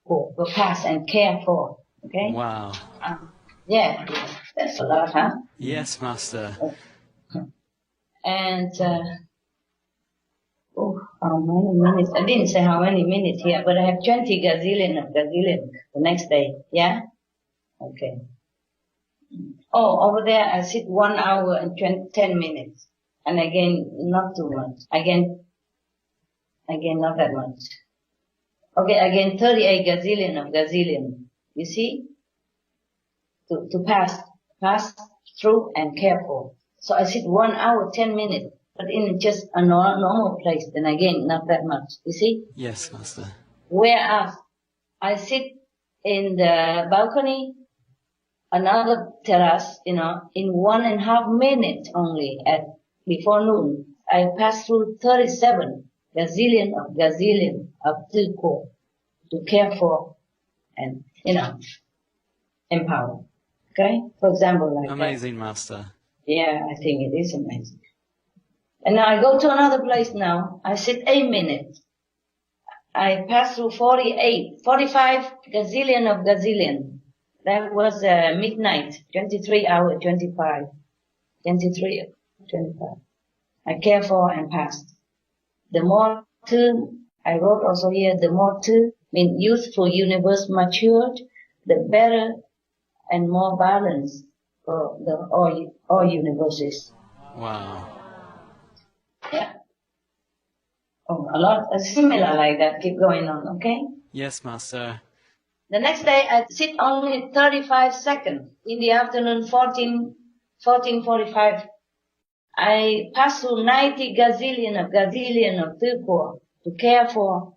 go past and care for, okay? Wow. Yeah, that's a lot, huh? Yes, Master. And, how many minutes? I didn't say how many minutes here, but I have 20 gazillion of gazillion the next day, yeah? Okay. Oh, over there I sit 1 hour and 10 minutes. And again, not too much. Again, not that much. Okay, again, 38 gazillion of gazillion. You see? To pass through and care for. So I sit 1 hour, 10 minutes, but in just a normal place, then again, not that much. You see? Yes, Master. Whereas I sit in the balcony, another terrace, in 1.5 minutes only before noon. I pass through 37 gazillion of Tuko to care for and, empower. Okay? For example, like amazing, that. Master. Yeah, I think it is amazing. And now I go to another place now. I sit 8 minutes. I pass through 45 gazillion of gazillion. That was midnight, 23 hour, 25. I care for and passed. The more two, I wrote also here, the more two, mean youthful universe matured, the better and more balanced for all universes. Wow. Yeah. Oh, a lot similar like that. Keep going on, okay? Yes, Master. The next day I sit only 35 seconds. In the afternoon, 14:45. I pass through 90 gazillion of Tupo to care for,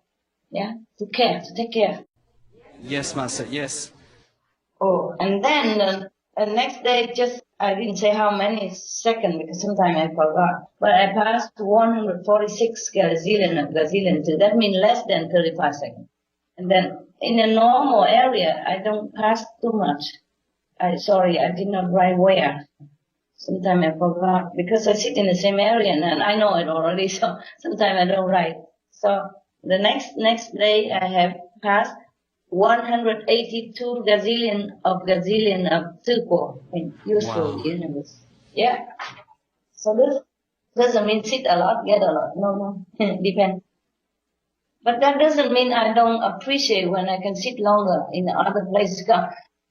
to take care. Yes, Master, yes. Oh, and then the next day, I didn't say how many seconds because sometimes I forgot, but I passed 146 gazillion of gazillion too. That means less than 35 seconds. And then in a normal area, I don't pass too much. I did not write where. Sometimes I forgot because I sit in the same area and I know it already, so sometimes I don't write. So the next day I have passed 182 gazillion of Tupo in useful universe. Yeah. So this doesn't mean sit a lot, get a lot. No. Depends. But that doesn't mean I don't appreciate when I can sit longer in other places.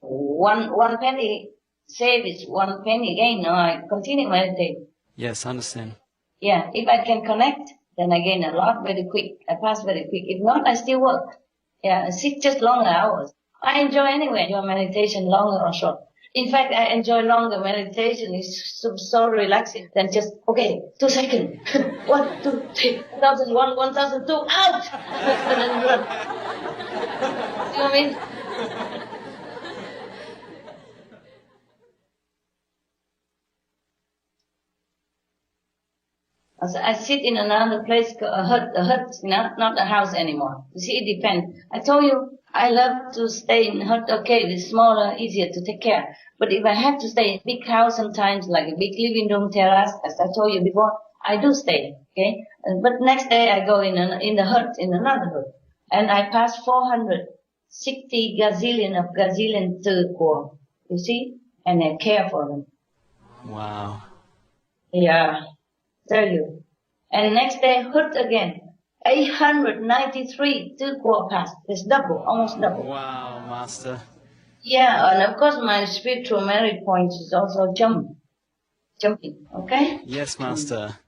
One penny save is 1 penny gain. No, I continue meditate. Yes, I understand. Yeah, if I can connect, then I gain a lot very quick. I pass very quick. If not, I still work. Yeah, I sit just longer hours. I enjoy meditation, longer or short. In fact, I enjoy longer meditation. It's so relaxing than just, 2 seconds. 1, 2, 3, 1001, 1002, out! And then run. You know what I mean? I sit in another place, a hut, not a house anymore. You see, it depends. I told you, I love to stay in hut, okay, it's smaller, easier to take care. But if I have to stay in a big house sometimes, like a big living room terrace, as I told you before, I do stay, okay? But next day I go in the hut, in another hut. And I pass 460 gazillion of gazillion to poor. You see? And I care for them. Wow. Yeah. Tell you. And next day, hut again. 893 to go past. It's double, almost double. Wow, Master. Yeah, and of course my spiritual merit point is also jumping. Okay? Yes, Master.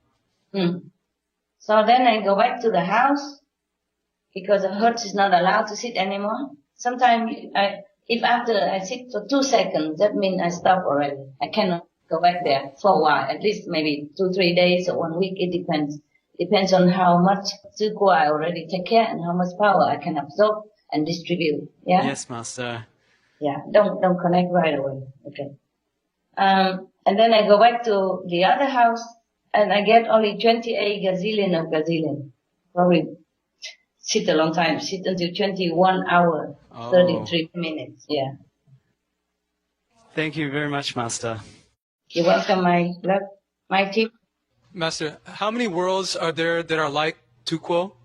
So then I go back to the house because the hut is not allowed to sit anymore. Sometimes if after I sit for 2 seconds, that means I stop already. I cannot go back there for a while, at least maybe 2-3 days or 1 week. It depends. Depends on how much Tsuko I already take care and how much power I can absorb and distribute. Yeah. Yes, Master. Yeah. Don't connect right away. Okay. And then I go back to the other house and I get only 28 gazillion of gazillion. Probably sit a long time, sit until 21 hours, 33 minutes, yeah. Thank you very much, Master. You're welcome, my love, my team. Master, how many worlds are there that are like Tuquo,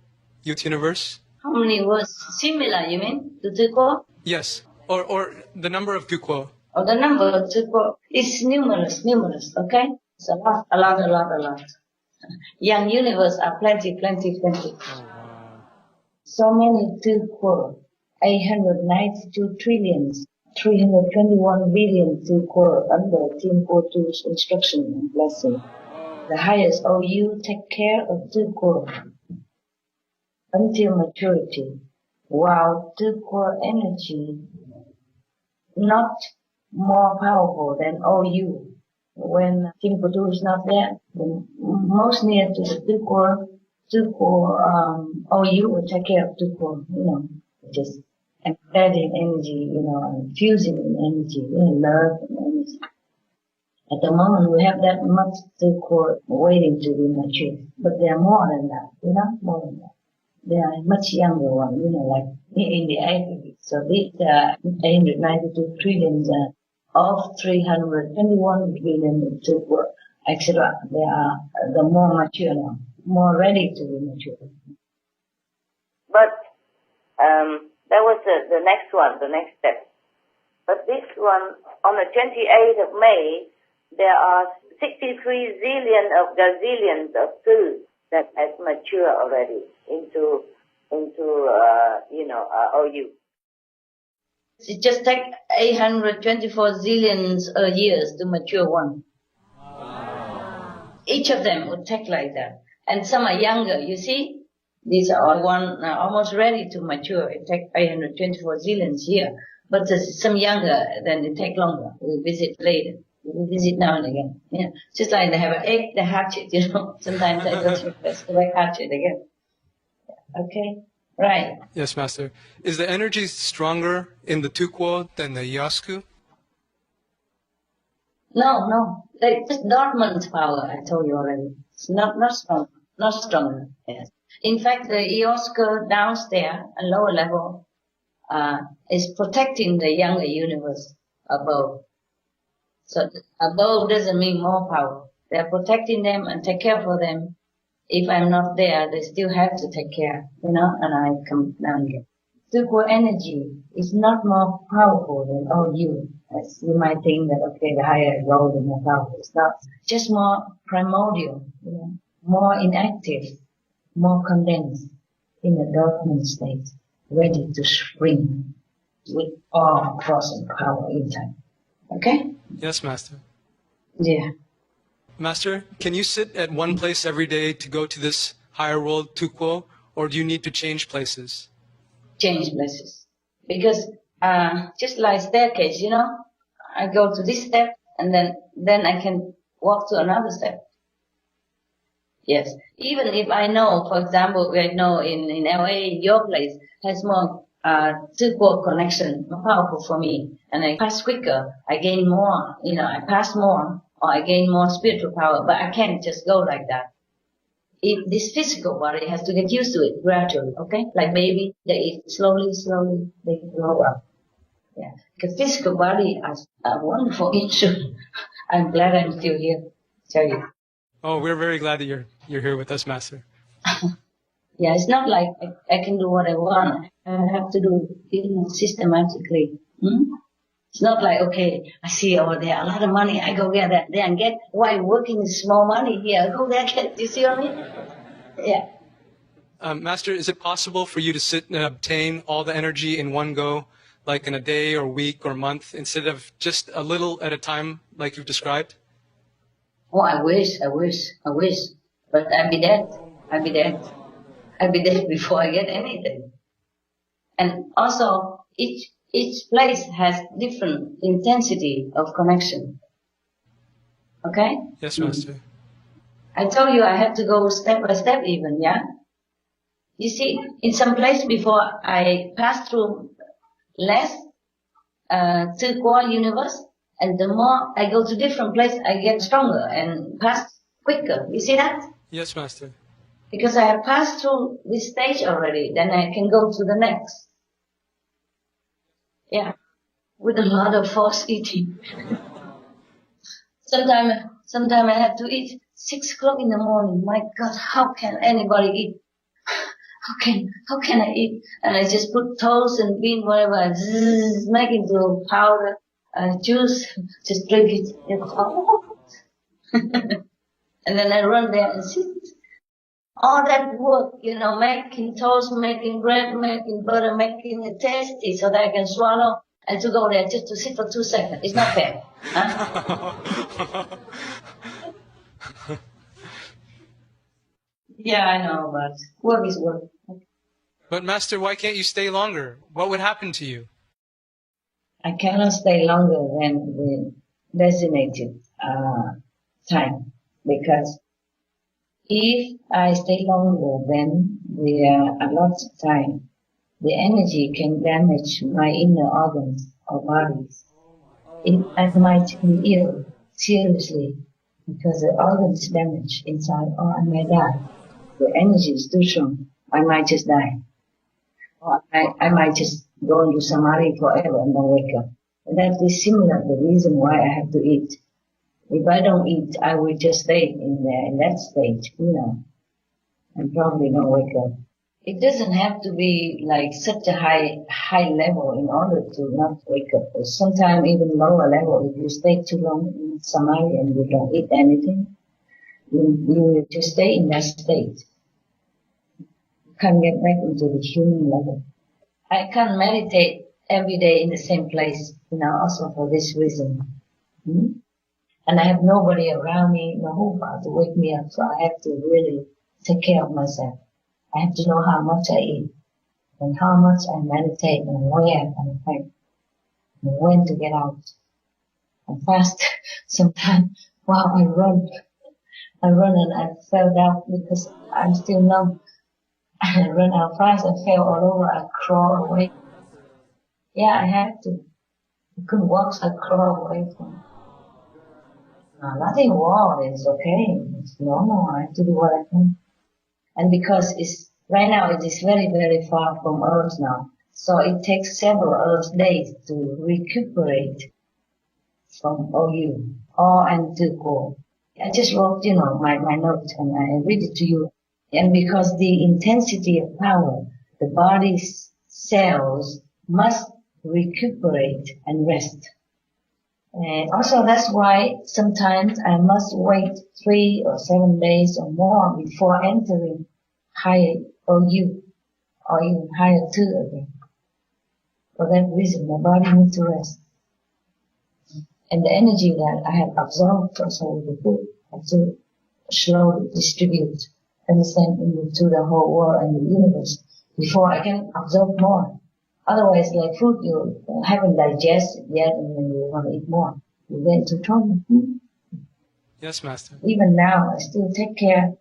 Youth Universe? How many words similar, you mean, to Tuquo? Yes, or the number of Tuquo. Or the number of Tuquo is numerous, okay? It's a lot. Young universe are plenty. Oh, wow. So many Tuquo, 892 trillions, 321 billion Tuquo under Team 42's instruction and blessing. The highest OU take care of Tuquo until maturity. While Tuquo energy not more powerful than OU. When Team 42 is not there, the most near to the Tuquo OU will take care of Tuquo, just embedding energy, and fusing energy, love and energy. At the moment, we have that much Tuquo waiting to be mature, but there are more than that, more than that. There are much younger ones, like in the 80s. So these 892 trillions of 321 billion Tuquo, etc. They are the more mature now, more ready to be mature. But that was the next one, the next step. But this one, on the 28th of May, there are 63 zillion of gazillions of food that has matured already into OU. It just takes 824 zillions years to mature one. Wow. Each of them would take like that. And some are younger, you see? These are one almost ready to mature. It takes 824 zillions years. But there's some younger, then it takes longer. We'll visit later. We'll visit now and again. Yeah. Just like they have an egg, they hatch it, Sometimes they go to the hatch it again. Okay? Right. Yes, Master. Is the energy stronger in the Tuquo than the Iosku? No. It's just dormant power, I told you already. It's not strong. Not stronger. Yes. In fact, the Iosku downstairs, a lower level, is protecting the younger universe above. So above doesn't mean more power. They're protecting them and take care for them. If I'm not there, they still have to take care, and I come down here. Tuquo energy is not more powerful than OU. As you might think that, okay, the higher I go, the more powerful. It's not. Just more primordial, more inactive, more condensed in a dormant state, ready to spring with all force and power inside. Okay? Yes, Master. Yeah. Master, can you sit at one place every day to go to this higher world, Tuquo, or do you need to change places? Change places. Because just like staircase, I go to this step and then I can walk to another step. Yes. Even if I know, for example, I know in LA, your place has more Tuquo connection, more powerful for me, and I pass quicker, I gain more, I pass more, or I gain more spiritual power, but I can't just go like that. This physical body has to get used to it gradually, okay? Like baby, they eat slowly, they grow up. Yeah. The physical body is a wonderful instrument. I'm glad I'm still here, tell you. Oh, we're very glad that you're here with us, Master. Yeah, it's not like I can do what I want. I have to do it systematically. It's not like, okay, I see over there a lot of money, I go get that there and get, why working is small money here, I go there, get, you see what I mean? Yeah. Master, is it possible for you to sit and obtain all the energy in one go, like in a day or week or month, instead of just a little at a time, like you've described? Oh, I wish. But I'll be dead before I get anything. And also, each place has different intensity of connection. Okay? Yes, Master. I told you I had to go step by step even, yeah? You see, in some place before I pass through less Tuquo universe, and the more I go to different place, I get stronger and pass quicker. You see that? Yes, Master. Because I have passed through this stage already, then I can go to the next. Yeah. With a lot of force eating. Sometime I have to eat 6 o'clock in the morning. My God, how can anybody eat? How can I eat? And I just put toast and bean, whatever, and make it into powder, juice, just drink it. And then I run there and sit. All that work, making toast, making bread, making butter, making it tasty so that I can swallow, and to go there just to sit for 2 seconds. It's not fair. Huh? Yeah, I know, but work is work. But Master, why can't you stay longer? What would happen to you? I cannot stay longer than the designated time, because if I stay longer than the allotted time, the energy can damage my inner organs or bodies. I might be ill, seriously, because the organs damaged inside, or I may die. The energy is too strong. I might just die. Or I might just go into samadhi forever and don't wake up. And that is similar to the reason why I have to eat. If I don't eat, I will just stay in that state, and probably not wake up. It doesn't have to be like such a high level in order to not wake up. Or sometimes even lower level, if you stay too long in samadhi and you don't eat anything, you will just stay in that state. You can't get back into the human level. I can't meditate every day in the same place, also for this reason. And I have nobody around me, no to wake me up, so I have to really take care of myself. I have to know how much I eat, and how much I meditate, and where and when to get out. And fast, sometimes, wow, I run and I fell down because I'm still numb. I run out fast, I fell all over, I crawl away. Yeah, I had to. I couldn't walk, so I crawl away from it. Nothing wrong, it's okay, it's normal, I have to do what I can. And because right now it is very, very far from Earth now, so it takes several Earth days to recuperate from OU, and to go. I just wrote, my notes, and I read it to you. And because the intensity of power, the body's cells must recuperate and rest. And also that's why sometimes I must wait 3 or 7 days or more before entering higher OU or even higher 2 again. For that reason, my body needs to rest. And the energy that I have absorbed also with the food, I have to slowly distribute, understand, into the whole world and the universe before I can absorb more. Otherwise, like food, you haven't digested yet, and then you want to eat more. You get into trouble. Yes, Master. Even now, I still take care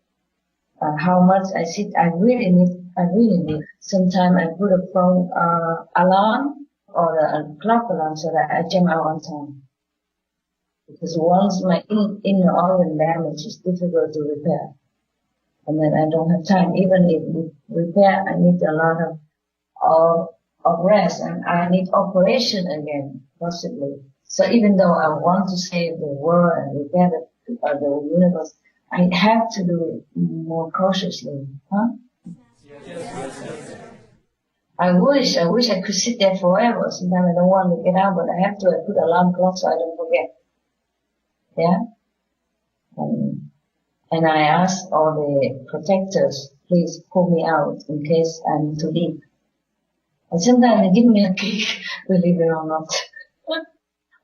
how much I sit. I really need. Sometimes I put a phone alarm or a clock alarm so that I jump out on time. Because once my inner organ damage is difficult to repair, and then I don't have time. Even if we repair, I need a lot of rest, and I need operation again, possibly. So even though I want to save the world and repair the universe, I have to do it more cautiously, huh? Yes. I wish I could sit there forever. Sometimes I don't want to get out, but I have to. I put alarm clock so I don't forget. Yeah? And I ask all the protectors, please pull me out in case I'm too deep. And sometimes they give me a kick, believe it or not.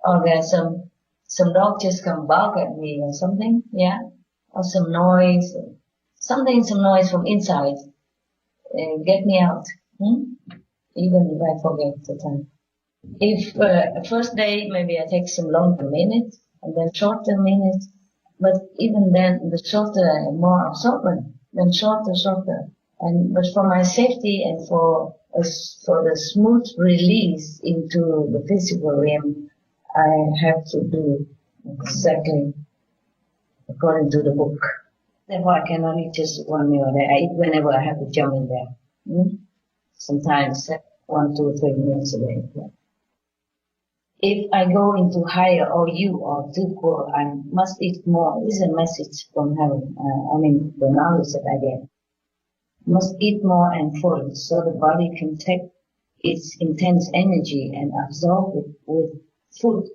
Or there's some dog just come bark at me or something, yeah? Or some noise from inside. Get me out. Even if I forget the time. If first day, maybe I take some longer minutes, and then shorter minutes. But even then, the shorter, more absorbent, then shorter. But for my safety and for the smooth release into the physical realm, I have to do exactly according to the book. Therefore, I can only just one meal a day. I eat whenever I have to jump in there. Sometimes 1, 2, 3 meals a day. Yeah. If I go into higher or you or two, I must eat more. This is a message from heaven. The knowledge that I get. Must eat more and fully so the body can take its intense energy and absorb it with food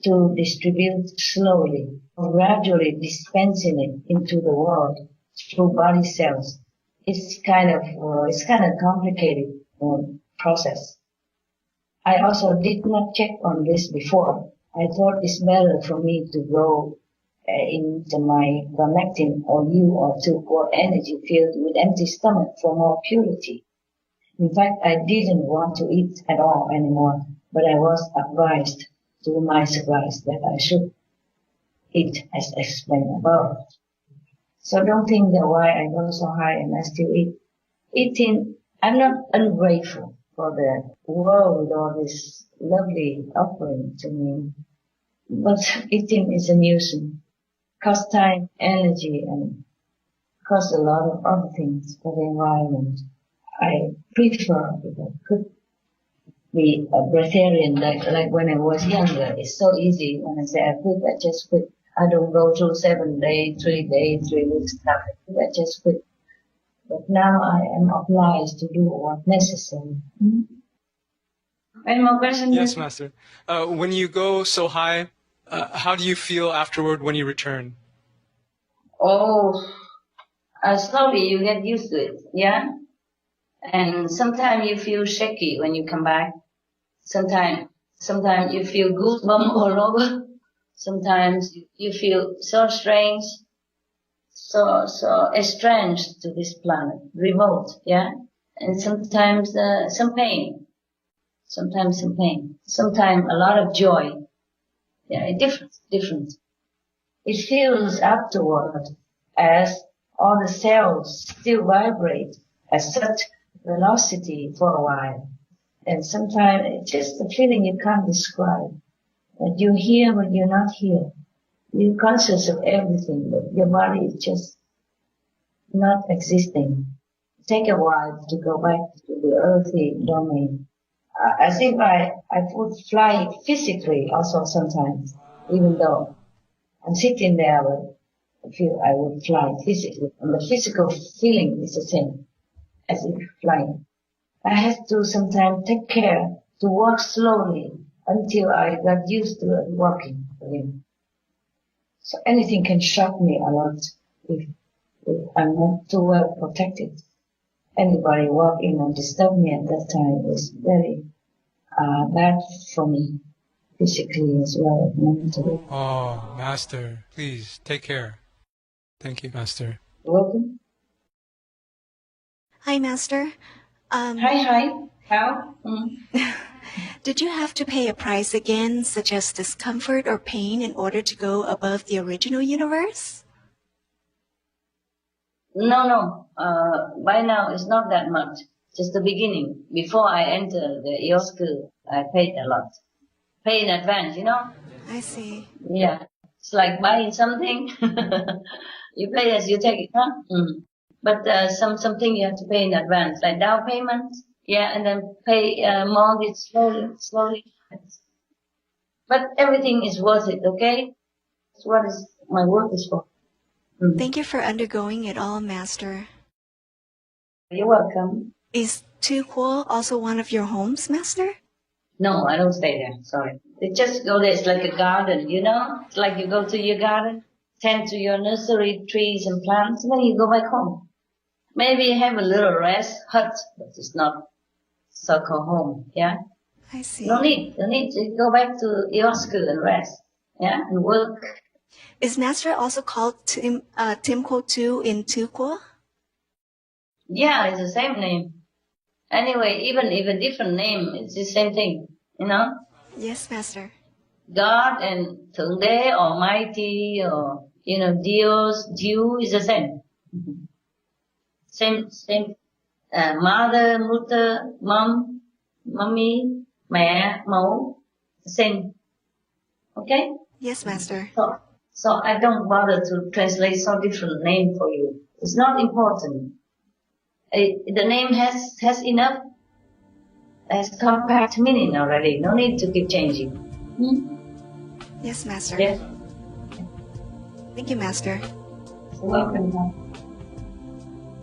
to distribute slowly, gradually dispensing it into the world through body cells. It's kind of complicated process. I also did not check on this before. I thought it's better for me to go into my connecting or you or two core energy field with empty stomach for more purity. In fact, I didn't want to eat at all anymore, but I was advised, to my surprise, that I should eat as explained above. So don't think that why I go so high and I still eat. Eating, I'm not ungrateful for the world with all this lovely offering to me, but eating is amusing. Costs time, energy, and costs a lot of other things for the environment. I prefer, if I could, be a breatharian like when I was younger. It's so easy when I say I quit, I just quit. I don't go through 7 days, 3 days, 3 weeks, nothing. I just quit. But now I am obliged to do what's necessary. Any more questions? Yes, Master. When you go so high, how do you feel afterward when you return? Slowly you get used to it, yeah? And sometimes you feel shaky when you come back. Sometimes you feel goosebumps all over. Sometimes you feel so strange, so estranged to this planet, remote, yeah? And sometimes some pain. Sometimes some pain. Sometimes a lot of joy. Yeah, different. It feels afterward as all the cells still vibrate at such velocity for a while. And sometimes it's just a feeling you can't describe. That you're here, but you're not here. You're conscious of everything, but your body is just not existing. Take a while to go back to the earthly domain. As if I would fly physically also sometimes, even though I'm sitting there, but I feel I would fly physically. And the physical feeling is the same as if flying. I had to sometimes take care to walk slowly until I got used to walking again. So anything can shock me a lot if I'm not too well protected. Anybody walk in and disturb me at that time is very bad for me, physically as well as mentally. Oh, Master, please take care. Thank you, Master. You're welcome. Hi, Master. Hi. How? Did you have to pay a price again, such as discomfort or pain, in order to go above the original universe? No. By now it's not that much. Just the beginning. Before I enter the EO school, I paid a lot. Pay in advance, you know? I see. Yeah. It's like buying something. You pay as you take it, huh? But something you have to pay in advance, like down payment. Yeah, and then pay mortgage slowly. But everything is worth it, okay? That's what my work is for. Thank you for undergoing it all, Master. You're welcome. Is Tuquo also one of your homes, Master? No, I don't stay there. Sorry. They just go there. It's like a garden, you know? It's like you go to your garden, tend to your nursery, trees and plants, and then you go back home. Maybe have a little rest hut, but it's not so-called home, yeah? I see. No need. Just go back to your school and rest, yeah? And work. Is Master also called Timquo too in Tuquo? Yeah, it's the same name. Anyway, even if a different name, it's the same thing, you know? Yes, Master. God and Thượng Đế, Almighty, or, Dios, Jew is the same. Same, mother, mother, mom, mommy, mẹ, mẫu, same. Okay? Yes, Master. So I don't bother to translate some different name for you. It's not important. The name has enough, has compact meaning already. No need to keep changing. Yes, Master. Yes. Thank you, Master. Welcome.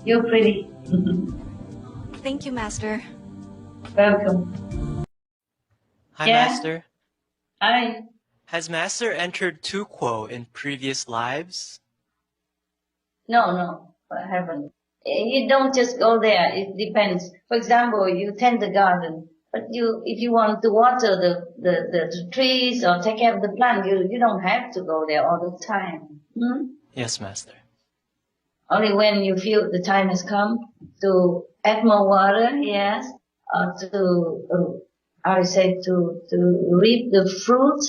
You're pretty. Thank you, Master. Welcome. Hi, Yeah. Master. Hi. Has Master entered Tuquo in previous lives? No, I haven't. You don't just go there. It depends. For example, you tend the garden, but if you want to water the trees or take care of the plant, you don't have to go there all the time. Yes, Master. Only when you feel the time has come to add more water, yes, or to reap the fruit,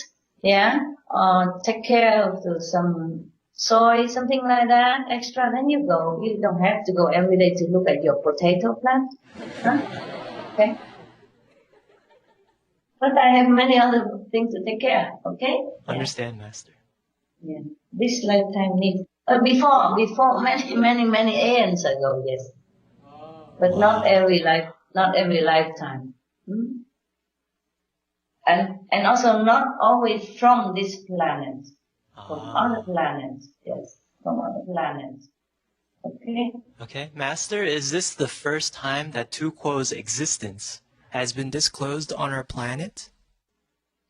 yeah, or take care of some soil, something like that, extra, then you go. You don't have to go every day to look at your potato plant. Huh? Okay? But I have many other things to take care of, okay? Understand, Master. Yeah. This lifetime needs, before many aeons ago, yes. But not every lifetime. And also not always from this planet. From other planets, yes. From other planets. Okay? Okay. Master, is this the first time that Tuquo's existence has been disclosed on our planet?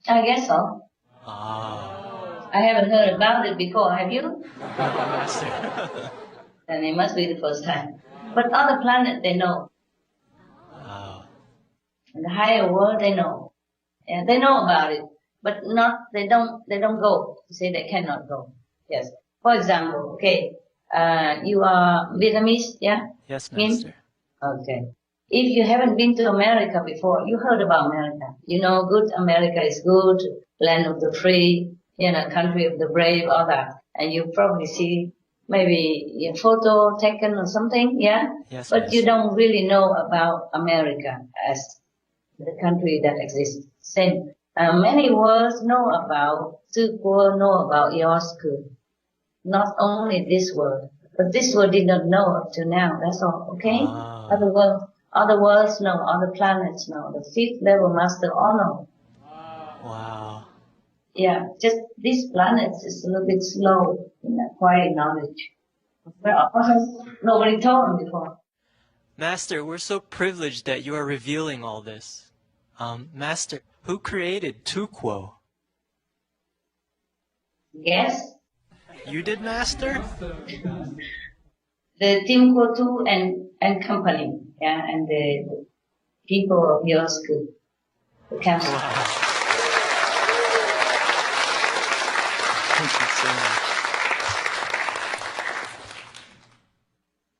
I guess so. I haven't heard about it before, have you? Master. Then it must be the first time. But other planets, they know. In the higher world, they know. Yeah, they know about it. But they don't go. You say they cannot go. Yes. For example, okay, you are Vietnamese, yeah? Yes, Master. Okay. If you haven't been to America before, you heard about America. You know, good America is good, land of the free, country of the brave, all that. And you probably see maybe a photo taken or something, yeah? Yes, but Master. you don't really know about America as the country that exists. Same. Many words know about, Tuquo know about Yorsku. Not only this word, but this word did not know up to now. That's all, okay? Other worlds know, other planets know, the fifth level master all know. Wow. Yeah, just these planets is a little bit slow in acquiring knowledge. Well, nobody told them before. Master, we're so privileged that you are revealing all this. Master, who created Tuquo? Yes? You did, Master? The Team Kotu and company, yeah, and the people of your school, the council. Wow. Thank you so much.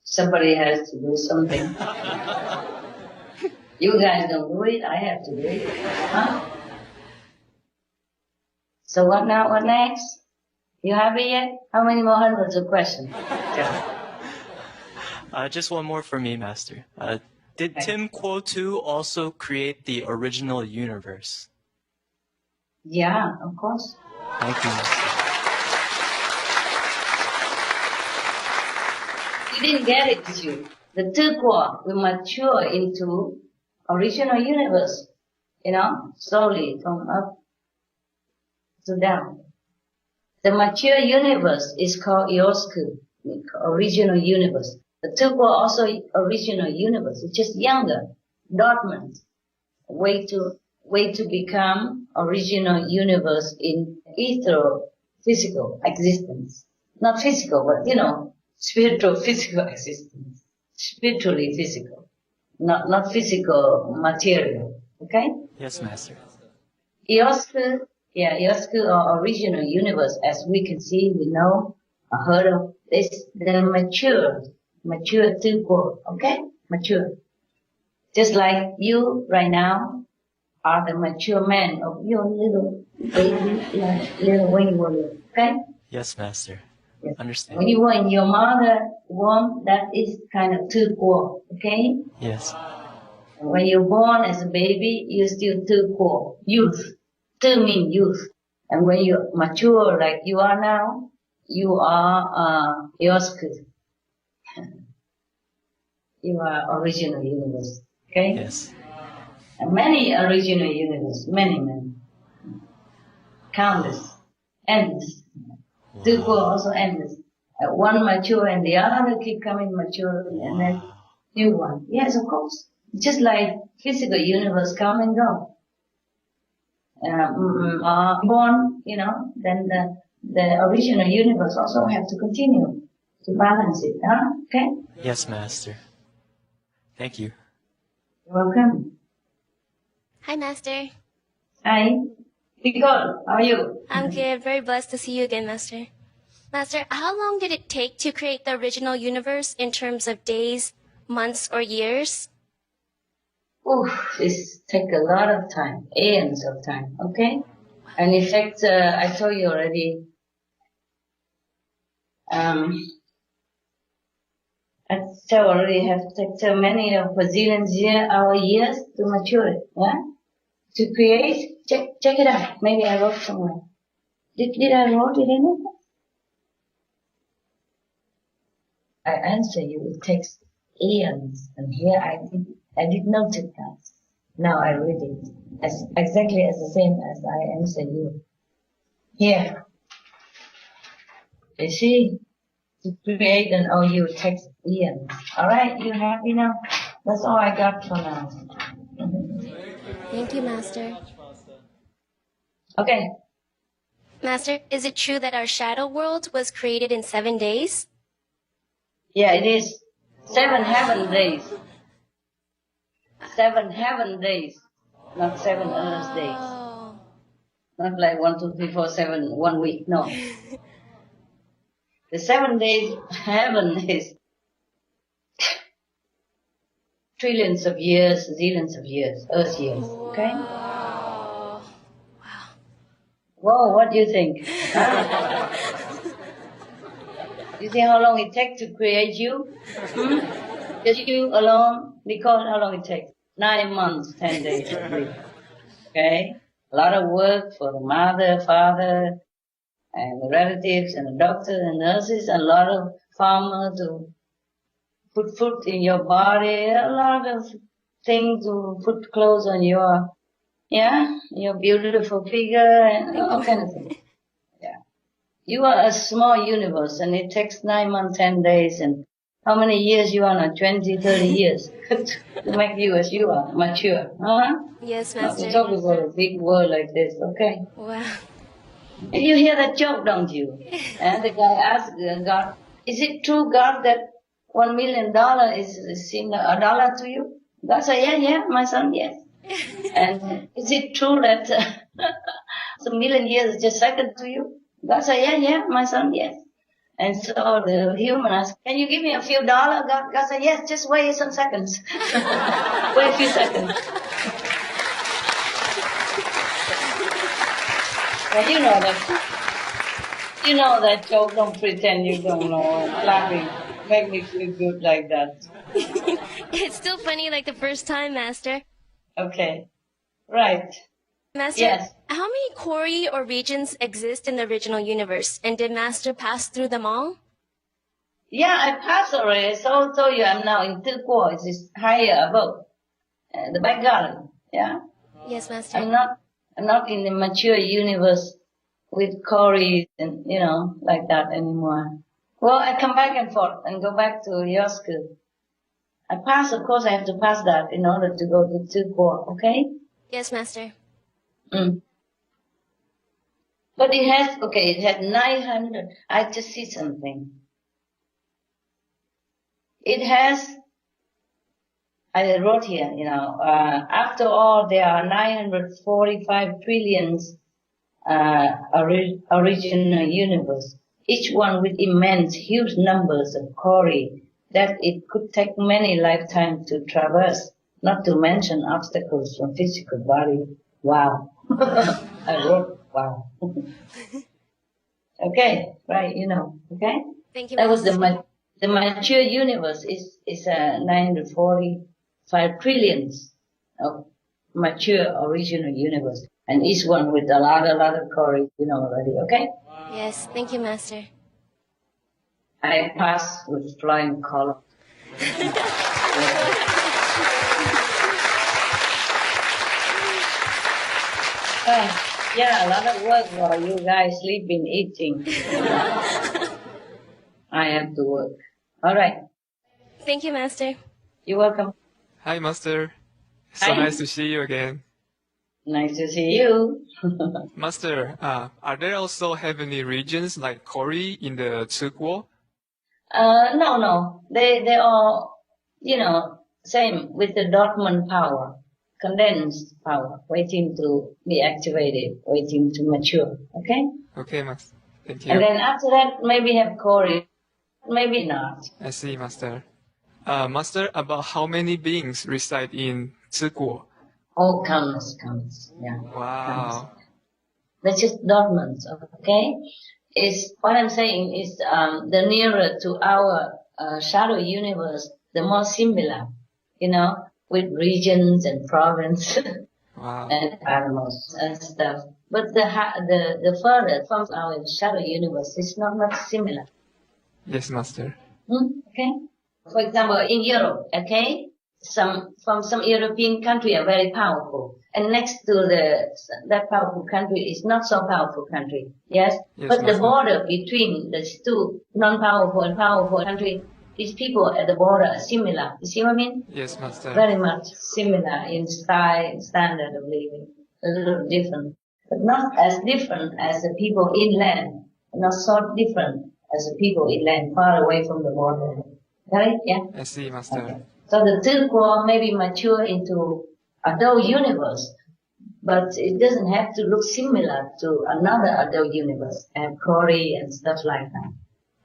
Somebody has to do something. You guys don't do it, I have to do it. Huh? So what now, what next? You happy yet? How many more hundreds of questions? Just one more for me, Master. Did Tim Quo-Tu also create the original universe? Yeah, of course. Thank you, Master. You didn't get it, did you? The Tuquo will mature into original universe, slowly from up to down. The mature universe is called Yorsku, original universe. The Tuquo also original universe. It's just younger, dormant, way to become original universe in ethereal physical existence. Not physical, but spiritual physical existence. Spiritually physical. Not physical material. Okay? Yes, Master. Yorsku or original universe, as we can see, we know, heard of this, the mature Tuquo, okay? Mature. Just like you right now are the mature man of your little baby, little when you were little, okay? Yes, Master. Yes. Understand. When you were in your mother womb, that is kind of Tuquo, okay? Yes. When you're born as a baby, you're still Tuquo, youth. Tu means youth. And when you mature like you are now, you are Yosuke. You are original universe. Okay? Yes. And many original universe, many. Countless, endless. Two go also endless. One mature and the other keep coming mature and then new one. Yes, of course. Just like physical universe come and go. Born, then the original universe also have to continue to balance it. Huh? Okay? Yes, Master. Thank you. You're welcome. Hi, Master. Hi. Nicole, how are you? I'm good. Very blessed to see you again, Master. Master, how long did it take to create the original universe in terms of days, months, or years? This take a lot of time, aeons of time, okay? And in fact, I told you already, I have taken many bazillions years to mature it, yeah? To create, check it out. Maybe I wrote somewhere. Did I wrote it in it? I answer you, it takes eons. And here I did note it that. Now I read it exactly as the same as I answer you. Here. You see, to create an OU takes eons. Alright, you happy now? That's all I got for now. Thank you, Master. Okay. Master, is it true that our shadow world was created in 7 days? Yeah, it is. 7 heaven days. 7 heaven days. Not 7 earth days. Oh. Not like 1, 2, 3, 4, 7, 1 week. No. The 7 days heaven is trillions of years, zillions of years, earth years. Okay? Wow. Whoa, what do you think? You see how long it takes to create you? Just you alone? Because how long it takes? 9 months, 10 days. Okay? A lot of work for the mother, father, and the relatives, and the doctors and nurses, and a lot of farmers to put food in your body, a lot of things to put clothes on your beautiful figure, and all kind of things. Yeah. You are a small universe, and it takes 9 months, 10 days, and how many years you are now? 20, 30 years to make you as you are, mature. Huh? Yes, Not Master. to talk about a big word like this, okay? Wow. You hear that joke, don't you? And the guy asked God, is it true, God, that $1 million seem a dollar to you? God said, yeah, my son, yes. And is it true that a million years is just second to you? God said, yeah, my son, yes. And so the human asked, can you give me a few dollars? God said, yes, just wait some seconds. Wait a few seconds. Well, you know that joke, don't pretend you don't know. Laughing, make me feel good like that. It's still funny like the first time, Master. Okay, right. Master, Yes. how many Kori or regions exist in the original universe? And did Master pass through them all? Yeah, I passed already. So I told you I'm now in Tukuo. It's higher above the back garden. Yeah. Yes, Master. I'm not in the mature universe with Kori and like that anymore. Well, I come back and forth and go back to your school. I pass, of course, I have to pass that in order to go to Tukuo. Okay. Yes, Master. But it had 900. I just see something. It has, I wrote here, after all, there are 945 trillions original universe, each one with immense, huge numbers of Kori that it could take many lifetimes to traverse, not to mention obstacles from physical body. Wow. I wrote, wow. Okay, right, okay? Thank you, That was Master. the mature universe is 945 trillions of mature original universe. And each one with a lot of courage, you know already, okay? Yes, thank you, Master. I pass with flying color. Yeah, a lot of work while you guys sleeping, eating. I have to work. All right. Thank you, Master. You're welcome. Hi, Master. So Hi. nice to see you again. Nice to see you. Master, are there also heavenly regions like Kori in the Tsukuo? No. They are, you know, same with the dormant power, condensed power, waiting to be activated, waiting to mature. Okay? Okay, Master. Thank And you. then after that, maybe have Cory, maybe not. I see, Master. Master, about how many beings reside in Tsukuo? Oh, countless, yeah. Wow. That's just dormant, okay? Is what I'm saying is the nearer to our shadow universe, the more similar, you know, with regions and province Wow. and animals and stuff. But the further from our shadow universe is not much similar. Yes, Master. Okay. For example, in Europe, okay, from some European country are very powerful, and next to that powerful country is not so powerful country. Yes, Yes, but the Master. border between the two non-powerful and powerful country, these people at the border are similar. You see what I mean? Yes, Master. Very much similar in style, standard of living. A little different, but not as different as the people inland. Not so different as the people inland, far away from the border. Right? Yeah. I see, Master. Okay. So the Tilquo maybe mature into adult universe, but it doesn't have to look similar to another adult universe, and Cory and stuff like that.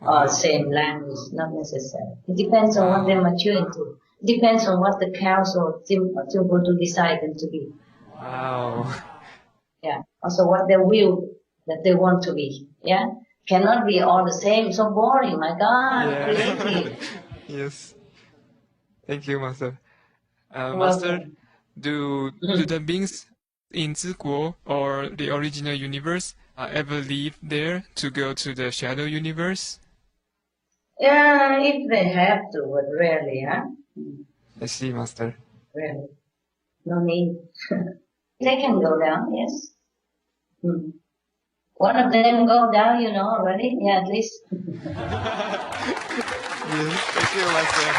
Wow. Or same language, not necessary. It depends on what they mature into. It depends on what the council of Tilquo decide them to be. Wow. Yeah. Also what they will that they want to be. Yeah. Cannot be all the same. So boring. My God, Yeah. creative. Yes. Thank you, Master. You're Master, welcome. do the beings in Ziguo or the original universe ever leave there to go to the shadow universe? Yeah, if they have to, but rarely, huh? I see, Master. Rarely. No need. They can go down, yes. One of them go down, you know, already. Yeah, at least. Yes, thank you, Master.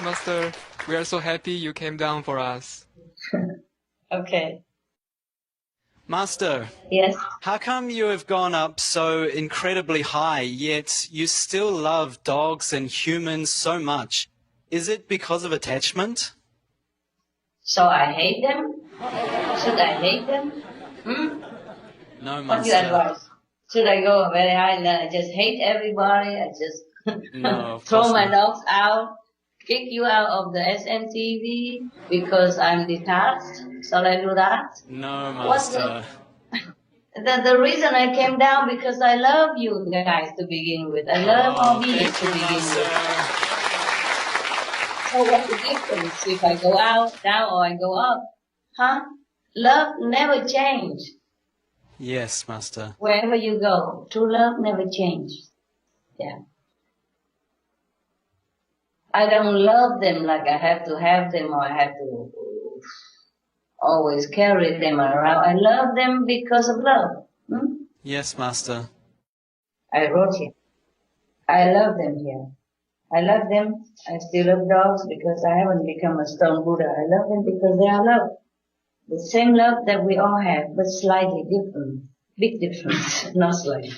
Master, we are so happy you came down for us. Okay. Master, Yes. how come you have gone up so incredibly high, yet you still love dogs and humans so much? Is it because of attachment? So I hate them? Should I hate them? No, What do you Master. advise? Should I go very high and I just hate everybody? I just No, of throw course my not. dogs out, kick you out of the SMTV because I'm detached? Shall I do that? No, What's Master. the reason I came down because I love you guys to begin with. I love all beings Thank to you, begin with. Master. So what's the difference if I go out, down, or I go up? Huh? Love never change. Yes, Master. Wherever you go, true love never changes. Yeah. I don't love them like I have to have them or I have to always carry them around. I love them because of love. Yes, Master. I wrote here. I love them here. I love them. I still love dogs because I haven't become a stone Buddha. I love them because they are love. The same love that we all have, but slightly different. Big difference, not slightly.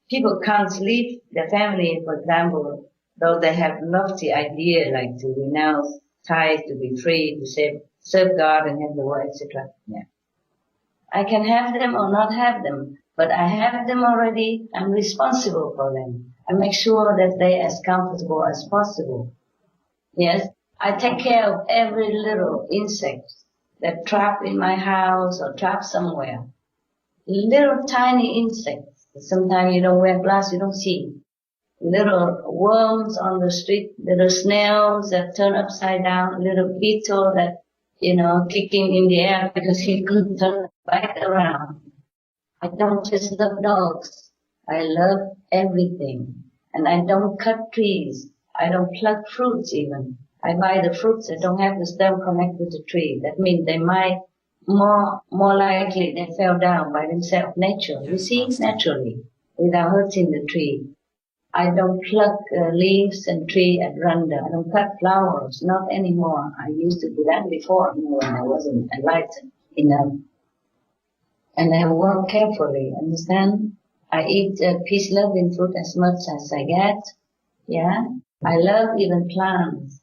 People can't leave their family, for example, though they have lofty idea like to renounce ties, to be free, to serve God and have the world, etc. Yeah. I can have them or not have them, but I have them already. I'm responsible for them. I make sure that they're as comfortable as possible. Yes, I take care of every little insect that trapped in my house or trapped somewhere. Little tiny insects. Sometimes you don't wear glass, you don't see. little worms on the street, little snails that turn upside down, little beetle that, kicking in the air because he couldn't turn back around. I don't just love dogs. I love everything. And I don't cut trees. I don't pluck fruits even. I buy the fruits that don't have the stem connect with the tree. That means they might more likely they fell down by themselves naturally. You see, naturally, without hurting the tree. I don't pluck leaves and tree at random. I don't cut flowers, not anymore. I used to do that before when I wasn't enlightened enough. And I work carefully, understand? I eat peace, love, and fruit as much as I get. Yeah? I love even plants.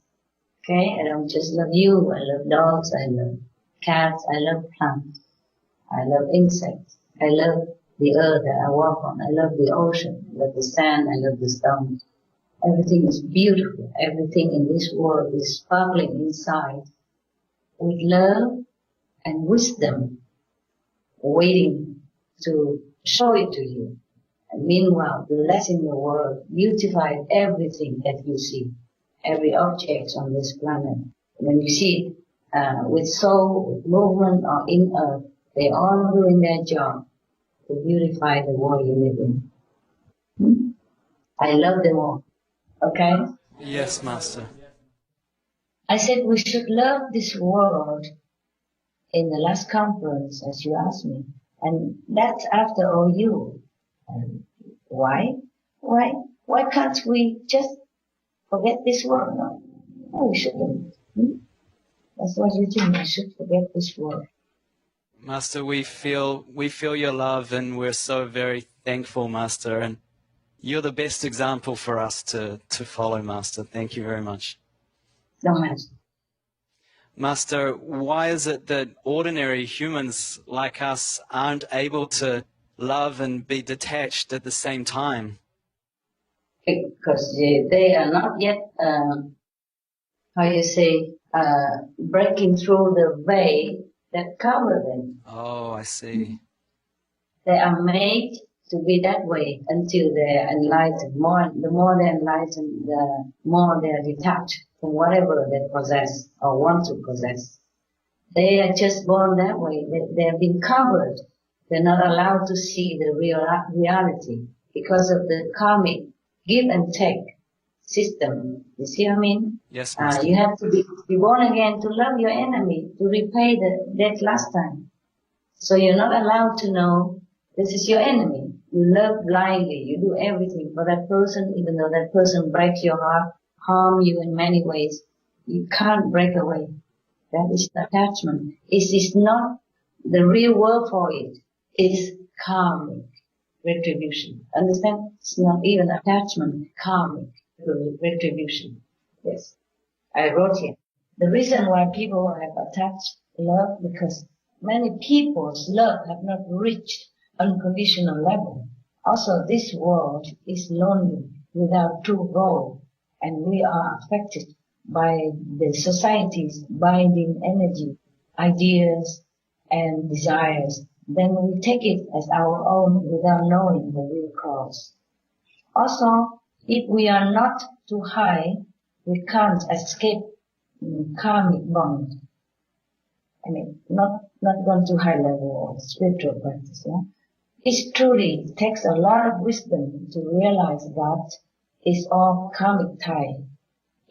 Okay? I don't just love you. I love dogs. I love cats. I love plants. I love insects. I love the earth that I walk on. I love the ocean. I love the sand. I love the stones. Everything is beautiful. Everything in this world is sparkling inside with love and wisdom, waiting to show it to you. And meanwhile, blessing the world, beautify everything that you see, every object on this planet. When you see with soul, with movement, or in earth, they all doing their job to beautify the world you live in. I love them all. Okay? Yes, Master. I said we should love this world in the last conference, as you asked me. And that's after all you. Why? Why can't we just forget this world? No, we shouldn't. That's what you think. We should forget this world. Master, we feel your love, and we're so very thankful, Master. And you're the best example for us to follow, Master. Thank you very much. No, Master. Master, why is it that ordinary humans like us aren't able to love and be detached at the same time? Because they are not yet, breaking through the veil that cover them. Oh, I see. They are made to be that way until they're enlightened. The more they're enlightened, the more they're detached from whatever they possess or want to possess. They are just born that way. They have been covered. They're not allowed to see the real reality because of the karmic give and take system. You see what I mean? Yes, Master. You have to be born again to love your enemy, to repay the debt last time. So you're not allowed to know this is your enemy. You love blindly. You do everything for that person, even though that person breaks your heart, harm you in many ways. You can't break away. That is attachment. It is not the real word for it. It is karmic retribution. Understand? It's not even attachment, karmic retribution. Yes. I wrote here. The reason why people have attached love, because many people's love have not reached unconditional level. Also, this world is lonely without true goal, and we are affected by the society's binding energy, ideas, and desires. Then we take it as our own without knowing the real cause. Also, if we are not too high, we can't escape karmic bond. I mean, not going to high level of spiritual practice. Yeah? It truly takes a lot of wisdom to realize that it's all karmic tie.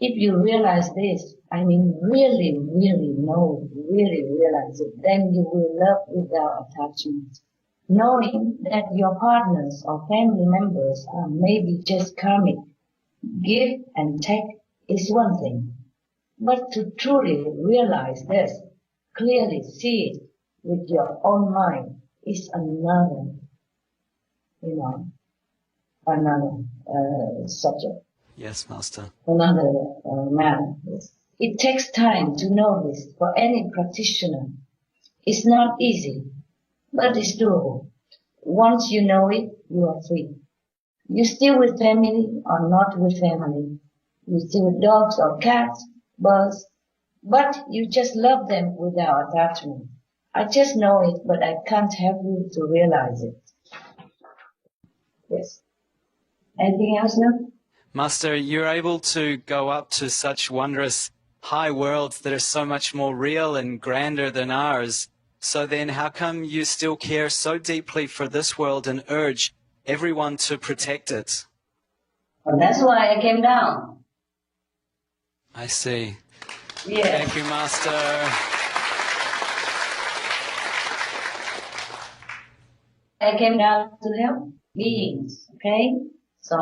If you realize this, I mean, really realize it, then you will love without attachment. Knowing that your partners or family members are maybe just karmic, give and take is one thing. But to truly realize this, clearly see it with your own mind is another, subject. Yes, Master. Another matter. It takes time to know this for any practitioner. It's not easy, but it's doable. Once you know it, you are free. You're still with family or not with family. You're still with dogs or cats, birds, but you just love them without attachment. I just know it, but I can't help you to realize it. Yes. Anything else now? Master, you're able to go up to such wondrous high worlds that are so much more real and grander than ours. So then how come you still care so deeply for this world and urge everyone to protect it? Well, that's why I came down. I see. Yes. Thank you, Master. I came down to help beings, okay? So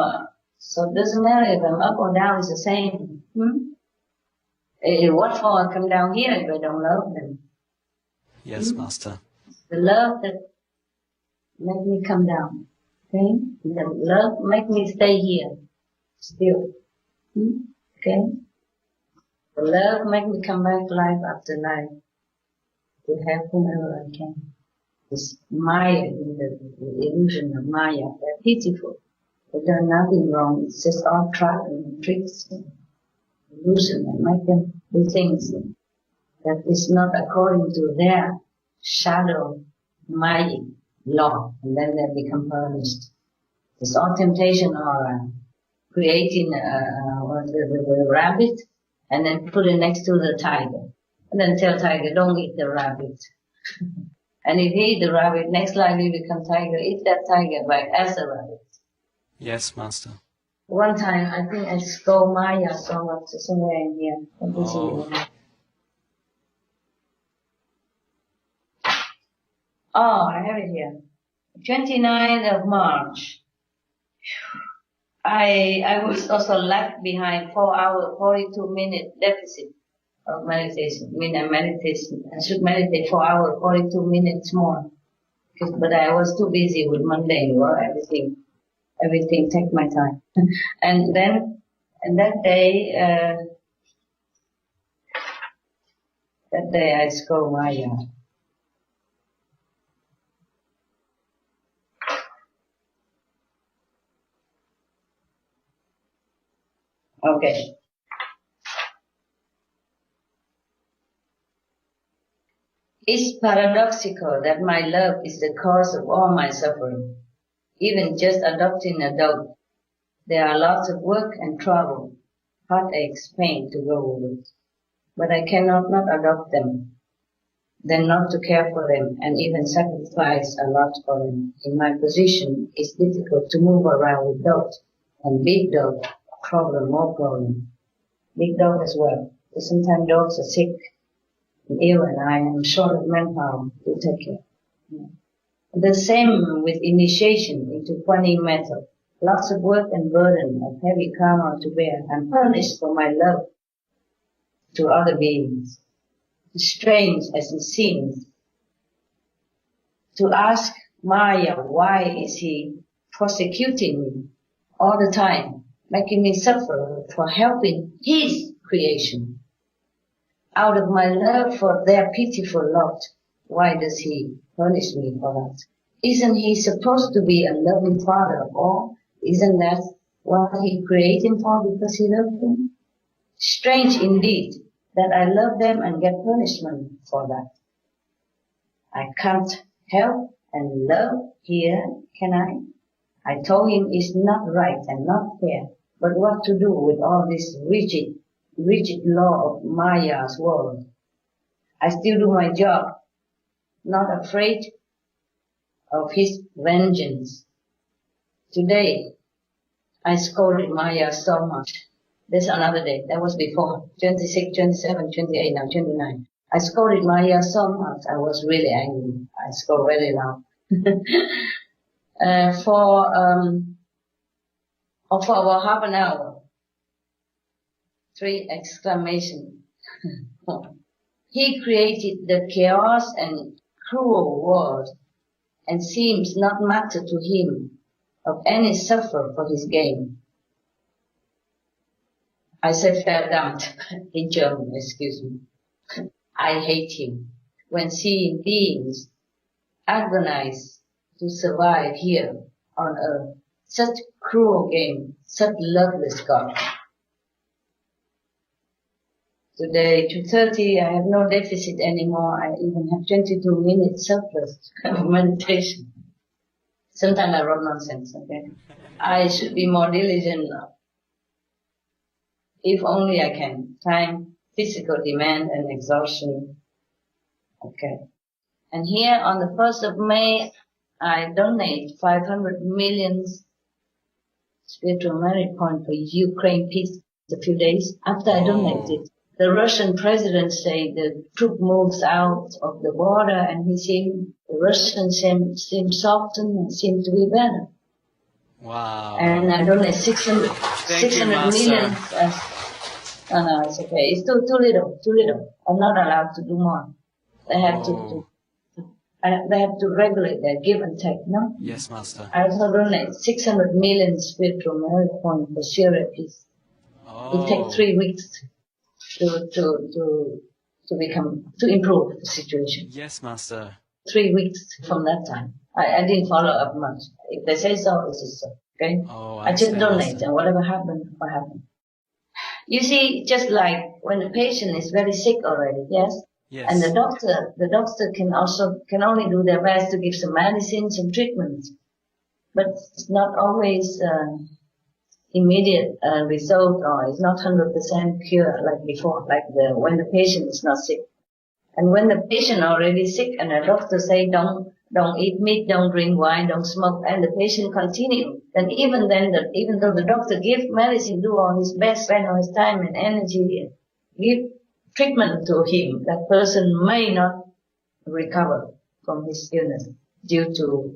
it doesn't matter if I'm up or down, it's the same. What for I come down here if I don't love them? Yes, Master. The love that make me come down, okay? The love make me stay here, still, okay? The love make me come back life after life to help whomever I can. It's Maya, the illusion of Maya. They're pitiful. They've done nothing wrong. It's just all trap and tricks, illusion, and make them do things that is not according to their shadow Maya law, and then they become punished. It's all temptation or creating the rabbit and then put it next to the tiger, and then tell tiger, don't eat the rabbit. And if he eat the rabbit, next life he become tiger, eat that tiger back as a rabbit. Yes, Master. One time, I think I stole Maya so much somewhere in here. Oh, I have it here. 29th of March. I was also left behind 4 hour, 42 minute deficit of meditation. I should meditate 4 hours, 42 minutes more. But I was too busy with mundane work, everything take my time. And that day I scold Maya. Okay. It's paradoxical that my love is the cause of all my suffering. Even just adopting a dog, there are lots of work and trouble, heartaches, pain to go with it. But I cannot not adopt them, then not to care for them, and even sacrifice a lot for them. In my position, it's difficult to move around with dogs, and big dog, more problem. Big dog as well. Sometimes dogs are sick and ill, and I am short of manpower to take care. The same with initiation into funny method. Lots of work and burden of heavy karma to bear. I'm punished for my love to other beings. Strange as it seems to ask Maya, why is he prosecuting me all the time, making me suffer for helping his creation? Out of my love for their pitiful lot, why does he punish me for that? Isn't he supposed to be a loving father of all? Isn't that what he created him for, because he loved them? Strange indeed that I love them and get punishment for that. I can't help and love here, can I? I told him it's not right and not fair, but what to do with all this rigid law of Maya's world? I still do my job, not afraid of his vengeance. Today, I scolded Maya so much. There's another day. That was before. 26, 27, 28, now 29. I scolded Maya so much. I was really angry. I scolded very loud. For about half an hour. 3 exclamations. He created the chaos and cruel world, and seems not matter to him of any suffer for his gain. I said verdammt in German, excuse me. I hate him when seeing beings agonize to survive here on earth. Such cruel game, such loveless God. Today, 2:30, I have no deficit anymore. I even have 22 minutes surplus of meditation. Sometimes I wrote nonsense, okay? I should be more diligent now. If only I can time physical demand and exhaustion. Okay. And here on the 1st of May, I donate 500 million spiritual merit points for Ukraine peace a few days after I donated. The Russian president said the troop moves out of the border and the Russians seem softened and seem to be better. Wow. And I donate 600 million. No, it's okay. It's too little. I'm not allowed to do more. They have they have to regulate their give and take, no? Yes, Master. I also donate 600 million spiritual merit points for Syria peace. It takes 3 weeks to improve the situation. Yes, Master. 3 weeks from that time. I didn't follow up much. If they say so, it is so. Okay? I just donate, and whatever happened, what happened. You see, just like when the patient is very sick already, yes? Yes. And the doctor can only do their best to give some medicines and treatments. But it's not always immediate result, or it's not 100% cure like before, like when the patient is not sick. And when the patient already sick and the doctor say don't eat meat, don't drink wine, don't smoke, and the patient continue, then even though the doctor give medicine, do all his best, spend all his time and energy, give treatment to him, that person may not recover from his illness due to,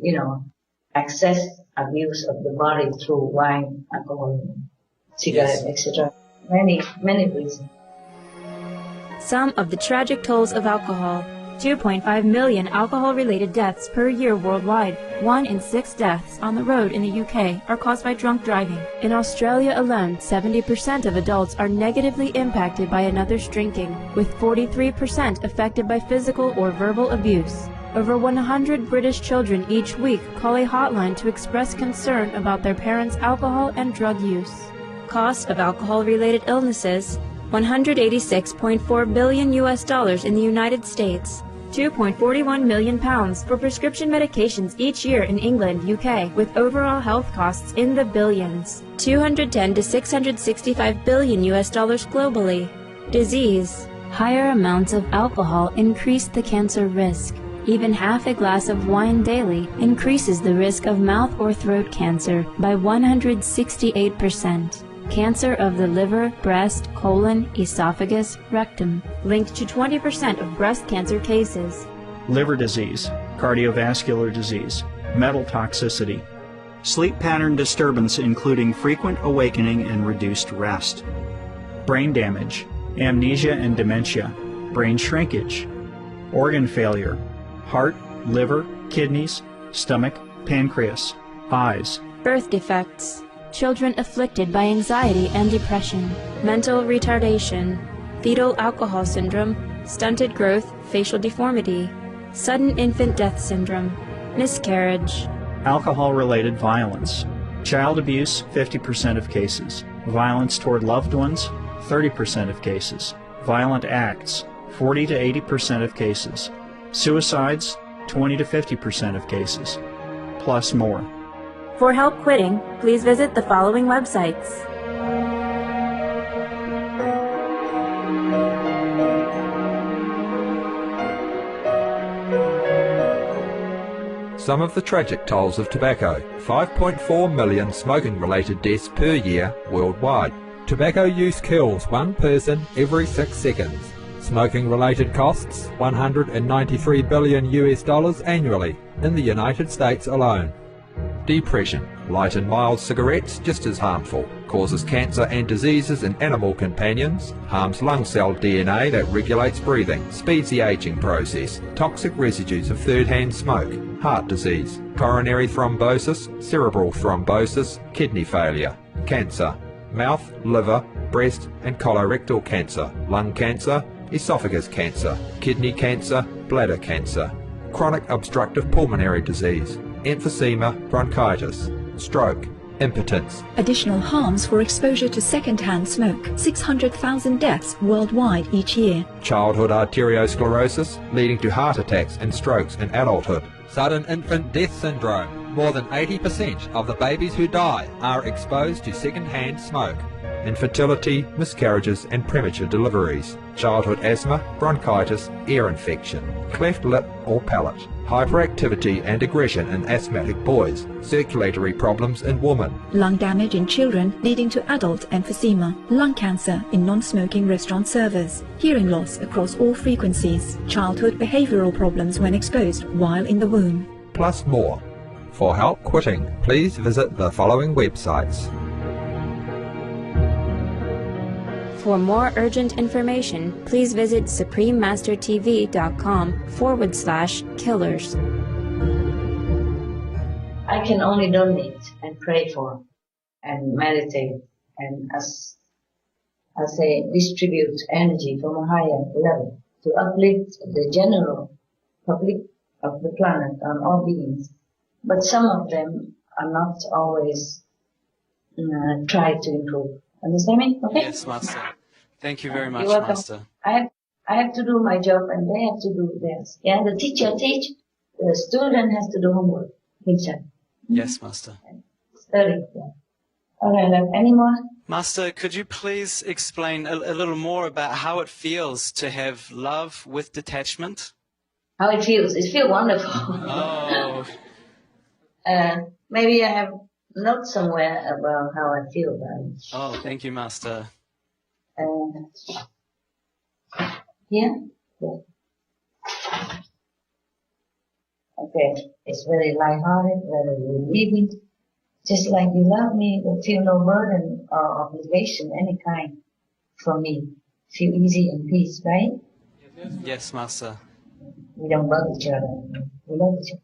excess abuse of the body through wine, alcohol, cigarette, etc. Many reasons. Some of the tragic tolls of alcohol. 2.5 million alcohol-related deaths per year worldwide. 1 in 6 deaths on the road in the UK are caused by drunk driving. In Australia alone, 70% of adults are negatively impacted by another's drinking, with 43% affected by physical or verbal abuse. Over 100 British children each week call a hotline to express concern about their parents' alcohol and drug use. Cost of alcohol-related illnesses: $186.4 billion in the United States, £2.41 million for prescription medications each year in England, UK, with overall health costs in the billions, $210 to $665 billion globally. Disease. Higher amounts of alcohol increase the cancer risk. Even half a glass of wine daily increases the risk of mouth or throat cancer by 168%. Cancer of the liver, breast, colon, esophagus, rectum, linked to 20% of breast cancer cases. Liver disease, cardiovascular disease, metal toxicity, sleep pattern disturbance including frequent awakening and reduced rest, brain damage, amnesia and dementia, brain shrinkage, organ failure, heart, liver, kidneys, stomach, pancreas, eyes, birth defects, children afflicted by anxiety and depression, mental retardation, fetal alcohol syndrome, stunted growth, facial deformity, sudden infant death syndrome, miscarriage, alcohol-related violence, child abuse 50% of cases, violence toward loved ones 30% of cases, violent acts 40 to 80% of cases, suicides 20 to 50% of cases, plus more. For help quitting, please visit the following websites. Some of the tragic tolls of tobacco. 5.4 million smoking-related deaths per year worldwide. Tobacco use kills one person every 6 seconds. Smoking-related costs $193 billion annually in the United States alone. Depression. Light and mild cigarettes just as harmful. Causes cancer and diseases in animal companions. Harms lung cell DNA that regulates breathing. Speeds the aging process. Toxic residues of third-hand smoke. Heart disease. Coronary thrombosis. Cerebral thrombosis. Kidney failure. Cancer. Mouth, liver, breast and colorectal cancer. Lung cancer. Esophagus cancer. Kidney cancer. Bladder cancer. Chronic obstructive pulmonary disease. Emphysema, bronchitis, stroke, impotence. Additional harms for exposure to second-hand smoke. 600,000 deaths worldwide each year. Childhood arteriosclerosis, leading to heart attacks and strokes in adulthood. Sudden infant death syndrome. More than 80% of the babies who die are exposed to second-hand smoke. infertility, miscarriages and premature deliveries, childhood asthma, bronchitis, ear infection, cleft lip or palate, hyperactivity and aggression in asthmatic boys, circulatory problems in women, lung damage in children leading to adult emphysema, lung cancer in non-smoking restaurant servers, hearing loss across all frequencies, childhood behavioral problems when exposed while in the womb, plus more. For help quitting, please visit the following websites. For more urgent information, please visit suprememastertv.com/killers. I can only donate and pray for and meditate and as I distribute energy from a higher level to uplift the general public of the planet and all beings. But some of them are not always try to improve. Understand me? Okay? Yes, Master. Thank you very much, You're welcome. Master. I have to do my job and they have to do theirs. Yeah, the teacher teach, the student has to do homework himself. Yes, Master. Study. Yeah. All right, any more? Master, could you please explain a little more about how it feels to have love with detachment? How it feels? It feels wonderful. Oh. Maybe I have notes somewhere about how I feel about it. Oh, thank you, Master. Yeah? Yeah. Okay. It's very lighthearted, very relieving. Just like you love me, you feel no burden or obligation, any kind, from me. Feel easy and peace, right? Yes, Master. We don't bug each other. We love each other.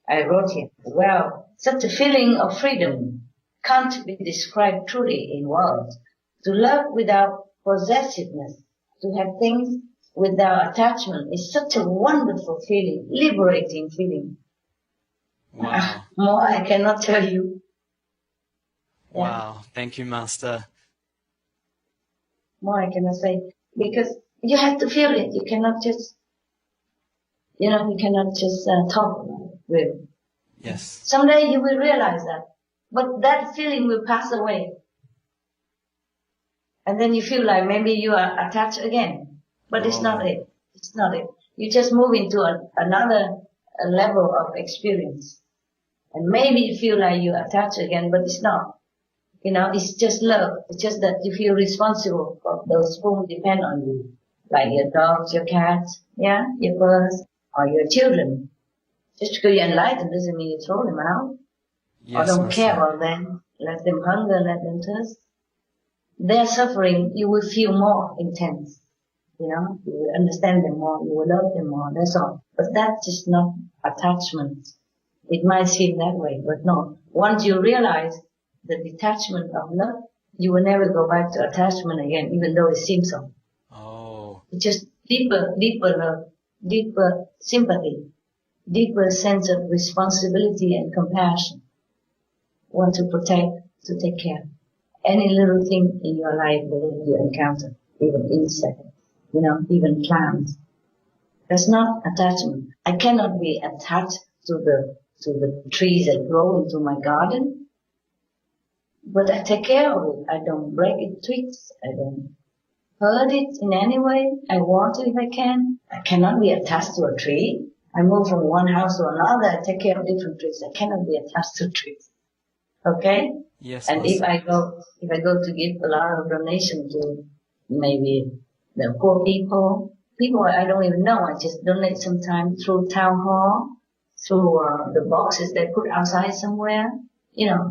I wrote here, well, such a feeling of freedom can't be described truly in words. To love without possessiveness, to have things without attachment is such a wonderful feeling, liberating feeling. Wow. More I cannot tell you. Yeah. Wow. Thank you, Master. More I cannot say, because you have to feel it. You cannot just, you cannot just talk about it, really. Yes. Someday you will realize that. But that feeling will pass away. And then you feel like maybe you are attached again. But it's not it. It's not it. You just move into another level of experience. And maybe you feel like you attach again, but it's not. It's just love. It's just that you feel responsible for those who depend on you. Like your dogs, your cats, yeah, your birds, or your children. Just because you're enlightened doesn't mean you throw them out. Yes, or don't Master. care about them. Let them hunger, let them thirst. Their suffering, you will feel more intense. You will understand them more, you will love them more, that's all. But that's just not attachment. It might seem that way, but no. Once you realize the detachment of love, you will never go back to attachment again, even though it seems so. Oh. It's just deeper love, deeper sympathy, deeper sense of responsibility and compassion. Want to protect, to take care. Any little thing in your life that you encounter, even insects, even plants. That's not attachment. I cannot be attached to the trees that grow into my garden, but I take care of it. I don't break its twigs. I don't hurt it in any way. I water if I can. I cannot be attached to a tree. I move from one house to another. I take care of different trees. I cannot be attached to trees. Okay? Yes, And Master. if I go to give a lot of donation to maybe the poor people I don't even know, I just donate sometime through town hall, through the boxes they put outside somewhere.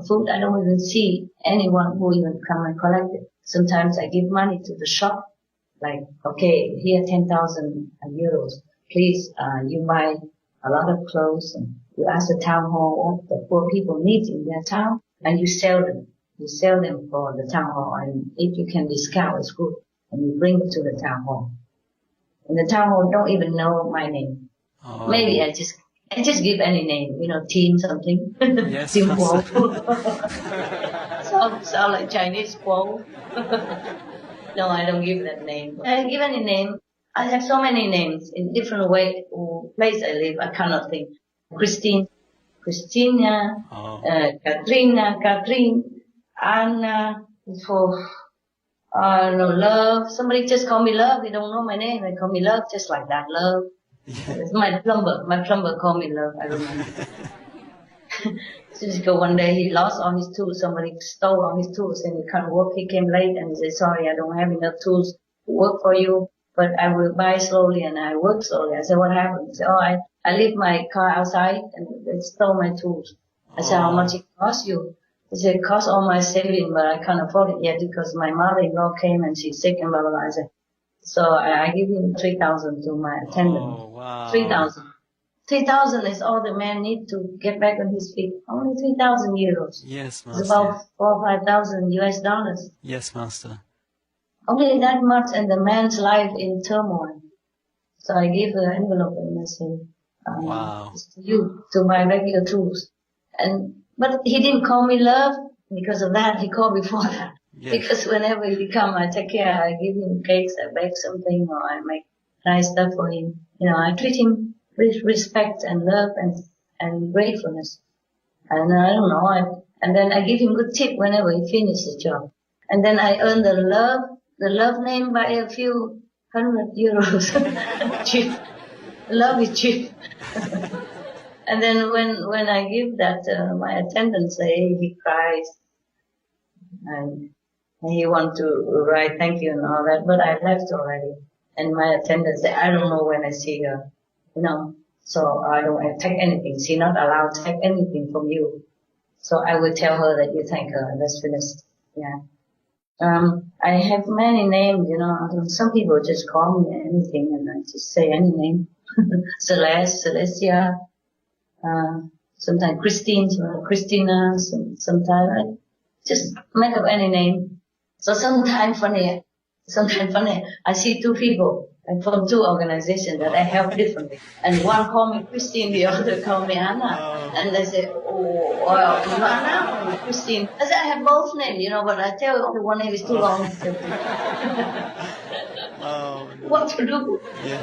Food, I don't even see anyone who even come and collect it. Sometimes I give money to the shop, like, okay, here 10,000 euros. Please, you buy a lot of clothes and you ask the town hall what the poor people need in their town and you sell them. You sell them for the town hall and if you can discount, it's good. And you bring it to the town hall. And the town hall don't even know my name. Oh. Maybe I just give any name, Teen something. Yes, Teen Master. Kuo. Sound like Chinese Kuo. No, I don't give that name. I give any name. I have so many names in different way. Place I live, I cannot think. Christina, Katrina, Catherine, Anna, It's for, no, love. Somebody just call me Love. They don't know my name. They call me Love, just like that, Love. It's my plumber. My plumber called me Love. I remember. So one day he lost all his tools. Somebody stole all his tools and he can't work. He came late and he said, sorry, I don't have enough tools to work for you, but I will buy slowly and I work slowly. I said, what happened? He said, oh, I leave my car outside and they stole my tools. I said, how much it cost you? He said, it cost all my saving, but I can't afford it yet because my mother-in-law came and she's sick and blah, blah, blah. I said, so I give him 3,000 to my attendant. Oh, wow. 3,000. 3,000 is all the man need to get back on his feet. Only 3,000 euros. Yes, Master. It's about 4,000 or 5,000 US dollars. Yes, Master. Only that much, and the man's life in turmoil. So I gave the envelope and I said, wow. It's to you, to buy regular tools. But he didn't call me Love because of that. He called before that. Yes. Because whenever he come, I take care. I give him cakes, I bake something, or I make nice stuff for him. You know, I treat him with respect and love and gratefulness. And I don't know, and then I give him good tip whenever he finishes the job. And then I earn the love name by a few €100. Cheap. Love is cheap. And then when I give that, my attendant say he cries. And he want to write thank you and all that, but I left already. And my attendant say, I don't know when I see her. You know, so I don't take anything. She's not allowed to take anything from you. So I will tell her that you thank her and that's finished. Yeah. I have many names, you know. Some people just call me anything and I just say any name. Celeste, Celestia, sometimes Christine, Christina, sometimes I just make up any name. So sometimes funny, I see two people from two organizations that I help differently. And one called me Christine, the other called me Anna. And they say, oh, well, Anna or Christine. I said, I have both names, you know, but I tell you only one name is too long. What to do? Yeah.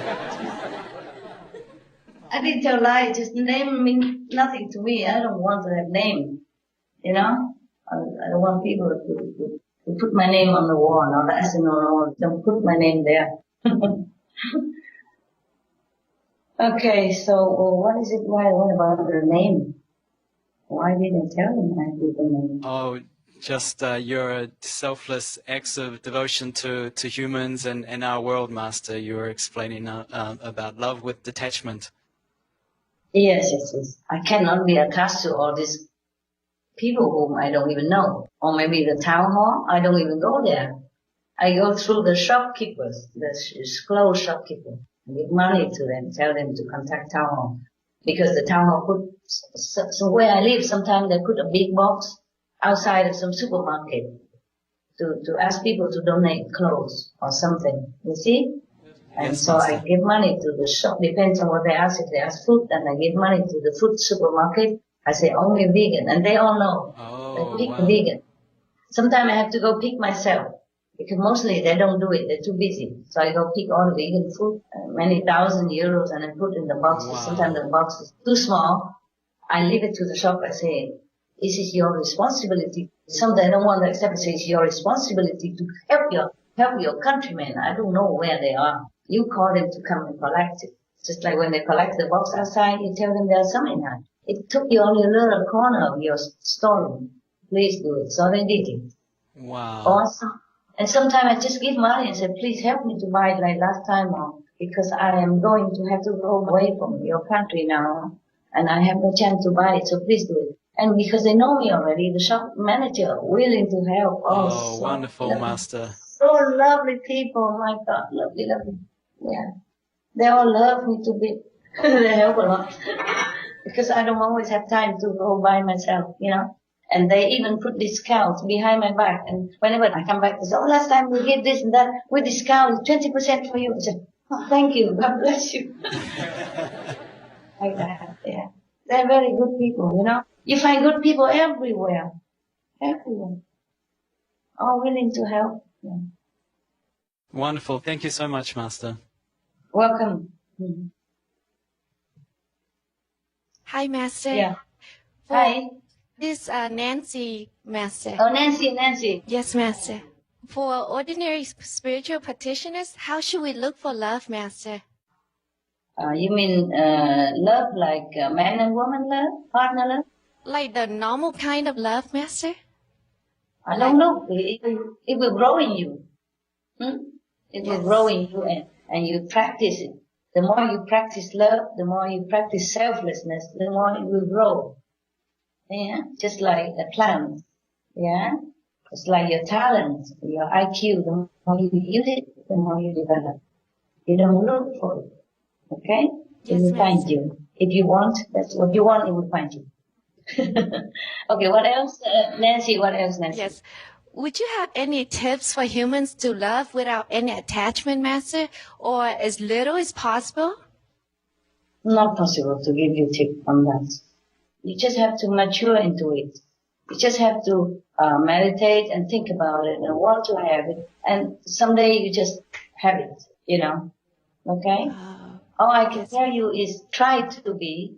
I didn't tell lie, just name means nothing to me. I don't want to have name, you know. I don't want people to put my name on the wall. No, that's no, don't put my name there. Okay, so what is it? What about the name? Why didn't tell him I did the name? Oh, just your selfless acts of devotion to humans and our world, Master. You were explaining about love with detachment. Yes. I cannot be attached to all these people whom I don't even know. Or maybe the town hall, I don't even go there. I go through the shopkeepers, the clothes shopkeeper. I give money to them, tell them to contact town hall. Because the town hall put, so where I live, sometimes they put a big box outside of some supermarket to ask people to donate clothes or something. You see? And so I give money to the shop, depends on what they ask. If they ask food, then I give money to the food supermarket. I say only vegan, and they all know. They pick vegan. Sometimes I have to go pick myself, because mostly they don't do it, they're too busy. So I go pick all the vegan food, many thousand euros, and I put in the boxes. Sometimes the box is too small. I leave it to the shop. I say, this is your responsibility. Sometimes I don't want to accept it. I say, it's your responsibility to help your countrymen. I don't know where they are. You call them to come and collect it. Just like when they collect the box outside, you tell them there's some in there. It took you only a little corner of your storeroom. Please do it. So they did it. Wow. Awesome. And sometimes I just give money and say, please help me to buy it like last time, or because I am going to have to go away from your country now, and I have no chance to buy it, so please do it. And because they know me already, the shop manager willing to help. Oh, so wonderful, lovely. Master. So lovely people, my God, lovely. Yeah. They all love me to be, they help a lot. Because I don't always have time to go by myself, you know. And they even put discounts behind my back. And whenever I come back, they say, oh, last time we did this and that, we discount 20% for you. I say, oh, thank you, God bless you. Like that, yeah. They're very good people, you know. You find good people everywhere. All willing to help. Yeah. Wonderful. Thank you so much, Master. Welcome. Mm-hmm. Hi, Master. Yeah. Hi. This Nancy, Master. Oh, Nancy. Yes, Master. For ordinary spiritual practitioners, how should we look for love, Master? You mean love like man and woman love, partner love? Like the normal kind of love, Master? I don't know. It will grow in you. It will grow in you, and you practice it. The more you practice love, the more you practice selflessness, the more it will grow. Yeah, just like a plant. Yeah, it's like your talent, your IQ. The more you use it, the more you develop. You don't look for it. Okay? It will find you. If you want, that's what you want, it will find you. Okay, what else, Nancy? What else, Nancy? Yes. Would you have any tips for humans to love without any attachment, Master, or as little as possible? Not possible to give you a tip on that. You just have to mature into it. You just have to meditate and think about it and want to have it. And someday you just have it, you know. Okay? All I can tell you is try to be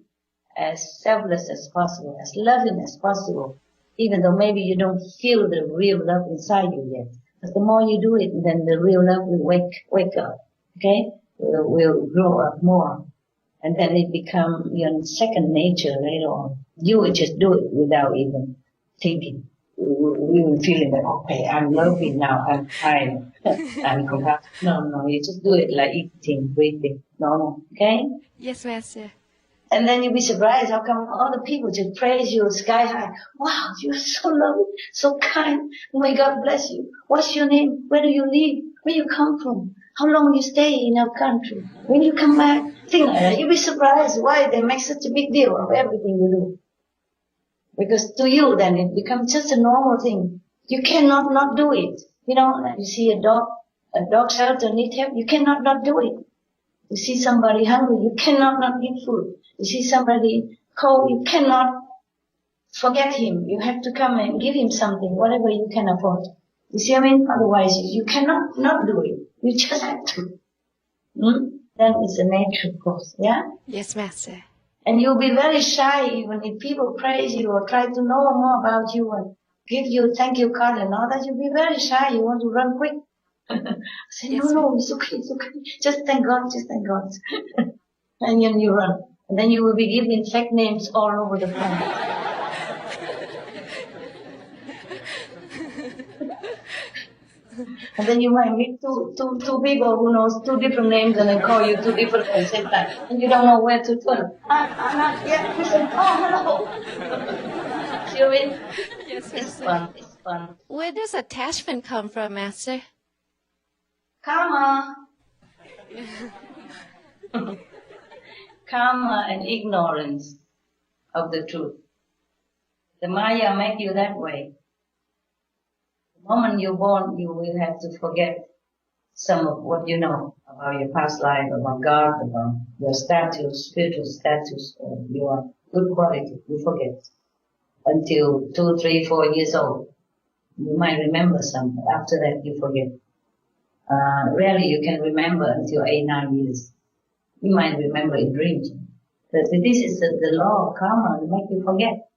as selfless as possible, as loving as possible, even though maybe you don't feel the real love inside you yet. But the more you do it, then the real love will wake up, okay? Will grow up more. And then it become your second nature later on. You will just do it without even thinking. You will feel that, okay, I'm loving now, I'm kind, I'm compassionate. No, you just do it like eating, breathing, normal, okay? Yes, Master. And then you'll be surprised how come all the people just praise you sky high. Wow, you're so loving, so kind. May God bless you. What's your name? Where do you live? Where you come from? How long you stay in our country? When you come back? Things like that. You'll be surprised why they make such a big deal of everything you do. Because to you then it becomes just a normal thing. You cannot not do it. You know, you see a dog shelter need help, you cannot not do it. You see somebody hungry, you cannot not give food. You see somebody cold, you cannot forget him. You have to come and give him something, whatever you can afford. You see what I mean? Otherwise, you cannot not do it. You just have to. That is the nature, of course, yeah? Yes, Master. And you'll be very shy even if people praise you or try to know more about you and give you a thank you card and all that. You'll be very shy. You want to run quick. Say, no, it's okay. Just thank God. And then you run. And then you will be given fake names all over the planet. And then you might meet two people who knows two different names and then call you two different at the same time. And you don't know where to turn. I'm not yet. Listen, hello. See what I mean? Yes, it's fun. Where does attachment come from, Master? Karma. Karma and ignorance of the truth. The Maya make you that way. The moment you're born, you will have to forget some of what you know about your past life, about God, about your status, spiritual status, your good quality. You forget until 2, 3, 4 years old. You might remember some, but after that you forget. Rarely you can remember until 8, 9 years. You might remember in dreams. But this is the law of karma to make you forget.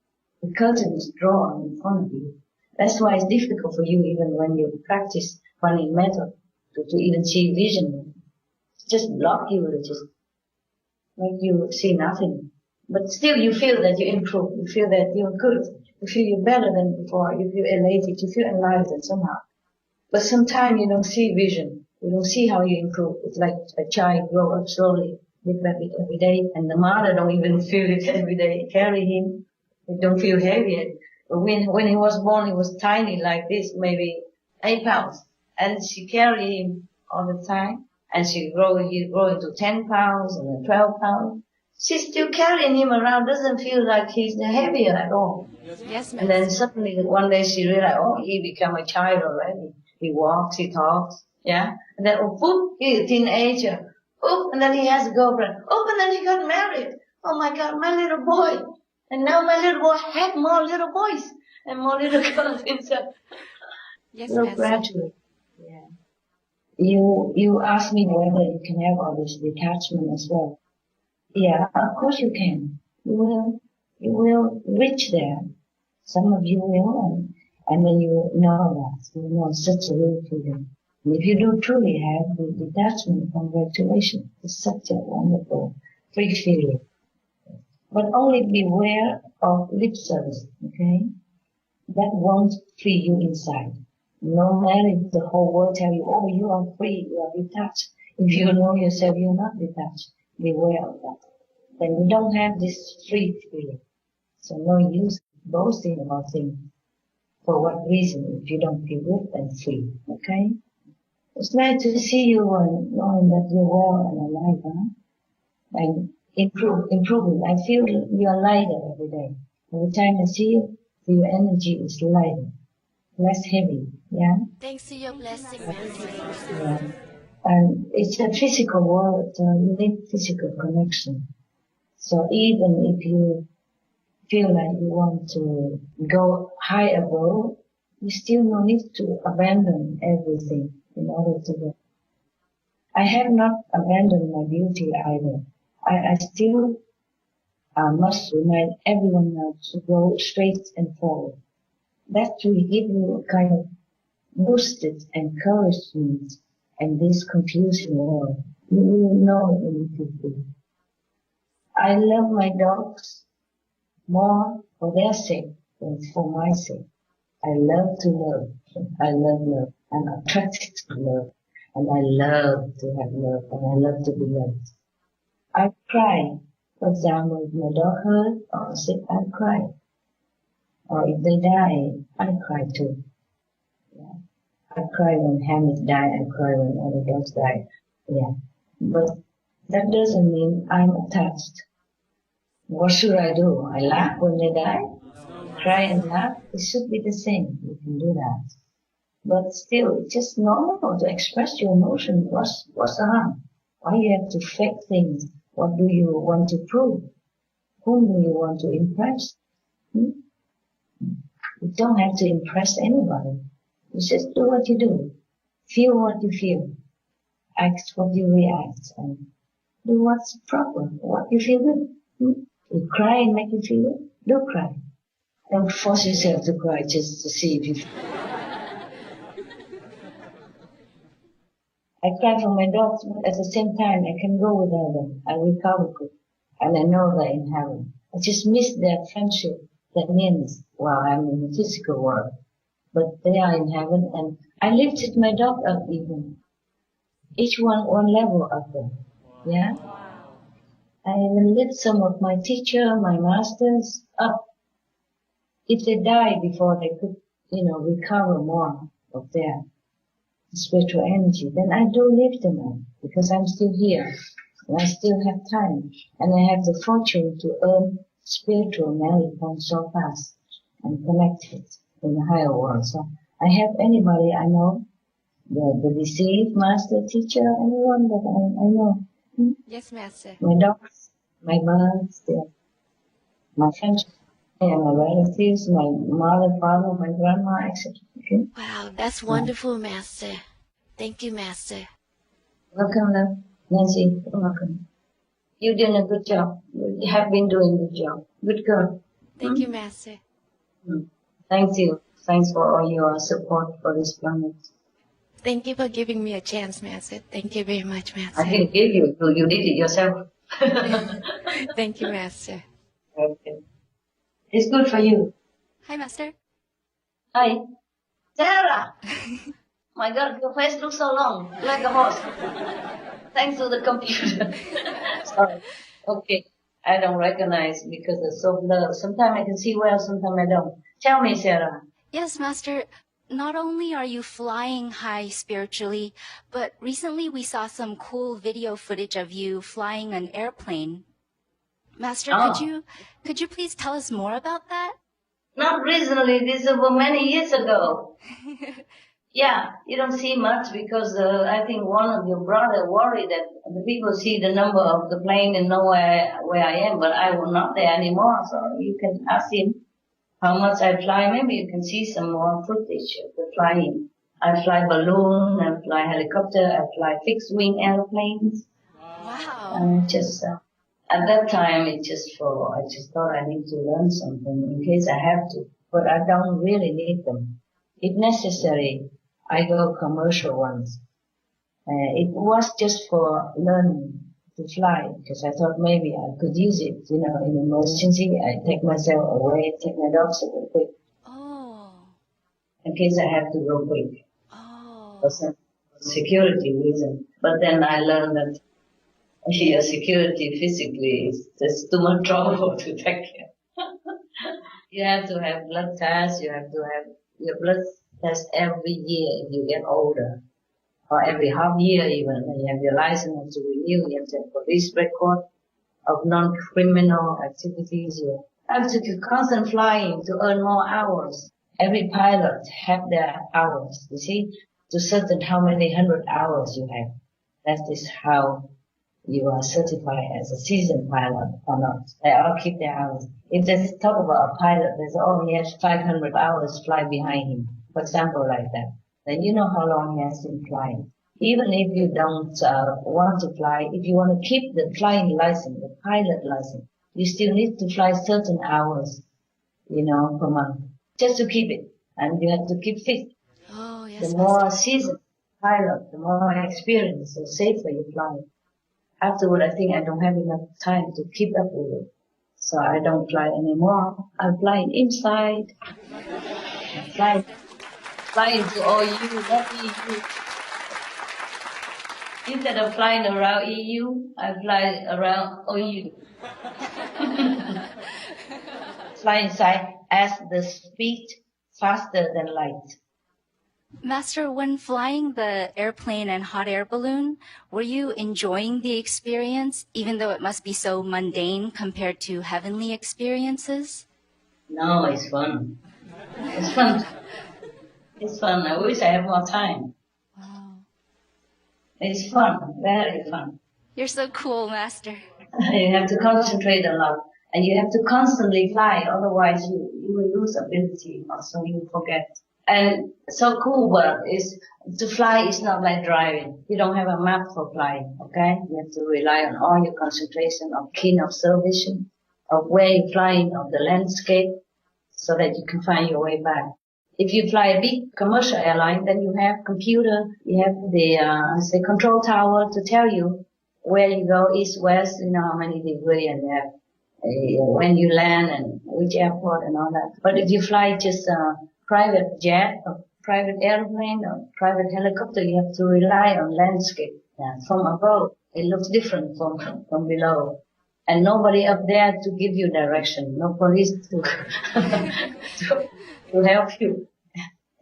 The curtain is drawn in front of you. That's why it's difficult for you even when you practice funny method to even see vision. Just block you, it just make you see nothing. But still you feel that you improve. You feel that you're good. You feel you're better than before. You feel elated. You feel enlightened somehow. But sometimes you don't see vision. You don't see how you improve. It's like a child grow up slowly, bit by bit every day, and the mother don't even feel it every day. Carry him. It don't feel heavy yet. But when he was born, he was tiny like this, maybe 8 pounds. And she carried him all the time. And he grow into 10 pounds and then 12 pounds. She's still carrying him around, doesn't feel like he's heavier at all. Yes, ma'am. And then suddenly one day she realized, he become a child already. He walks, he talks, yeah. And then, he's a teenager. And then he has a girlfriend. And then he got married. Oh my God, my little boy. And now my little boy had more little boys and more little girls himself. Yes, so gradually, yeah. You asked me whether you can have all this detachment as well. Yeah, of course you can. You will reach there. Some of you will, and when you know that, you know such a real feeling. And if you do truly have the detachment, congratulations. It's such a wonderful, free feeling. But only beware of lip service, okay? That won't free you inside. No matter if the whole world tell you, oh, you are free, you are detached. If you know yourself, you're not detached. Beware of that. Then you don't have this free feeling. So no use boasting about things. For what reason? If you don't feel good and free, okay? It's nice to see you knowing that you're well and alive, huh? And improving. I feel you're lighter every day. Every time I see you, your energy is lighter, less heavy, yeah? Thanks to your blessing, Master. Yeah. And it's a physical world, you need physical connection. So even if you feel like you want to go high above, you still no need to abandon everything in order to go. I have not abandoned my beauty either. I still must remind everyone now to go straight and forward. That will give you a kind of boosted encouragement in this confusing world. You will know immediately. I love my dogs more for their sake than for my sake. I love to love. I love love. I'm attracted to love. And I love to have love. And I love to be loved. I cry. For example, if my dog hurt or sick, I cry. Or if they die, I cry too. Yeah. I cry when Hamlet died. I cry when other dogs die. Yeah. But that doesn't mean I'm attached. What should I do? I laugh when they die? Cry and laugh? It should be the same. You can do that. But still, it's just normal to express your emotion. What's the harm? Why you have to fake things? What do you want to prove? Whom do you want to impress? You don't have to impress anybody. You just do what you do. Feel what you feel. Act what you react. And do what's proper. What you feel good. You cry and make you feel good. Do cry. Don't force yourself to cry just to see if you feel. I cry for my dogs, but at the same time, I can go without them. I recover quick. And I know they're in heaven. I just miss their friendship. That means, well, I'm in the physical world. But they are in heaven, and I lifted my dog up even. Each one level up there. Yeah? I even lift some of my teacher, my masters up. If they die before they could, recover more of their spiritual energy, then I do lift them up because I'm still here and I still have time and I have the fortune to earn spiritual merit points so fast and connected in the higher world. So I have anybody I know, the deceived master, teacher, anyone that I know. Yes, Master. My dogs, my birds, my friends, and my relatives, my mother, father, my grandma, etc. Okay? Wow, that's wonderful, Master. Thank you, Master. Welcome, love. Nancy, welcome. You're doing a good job. You have been doing a good job. Good girl. Thank you, Master. Thank you. Thanks for all your support for this planet. Thank you for giving me a chance, Master. Thank you very much, Master. I didn't give you. You did it yourself. Thank you, Master. Okay. It's good for you. Hi, Master. Hi. Sarah! My God, your face looks so long, like a horse. Thanks to the computer. Sorry. Okay. I don't recognize because it's so blurred. Sometimes I can see well, sometimes I don't. Tell me, Sarah. Yes, Master. Not only are you flying high spiritually, but recently we saw some cool video footage of you flying an airplane. Master, could you please tell us more about that? Not recently. This was many years ago. Yeah, you don't see much because I think one of your brother worried that the people see the number of the plane and know where I am, but I will not there anymore. So you can ask him how much I fly. Maybe you can see some more footage of the flying. I fly balloon, I fly helicopter, I fly fixed wing airplanes. Wow. At that time, I just thought I need to learn something in case I have to. but I don't really need them. If necessary, I go commercial ones. It was just for learning to fly, because I thought maybe I could use it, in emergency. I take myself away, take my dogs away quick. Oh. In case I have to go quick. Oh. For some security reason. But then I learned that your security physically is just too much trouble to take care. You have to have blood tests, you have to have your blood test every year if you get older. Or every half year even. When you have your license to renew, you have to have police record of non-criminal activities. You have to do constant flying to earn more hours. Every pilot have their hours, you see, to certain how many 100 hours you have. That is how you are certified as a seasoned pilot or not. They all keep their hours. If they talk about a pilot, there's he has 500 hours fly behind him, for example, like that. Then you know how long he has been flying. Even if you don't want to fly, if you want to keep the flying license, the pilot license, you still need to fly certain hours, per month, just to keep it. And you have to keep fit. Oh, yes, The more seasoned pilot, the more experience, the safer you fly. Afterward, I think I don't have enough time to keep up with it. So I don't fly anymore. I'm flying inside. I fly into OU, not EU. Instead of flying around EU, I fly around OU. Fly inside at the speed faster than light. Master, when flying the airplane and hot air balloon, were you enjoying the experience, even though it must be so mundane compared to heavenly experiences? No, it's fun. It's fun. It's fun. I wish I had more time. Wow. It's fun. Very fun. You're so cool, Master. You have to concentrate a lot. And you have to constantly fly. Otherwise, you will lose ability. Also, you forget. And so cool, but to fly is not like driving. You don't have a map for flying, okay? You have to rely on all your concentration of keen observation of where you're flying, of the landscape, so that you can find your way back. If you fly a big commercial airline, then you have computer, you have the control tower to tell you where you go, east, west, how many degrees, and you have when you land and which airport and all that. But if you fly just private jet or private airplane or private helicopter, you have to rely on landscape. From above, it looks different from below. And nobody up there to give you direction, no police to help you.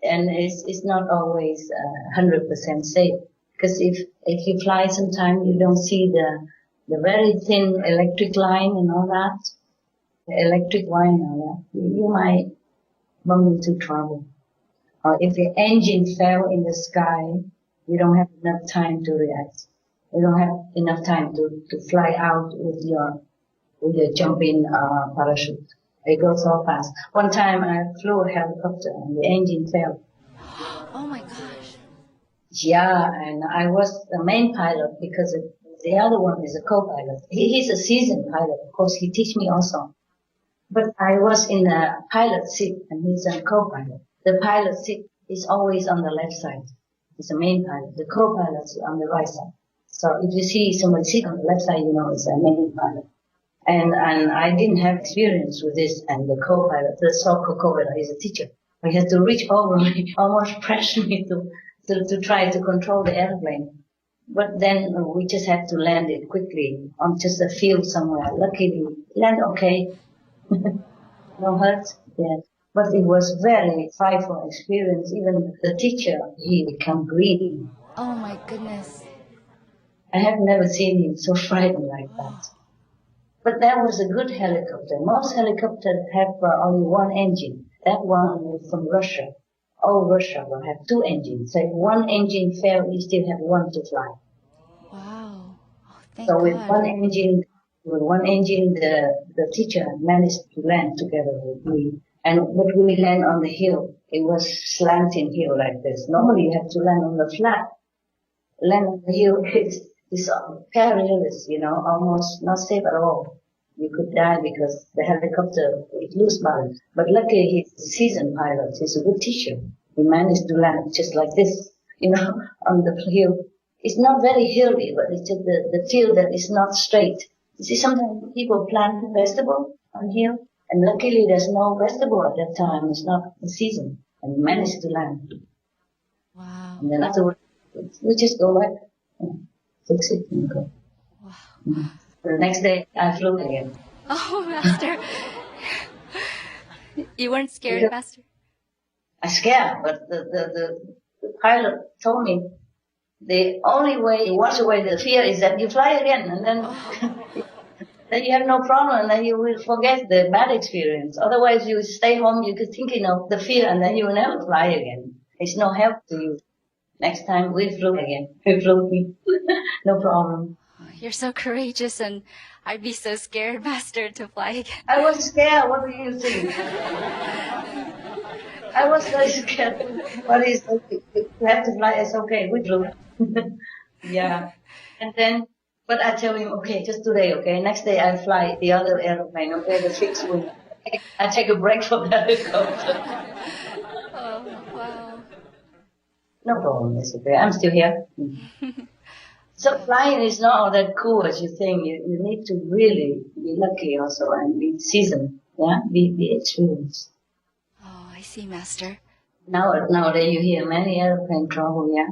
And it's not always 100% safe. Because if you fly sometime, you don't see the very thin electric line and all that, the electric wire and all that, you might bump into trouble. Or if the engine fell in the sky, you don't have enough time to react. You don't have enough time to fly out with your jumping parachute. It goes so fast. One time I flew a helicopter and the engine fell. Oh my gosh. Yeah, and I was the main pilot because the other one is a co-pilot. He's a seasoned pilot. Of course, he teach me also. But I was in a pilot seat and he's a co-pilot. The pilot seat is always on the left side. He's the main pilot. The co-pilot is on the right side. So if you see someone sit on the left side, it's a main pilot. And I didn't have experience with this, and the co-pilot, the so-called co-pilot, is a teacher. He had to reach over me, almost pressure me to try to control the airplane. But then we just had to land it quickly on just a field somewhere. Luckily, land okay. No hurt, yeah. But it was very frightful experience. Even the teacher, he became greedy. Oh my goodness. I have never seen him so frightened like that. But that was a good helicopter. Most helicopters have only one engine. That one is from Russia. All Russia will have two engines. So if one engine fails, you still have one to fly. Wow. Oh, thank so God. with one engine, the teacher managed to land together with me. But we land on the hill. It was slanting hill like this. Normally you have to land on the flat. Land on the hill is perilous, almost not safe at all. You could die because the helicopter would lose balance. But luckily he's a seasoned pilot. He's a good teacher. He managed to land just like this, on the hill. It's not very hilly, but it's just the field that is not straight. You see, sometimes people plant vegetable on hill, and luckily there's no vegetable at that time. It's not the season. And he managed to land. Wow. And then afterwards, we just go back, fix it and go. Wow. The next day, I flew again. Oh, Master. You weren't scared, Because Master? I scared, but the pilot told me the only way to wash away the fear is that you fly again, and then then you have no problem, and then you will forget the bad experience. Otherwise, you stay home, you keep thinking of the fear, and then you will never fly again. It's no help to you. Next time, we flew again. We flew, no problem. You're so courageous, and I'd be so scared, Master, to fly again. I was scared. What do you think? I was very scared. But it's okay. You have to fly. It's okay. We flew. Yeah. And then, but I tell him, okay, just today, okay? Next day I fly the other airplane, okay? The fixed wing. I take a break from the helicopter. Oh, wow. No problem. It's okay. I'm still here. So flying is not all that cool as you think. You need to really be lucky also and be seasoned. Yeah? Be experienced. Oh, I see, Master. Nowadays you hear many airplane trouble, yeah?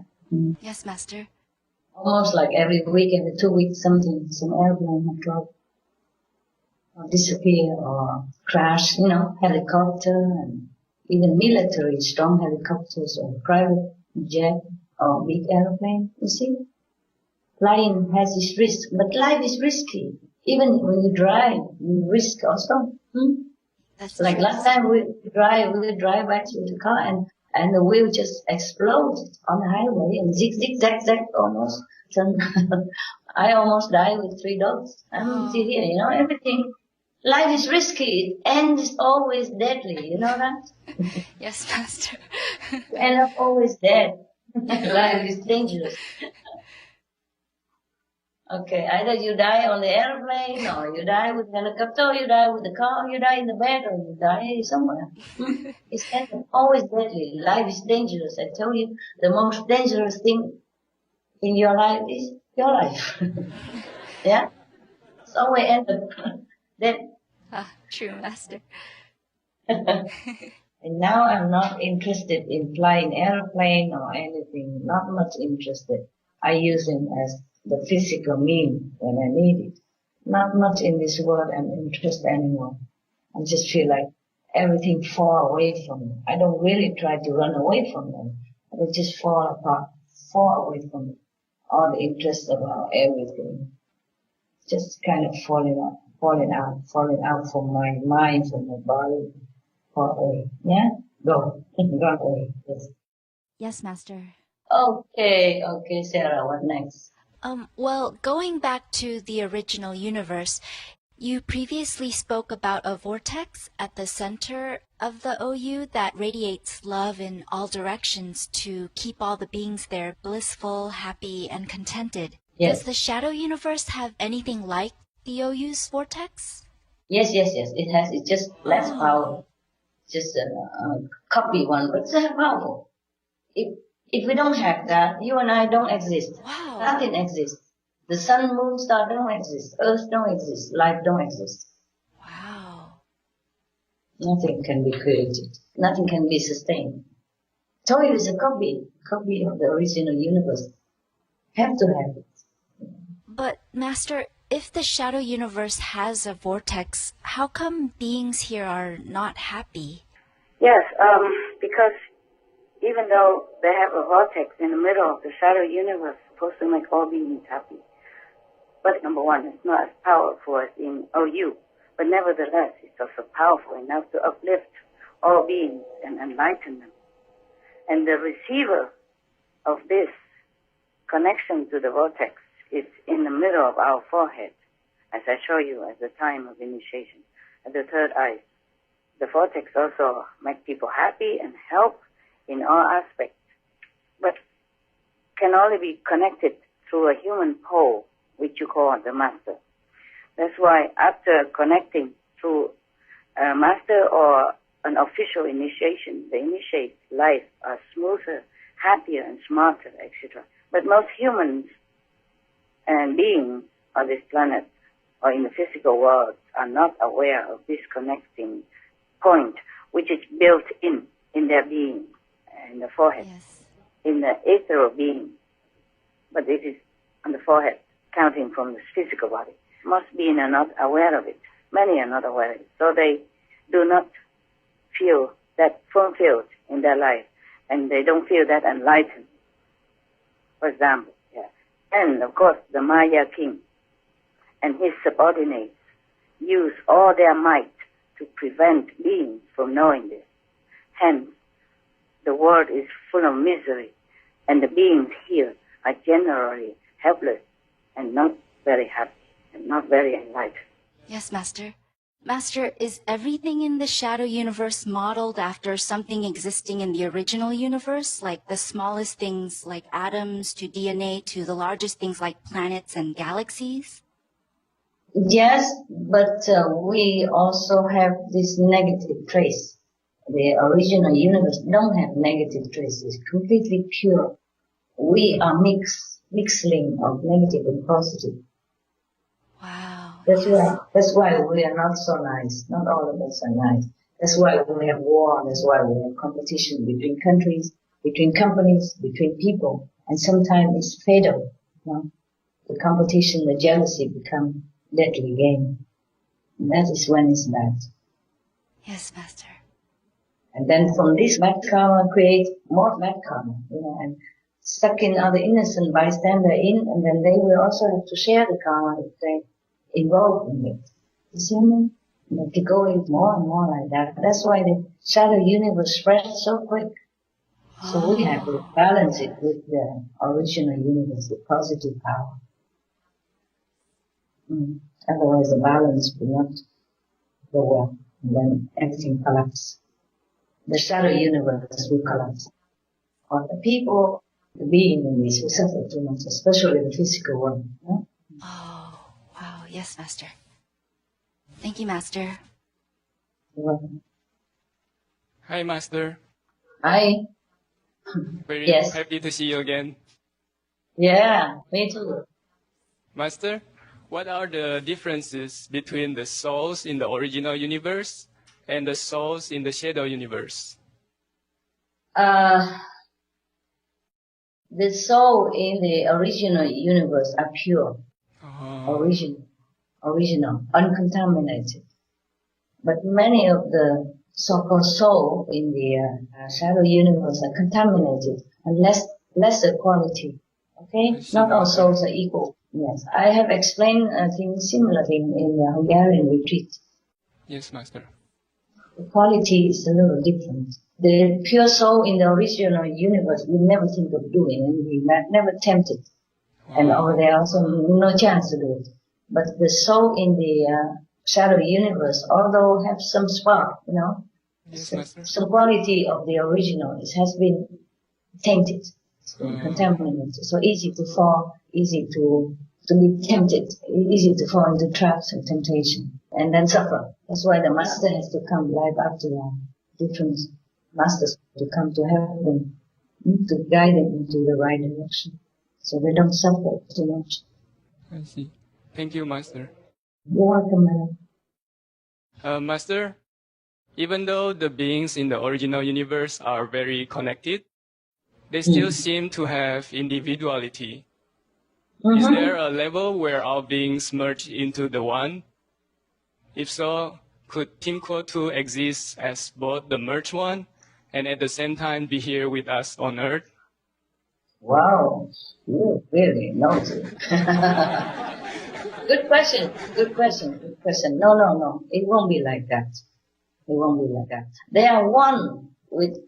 Yes, Master. Almost like every week, every 2 weeks, some airplane have trouble. Or disappear or crash, helicopter and even military strong helicopters or private jet or big airplane, you see? Flying has its risk, but life is risky. Even when you drive, you risk also. That's like true. last time we drive back to the car and the wheel just exploded on the highway and zig, zag almost. So I almost died with 3 dogs. I'm still here, everything. Life is risky. End is always deadly, you know that? Yes, Master. You end up always dead. Life is dangerous. Okay, either you die on the airplane, or you die with the helicopter, or you die with the car, or you die in the bed, or you die somewhere. It's always deadly. Life is dangerous. I tell you, the most dangerous thing in your life is your life. Yeah? It's always end up dead. True, Master. And now I'm not interested in flying airplane or anything. Not much interested. I use him as the physical mean when I need it. Not much in this world I'm interested anymore. I just feel like everything fall away from me. I don't really try to run away from them. I just fall apart, fall away from it. All the interest about everything. Just kind of falling out from my mind, from my body, fall away. Yeah? Go away. Yes. Yes, Master. Okay, Sarah, what next? Well, going back to the original universe, you previously spoke about a vortex at the center of the OU that radiates love in all directions to keep all the beings there blissful, happy, and contented. Yes. Does the shadow universe have anything like the OU's vortex? Yes, it has. It's just less powerful. Just a copy one, but it's powerful. If we don't have that, you and I don't exist. Wow. Nothing exists. The sun, moon, star don't exist. Earth don't exist. Life don't exist. Wow. Nothing can be created. Nothing can be sustained. So it is a copy of the original universe. Have to have it. But, Master, if the shadow universe has a vortex, how come beings here are not happy? Yes, because even though they have a vortex in the middle of the shadow universe, supposed to make all beings happy. But number one, it's not as powerful as in OU. But nevertheless, it's also powerful enough to uplift all beings and enlighten them. And the receiver of this connection to the vortex is in the middle of our forehead, as I show you at the time of initiation, at the third eye. The vortex also makes people happy and help in all aspects, but can only be connected through a human pole, which you call the master. That's why after connecting through a master or an official initiation, the initiate life are smoother, happier, and smarter, etc. But most humans and beings on this planet or in the physical world are not aware of this connecting point, which is built in their being, in the forehead, in the ethereal being. But it is on the forehead, counting from the physical body. Most beings are not aware of it. Many are not aware of it. So they do not feel that fulfilled in their life, and they don't feel that enlightened, for example. Yeah. And, of course, the Maya king and his subordinates use all their might to prevent beings from knowing this. Hence, the world is full of misery, and the beings here are generally helpless and not very happy and not very enlightened. Yes, Master. Master, is everything in the shadow universe modeled after something existing in the original universe, like the smallest things like atoms to DNA to the largest things like planets and galaxies? Yes, but we also have this negative trace. The original universe don't have negative traces, completely pure. We are mixing of negative and positive. Wow. That's why we are not so nice. Not all of us are nice. That's why we have war. That's why we have competition between countries, between companies, between people. And sometimes it's fatal. You know? The competition, the jealousy become deadly game. And that is when it's bad. Yes, Master. And then from this bad karma create more bad karma, you know, and suck in other innocent bystander in, and then they will also have to share the karma if they involved in it. You see me? You know, to go in more and more like that. That's why the shadow universe spreads so quick. So we have to balance it with the original universe, the positive power. Otherwise the balance will not go well, and then everything collapses. The shadow universe will collapse. Or the people, the being in this will suffer too much, especially the physical world. No? Oh, wow. Yes, Master. Thank you, Master. You're welcome. Hi, Master. Hi. Very Yes. happy to see you again. Yeah, me too. Master, what are the differences between the souls in the original universe and the souls in the shadow universe? The soul in the original universe are pure, original, uncontaminated. But many of the so-called soul in the shadow universe are contaminated and lesser quality. Okay, not all souls are equal. Yes, I have explained a similar thing in the Hungarian retreat. Yes, Master. The quality is a little different. The pure soul in the original universe we never think of doing, and we never tempted. And over there also no chance to do it. But the soul in the shadow universe, although have some spark, you know, some quality of the original, it has been tainted, it's been contaminated. So easy to fall, easy to be tempted, easy to fall into traps and temptation, and then suffer. That's why the master has to come life after life, different masters to come to help them, to guide them into the right direction, so they don't suffer too much. I see. Thank you, Master. You're welcome, madam. Master, even though the beings in the original universe are very connected, they still seem to have individuality. Is there a level where all beings merge into the one? If so, could Team Quo 2 exist as both the merged one and at the same time be here with us on Earth? Wow, you really know it. Good question. No. It won't be like that. They are one with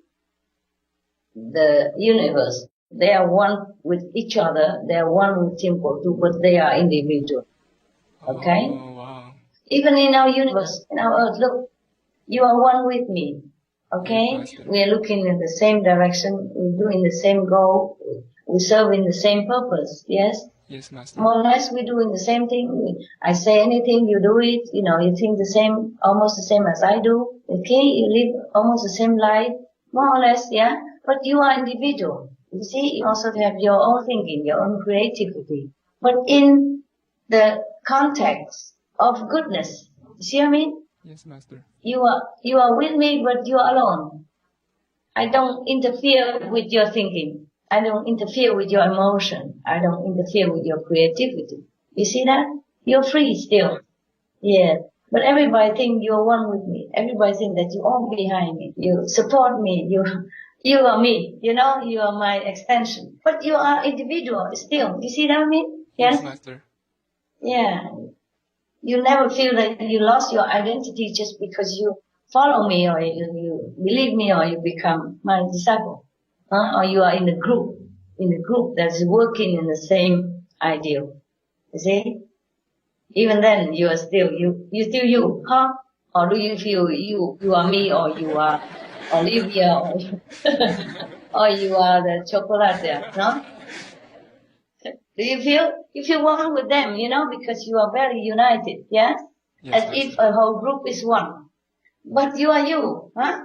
the universe. They are one with each other. They are one with Team Quo 2, but they are individual. Okay? Oh, wow. Even in our universe, in our Earth, look, you are one with me. Okay? Yes, we are looking in the same direction. We're doing the same goal. We serve in the same purpose. Yes? Yes, Master. More or less, we're doing the same thing. I say anything, you do it. You think the same, almost the same as I do. Okay, you live almost the same life, more or less, yeah. But you are individual. You see, you also have your own thinking, your own creativity. But in the context of goodness, you see what I mean? Yes, Master. You are with me, but you are alone. I don't interfere with your thinking. I don't interfere with your emotion. I don't interfere with your creativity. You see that? You're free still. Yeah. But everybody think you're one with me. Everybody think that you're all behind me. You support me. You are me. You are my extension. But you are individual still. You see that I mean? Yes, Master. Yeah. You never feel that you lost your identity just because you follow me or you believe me or you become my disciple. Or you are in a group that's working in the same ideal. You see? Even then, you are still you still you, huh? Or do you feel you are me or you are Olivia or or you are the chocolate there, no? Do you feel one with them, because you are very united, yeah? Yes, As if a whole group is one. But you are you, huh?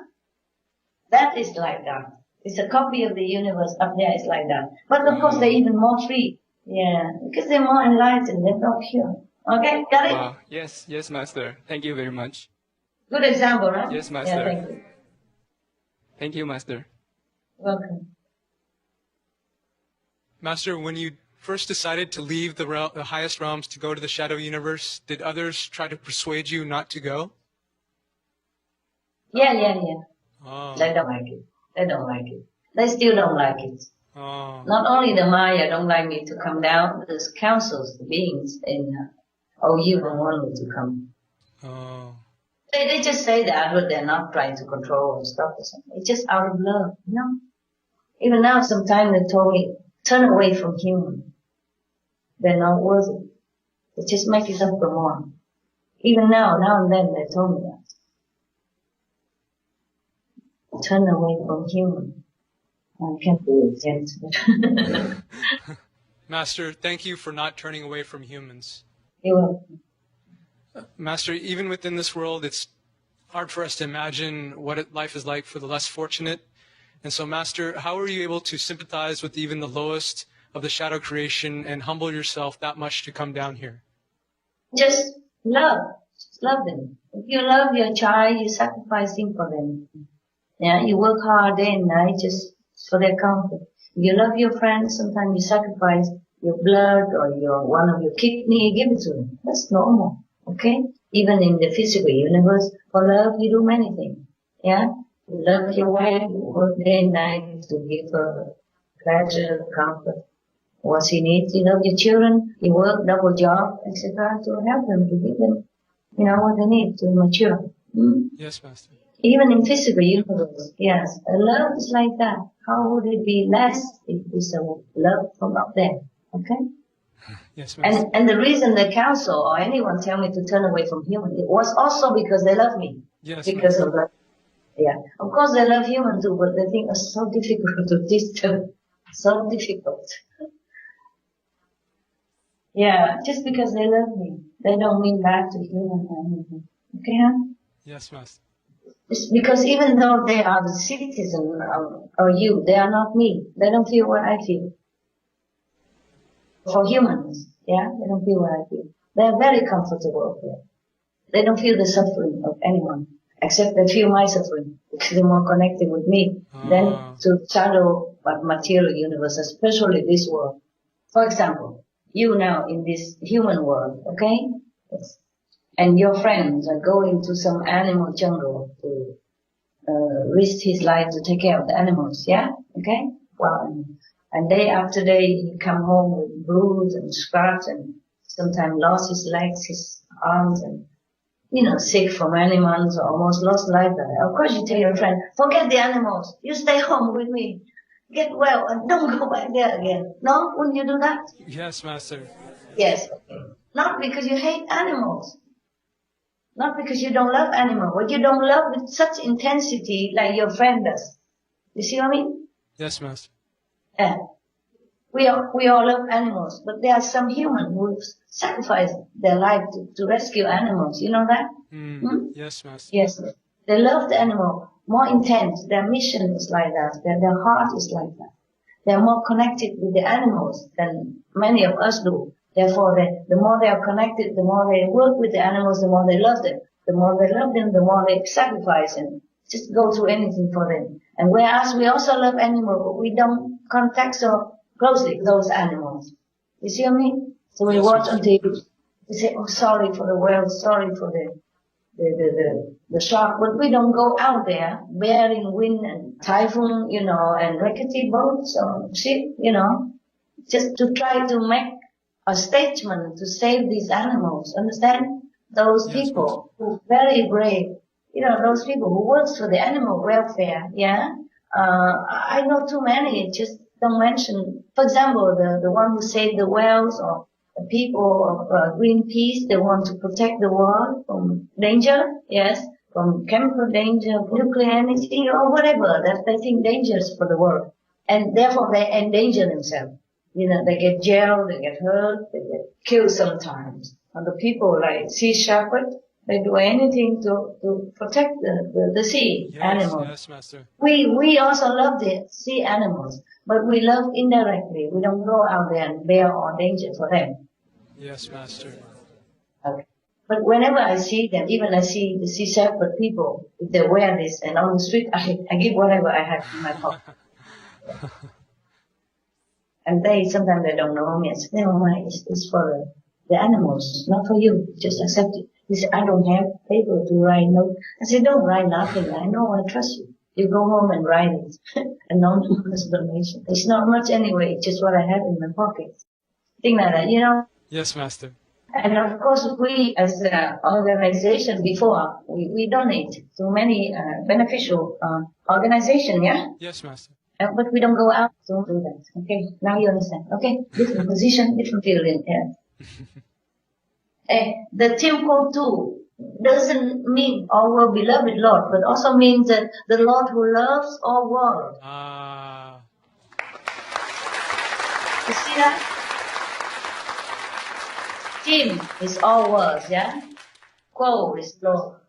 That is like that. It's a copy of the universe up there, it's like that. But of course they're even more free. Yeah, because they're more enlightened, they're more pure. Okay, got it? Wow. Yes, Master. Thank you very much. Good example, right? Yes, Master. Yeah, thank you. Thank you, Master. Welcome. Master, when you first decided to leave the highest realms to go to the shadow universe, did others try to persuade you not to go? Yeah. Oh. They don't like it. They still don't like it. Oh. Not only the Maya don't like me to come down, there's councils, the beings in OU don't want me to come. Oh. They just say that, but they're not trying to control and stuff or something. It's just out of love, Even now, sometimes they told me, turn away from human. They're not worth it. They just make it up for more. Even now and then they told me that. Turn away from human. I can't do it yet. Master, thank you for not turning away from humans. You're welcome. Master, even within this world, it's hard for us to imagine what life is like for the less fortunate. And so, Master, how are you able to sympathize with even the lowest of the shadow creation and humble yourself that much to come down here? Just love. Just love them. If you love your child, you sacrifice things for them. Yeah, you work hard day and night just for their comfort. If you love your friends, sometimes you sacrifice your blood or one of your kidney, give it to them. That's normal. Okay? Even in the physical universe, for love, you do many things. Yeah? You love your wife, you work day and night to give her pleasure, comfort, what she needs. You love your children, you work double job, etc. to help them, to give them, what they need to mature. Yes, Master. Even in physical universe, yes. Love is like that. How would it be less if it's a love from up there? Okay? Yes, Master. And the reason the council or anyone tell me to turn away from human, it was also because they love me. Yes, because Master. of that. Yeah. Of course they love human too, but they think it's so difficult to disturb. So difficult. Yeah, just because they love me, they don't mean bad to human or anything. Okay, huh? Yes, Master. It's because even though they are the citizen or you, they are not me. They don't feel what I feel. For humans, yeah, they don't feel what I feel. They are very comfortable up there. They don't feel the suffering of anyone, except they feel my suffering because they're more connected with me than to shadow but material universe, especially this world. For example, you now in this human world, okay? Yes. And your friends are going to some animal jungle to risk his life to take care of the animals, yeah? Okay? Well, and day after day he come home with bruise and scratch and sometimes lost his legs, his arms and, sick from many months or almost lost life. Of course you tell your friend, forget the animals, you stay home with me. Get well and don't go back there again. No? Wouldn't you do that? Yes, Master. Yes. Okay. Not because you hate animals. Not because you don't love animals, but you don't love with such intensity like your friend does. You see what I mean? Yes, Master. Yeah. We all love animals, but there are some humans who sacrifice their life to rescue animals. You know that? Yes, Master. Yes. They love the animal more intense. Their mission is like that. Their heart is like that. They are more connected with the animals than many of us do. Therefore, the more they are connected, the more they work with the animals, the more they love them. The more they love them, the more they sacrifice and just go through anything for them. And whereas we also love animals, but we don't contact so closely those animals. You see what I mean? So we watch on TV. We say, oh, sorry for the whale, sorry for the shark, but we don't go out there bearing wind and typhoon, and rickety boats or ship, just to try to make a statement to save these animals. Understand? Those people who are very brave, those people who works for the animal welfare, I know too many, just don't mention. For example, the one who saved the whales or the people of Greenpeace, they want to protect the world from danger, yes, from chemical danger, nuclear energy, or whatever that they think dangerous for the world. And therefore they endanger themselves. They get jailed, they get hurt, they get killed sometimes. And the people like sea shepherd, they do anything to protect the sea animals. Yes, Master. We also love the sea animals, but we love indirectly. We don't go out there and bear all danger for them. Yes, Master. Okay. But whenever I see them, even I see the sea shepherd people, if they wear this, and on the street, I give whatever I have in my pocket. And sometimes they don't know me. I say, never mind, it's for the animals, not for you. Just accept it. He said, I don't have paper to write notes. I said, don't write nothing. I know, I trust you. You go home and write it. A non-explanation. It's not much anyway, it's just what I have in my pocket. Thing like that, Yes, Master. And of course, we as an organization before, we donate to many beneficial organizations, yeah? Yes, Master. But we don't go out to do that. Okay, now you understand. Okay, different position, different feeling. Yeah. The temple too doesn't mean our beloved Lord, but also means that the Lord who loves our world. You see that? Tim is all words, yeah? Quo is love.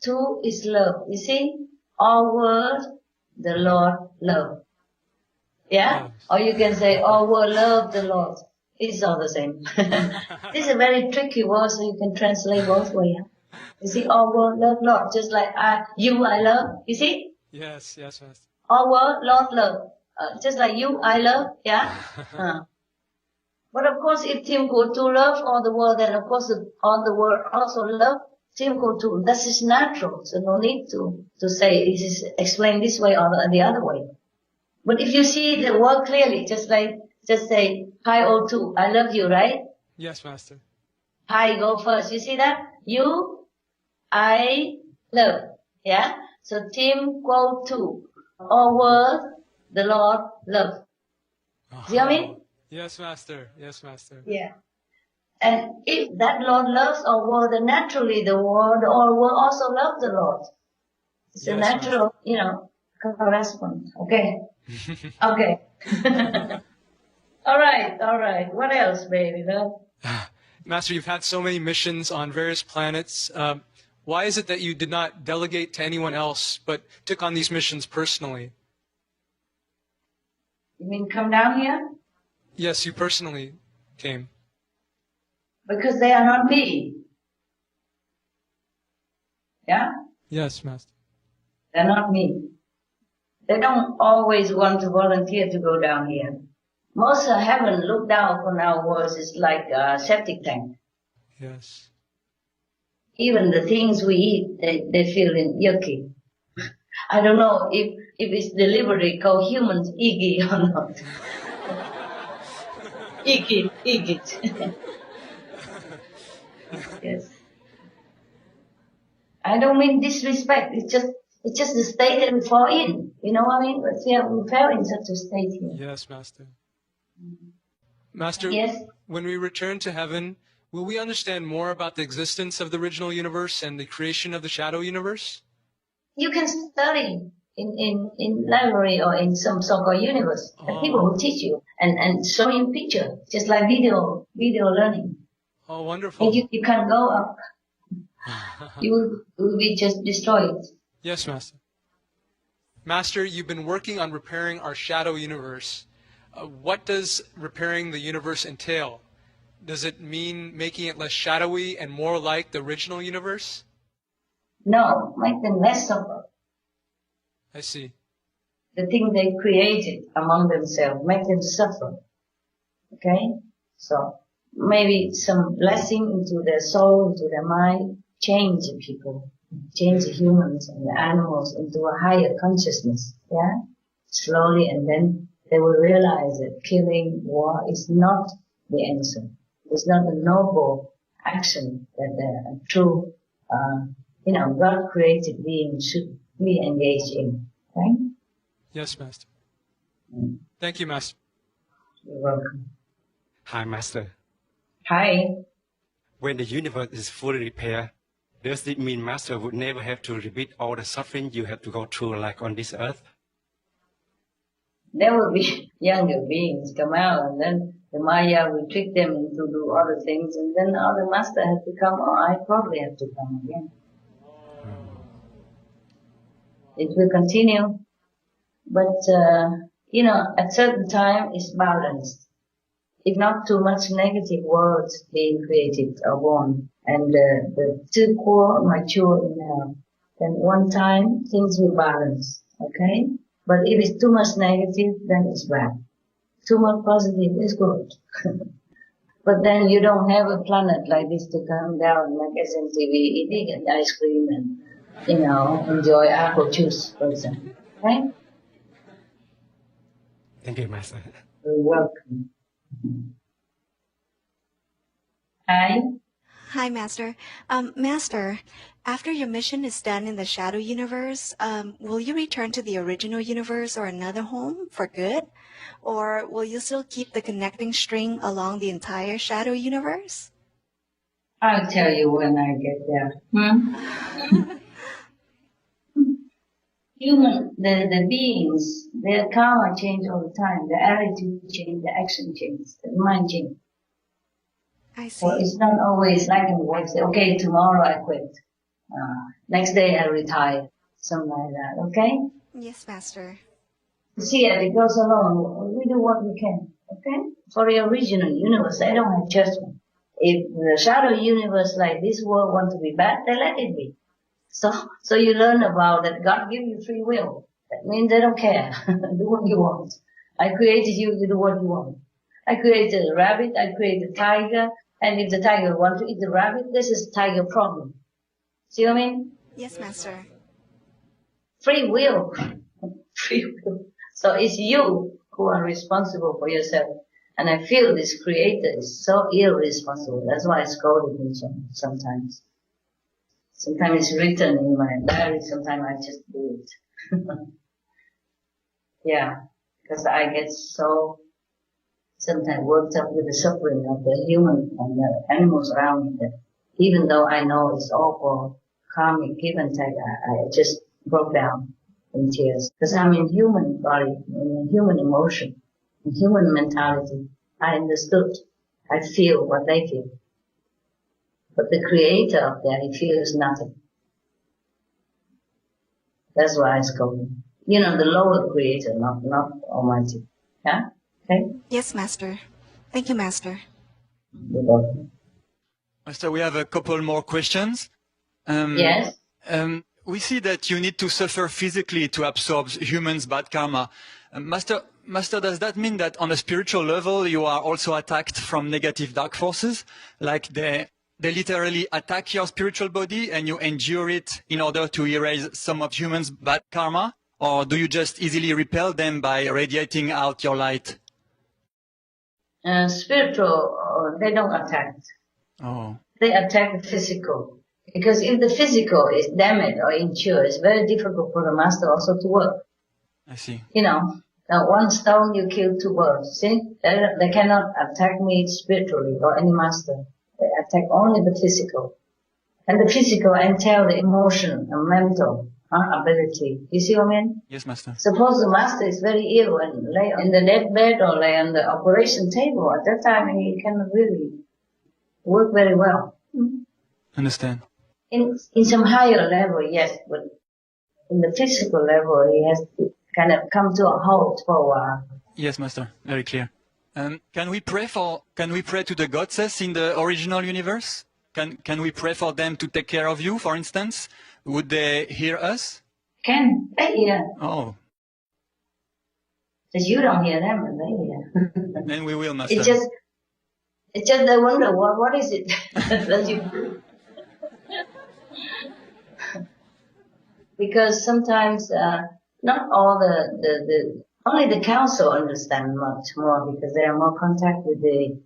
Two is love. You see? All words, the Lord love. Yeah? Or you can say, all word love the Lord. It's all the same. This is a very tricky word, so you can translate both ways. You see, all word love Lord. Just like I love. You see? Yes, Master. All word Lord love. Just like you, I love. Yeah? But of course, if Tim go to love all the world, then of course all the world also love Tim go to. That is natural. So no need to say this is explained this way or the other way. But if you see the word clearly, just say, hi, O2, I love you, right? Yes, Master. Hi, go first. You see that? You, I, love. Yeah? So, Tim, go to. All word, the Lord, love. See what I mean? Yes, Master. Yes, Master. Yeah. And if that Lord loves our world, then naturally the world also love the Lord. It's a natural, correspondence. Okay. Okay. All right. What else, baby? Master, you've had so many missions on various planets. Why is it that you did not delegate to anyone else, but took on these missions personally? You mean come down here? Yes, you personally came. Because they are not me. Yeah? Yes, Master. They're not me. They don't always want to volunteer to go down here. Most of heaven look down upon our worlds is like a septic tank. Yes. Even the things we eat, they feel yucky. I don't know if it's deliberately called humans iggy or not. Iggy. Yes. I don't mean disrespect. It's just the state that we fall in. You know what I mean? But we fell in such a state here. Yes, Master. Master, yes? When we return to heaven, will we understand more about the existence of the original universe and the creation of the shadow universe? You can study in library or in some so-called universe. The people who teach you. and showing picture, just like video learning. Oh, wonderful. And you can't go up. You will be just destroyed. Yes, Master. Master, you've been working on repairing our shadow universe. What does repairing the universe entail? Does it mean making it less shadowy and more like the original universe? No, make them less suffer. I see. The thing they created among themselves, make them suffer. Okay? So, maybe some blessing into their soul, into their mind, change the people, change the humans and the animals into a higher consciousness, yeah? Slowly, and then they will realize that killing, war is not the answer. It's not a noble action that a true, God-created being should be engaged in, right? Yes, Master. Thank you, Master. You're welcome. Hi, Master. Hi. When the universe is fully repaired, does it mean Master would never have to repeat all the suffering you have to go through like on this earth? There will be younger beings come out, and then the Maya will trick them to do other things, and then other Master has to come, or I probably have to come again. It will continue, but, at certain time it's balanced. If not too much negative words being created or born, and the two core mature enough, then one time things will balance, okay? But if it's too much negative, then it's bad. Too much positive is good. But then you don't have a planet like this to come down like SMTV eating ice cream and, enjoy apple juice, for example, right? Thank you, Master. You're welcome. Hi. Hi, Master. Master, after your mission is done in the shadow universe, will you return to the original universe or another home for good? Or will you still keep the connecting string along the entire shadow universe? I'll tell you when I get there. The beings, their karma change all the time. The attitude change, the action change, the mind change. I see. Well, it's not always like in work. Say, okay, tomorrow I quit. Next day I retire. Something like that, okay? Yes, Master. See, as it goes along, we do what we can, okay? For the original universe, they don't have judgment. If the shadow universe like this world want to be bad, they let it be. So you learn about that God give you free will. That means they don't care. Do what you want. I created you, you do what you want. I created a rabbit, I created a tiger, and if the tiger wants to eat the rabbit, this is tiger problem. See what I mean? Yes, Master. Free will. Free will. So it's you who are responsible for yourself. And I feel this creator is so irresponsible. That's why I scolded him sometimes. Sometimes it's written in my diary, sometimes I just do it. Yeah, because I get so sometimes worked up with the suffering of the human and the animals around me that even though I know it's all for karmic give and take, I just broke down in tears. Because I'm in human body, in human emotion, in human mentality. I understood. I feel what they feel. But the creator of that, he feels nothing. That's why I scold him. The lower creator, not Almighty. Yeah? Okay? Yes, Master. Thank you, Master. You're welcome. Master, we have a couple more questions. Yes? We see that you need to suffer physically to absorb humans' bad karma. Master, does that mean that on a spiritual level you are also attacked from negative dark forces? Like they literally attack your spiritual body and you endure it in order to erase some of humans' bad karma? Or do you just easily repel them by radiating out your light? Spiritual, they don't attack. Oh. They attack the physical. Because if the physical is damaged or impure, it's very difficult for the master also to work. I see. Now one stone you kill two birds. See? They cannot attack me spiritually or any master. They attack only the physical. And the physical entail the emotion and mental ability. You see what I mean? Yes, Master. Suppose the master is very ill and lay in the deathbed or lay on the operation table. At that time, he cannot really work very well. Understand. In some higher level, yes, but in the physical level, he has to kind of come to a halt for a while. Yes, Master. Very clear. Can we pray to the goddesses in the original universe? Can we pray for them to take care of you, for instance? Would they hear us? Can. They hear. Oh. Because you don't hear them, and they hear. Then we will, Master. It's just they wonder, what is it that you do? Because sometimes, not all only the council understand much more because they are more contact with the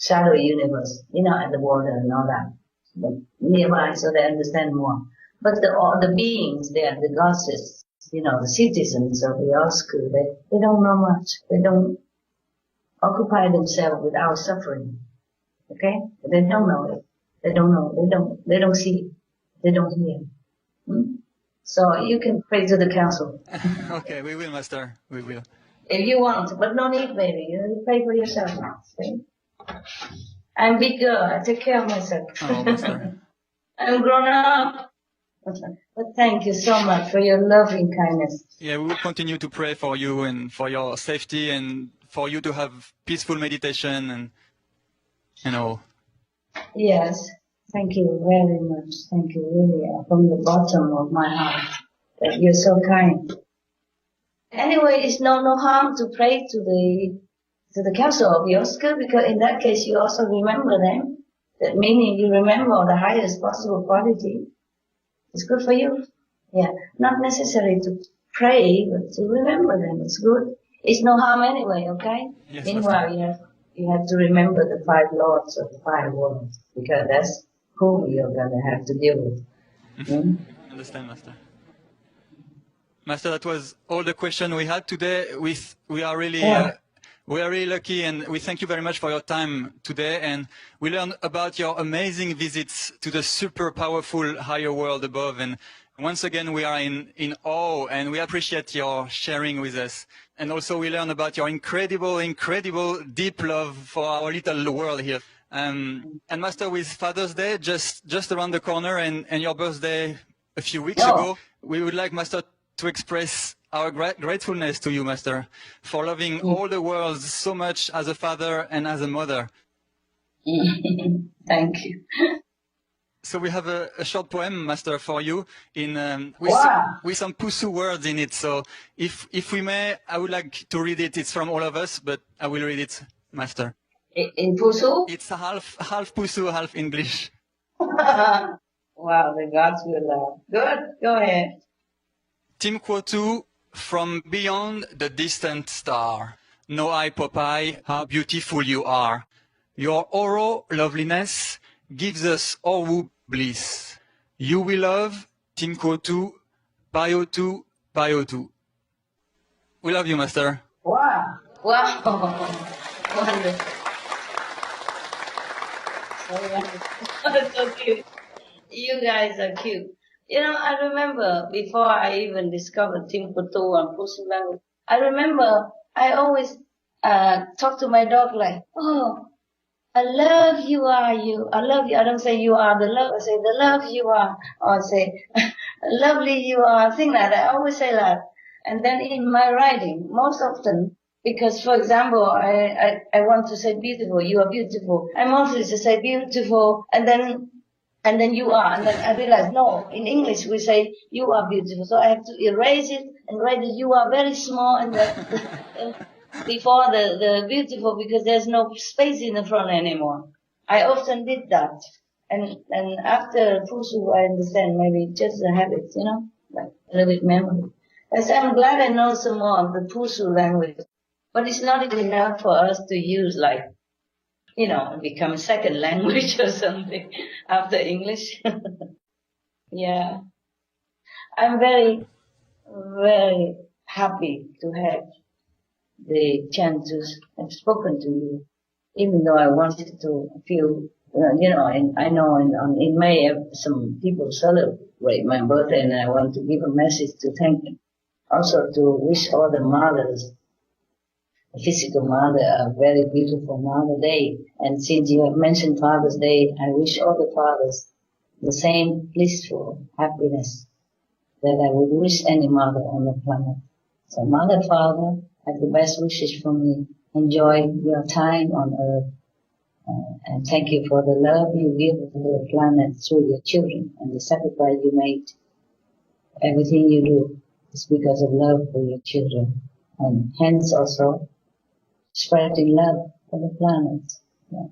shadow universe, at the border and all that. But nearby, so they understand more. But all the beings there, the goddesses, the citizens of the old school, they don't know much. They don't occupy themselves with our suffering. Okay? They don't know it. They don't know. They don't see it. They don't hear. So you can pray to the council. Okay, we will, Master. We will. If you want, but no need, baby. You pray for yourself now. Okay? I'm a big girl. I take care of myself. Oh, Master. I'm grown up. But thank you so much for your loving kindness. Yeah, we will continue to pray for you and for your safety and for you to have peaceful meditation and all. Yes. Thank you very much. Thank you really from the bottom of my heart that you're so kind. Anyway, it's no harm to pray to the council of your school because in that case you also remember them. That meaning you remember the highest possible quality. It's good for you. Yeah. Not necessary to pray, but to remember them. It's good. It's no harm anyway, okay? Yes, meanwhile, you have to remember the 5 lords of the 5 worlds because that's who you're going to have to deal with. Understand, Master. Master, that was all the questions we had today. We are really lucky, and we thank you very much for your time today. And we learned about your amazing visits to the super powerful higher world above. And once again, we are in awe, and we appreciate your sharing with us. And also, we learned about your incredible deep love for our little world here. And Master, with Father's Day just around the corner and your birthday a few weeks ago, we would like, Master, to express our gratefulness to you, Master, for loving all the worlds so much as a father and as a mother. Thank you. So we have a short poem, Master, for you with some Pusu words in it. So if we may, I would like to read it. It's from all of us, but I will read it, Master. In Pusu? It's half Pusu, half English. Wow, the gods will love. Good, go ahead. Tim Kwotu, from beyond the distant star, know I, Popeye, how beautiful you are. Your oral loveliness gives us all bliss. You will love, Tim Kwotu, Bayotu, Bayotu. We love you, Master. Wow. Wonderful. So cute. You guys are cute. I remember before I even discovered Timbuktu and Pusu language, I remember I always talk to my dog like, oh, I love you are you. I love you. I don't say you are the love. I say the love you are. Or I say lovely you are. Thing like that. I always say that. And then in my writing, most often, because for example, I want to say beautiful. You are beautiful. I mostly just say beautiful, and then you are, and then I realize, no, in English we say you are beautiful, so I have to erase it and write that you are very small and before the beautiful because there's no space in the front anymore. I often did that, and after Pusu I understand maybe just a habit, like a little bit memory. So I'm glad I know some more of the Pusu language, but it's not enough for us to use like, become a second language or something after English. Yeah. I'm very, very happy to have the chance to have spoken to you, even though I wanted to feel, and I know in May some people celebrate my birthday, and I want to give a message to thank, also to wish all the mothers, the physical mother, a very beautiful Mother Day. And since you have mentioned Father's Day, I wish all the fathers the same blissful happiness that I would wish any mother on the planet. So Mother, Father, have the best wishes for me. Enjoy your time on earth. And thank you for the love you give to the planet through your children and the sacrifice you made. Everything you do is because of love for your children. And hence also spreading love for the planet. Yeah.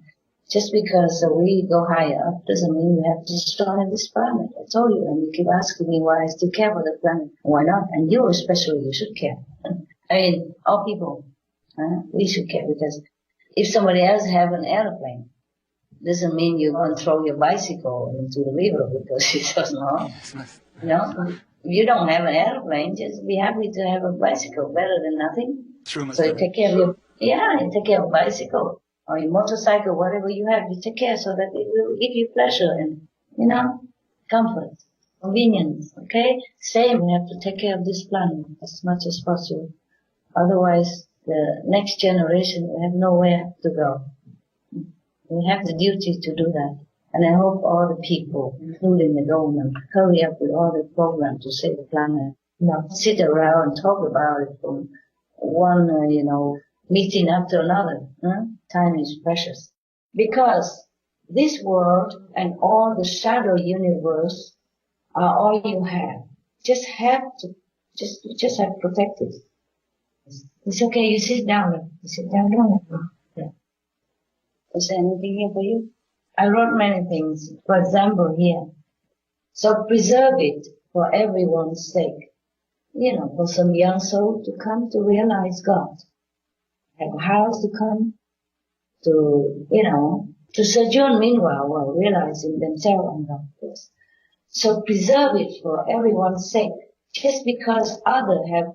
Just because we go higher up doesn't mean we have to destroy this planet. I told you, and you keep asking me why I still care for the planet. Why not? And you especially, you should care. I mean, all people, we should care, because if somebody else have an airplane, doesn't mean you're going to throw your bicycle into the river because it doesn't know. You know, if you don't have an airplane, just be happy to have a bicycle, better than nothing. True, so you take care of your, you take care of a bicycle or your motorcycle, whatever you have, you take care so that it will give you pleasure and, comfort, convenience, okay? Same, we have to take care of this planet as much as possible. Otherwise, the next generation will have nowhere to go. We have the duty to do that. And I hope all the people, including the government, hurry up with all the programs to save the planet. Not sit around and talk about it from one, meeting after another. Time is precious. Because this world and all the shadow universe are all you have. Just have to protect it. It's okay, you sit down. You sit down, don't you? Is there anything here for you? I wrote many things. For example, here. So preserve it for everyone's sake. For some young soul to come to realize God. Have a house to come to, to sojourn meanwhile while realizing themselves and God. So preserve it for everyone's sake. Just because others have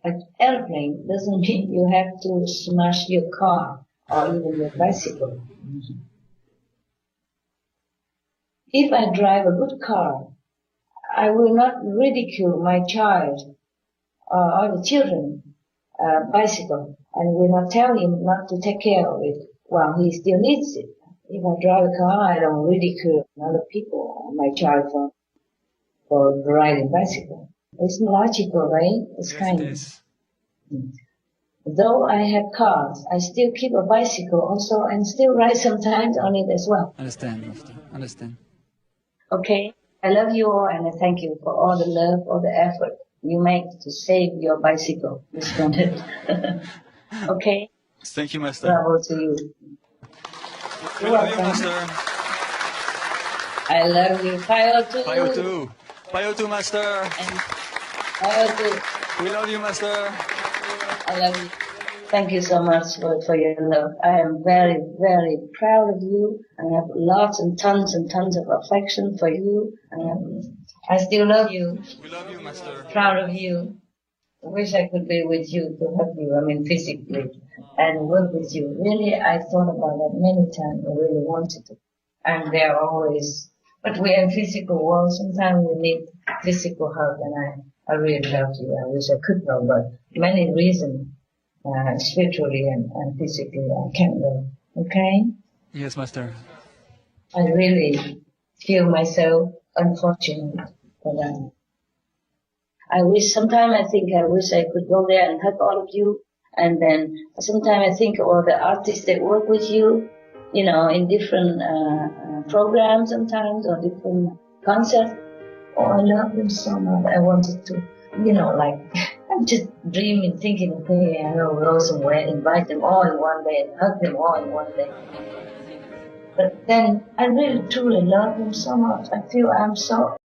an airplane doesn't mean you have to smash your car or even your bicycle. If I drive a good car, I will not ridicule my child or the children bicycle, and will not tell him not to take care of it while he still needs it. If I drive a car, I don't ridicule other people or my child for riding bicycle. It's logical, right? It's kind of. Though I have cars, I still keep a bicycle also and still ride sometimes on it as well. Understand. Okay. I love you all and I thank you for all the love, all the effort you make to save your bicycle this planet. Okay? Thank you, Master. Bravo to you. We love you, Master. I love you. Pio too. Pio too, Master. Pio too. We love you, Master. I love you. Thank you so much for your love. I am very, very proud of you. I have lots and tons of affection for you. I still love you. We love you, Master. Proud of you. I wish I could be with you to help you, physically, and work with you. Really, I thought about that many times. I really wanted to. And they're always, but we're in physical world. Sometimes we need physical help, and I really love you. I wish I could go, but many reasons. Spiritually and physically, I can't go. Okay? Yes, Master. I really feel myself unfortunate for that. I wish I could go there and hug all of you. And then sometimes I think all the artists that work with you, in different programs sometimes or different concerts. Oh, I love them so much. I wanted to, I'm just dreaming, thinking, okay, I will go somewhere, invite them all in one day, and hug them all in one day. But then I really truly love them so much. I feel I'm so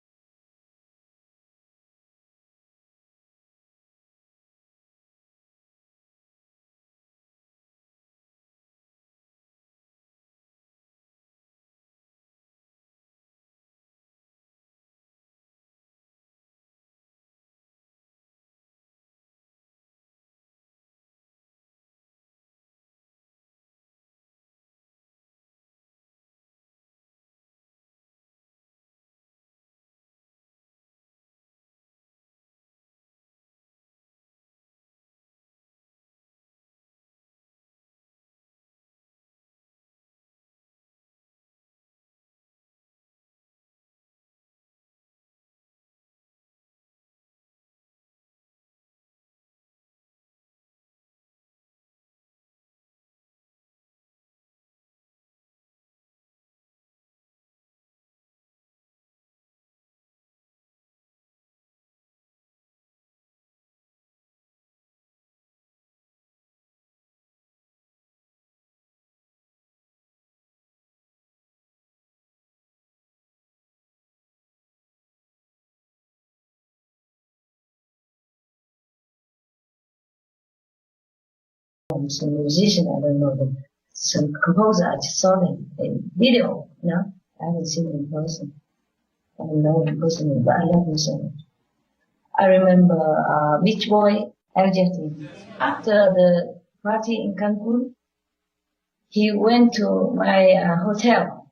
know, some musician, I don't know them, some composer, I just saw them in video, you know. I haven't seen them in person. I don't know him personally, but I love him so much. I remember Beach Boy, Algetti. After the party in Cancun, he went to my hotel.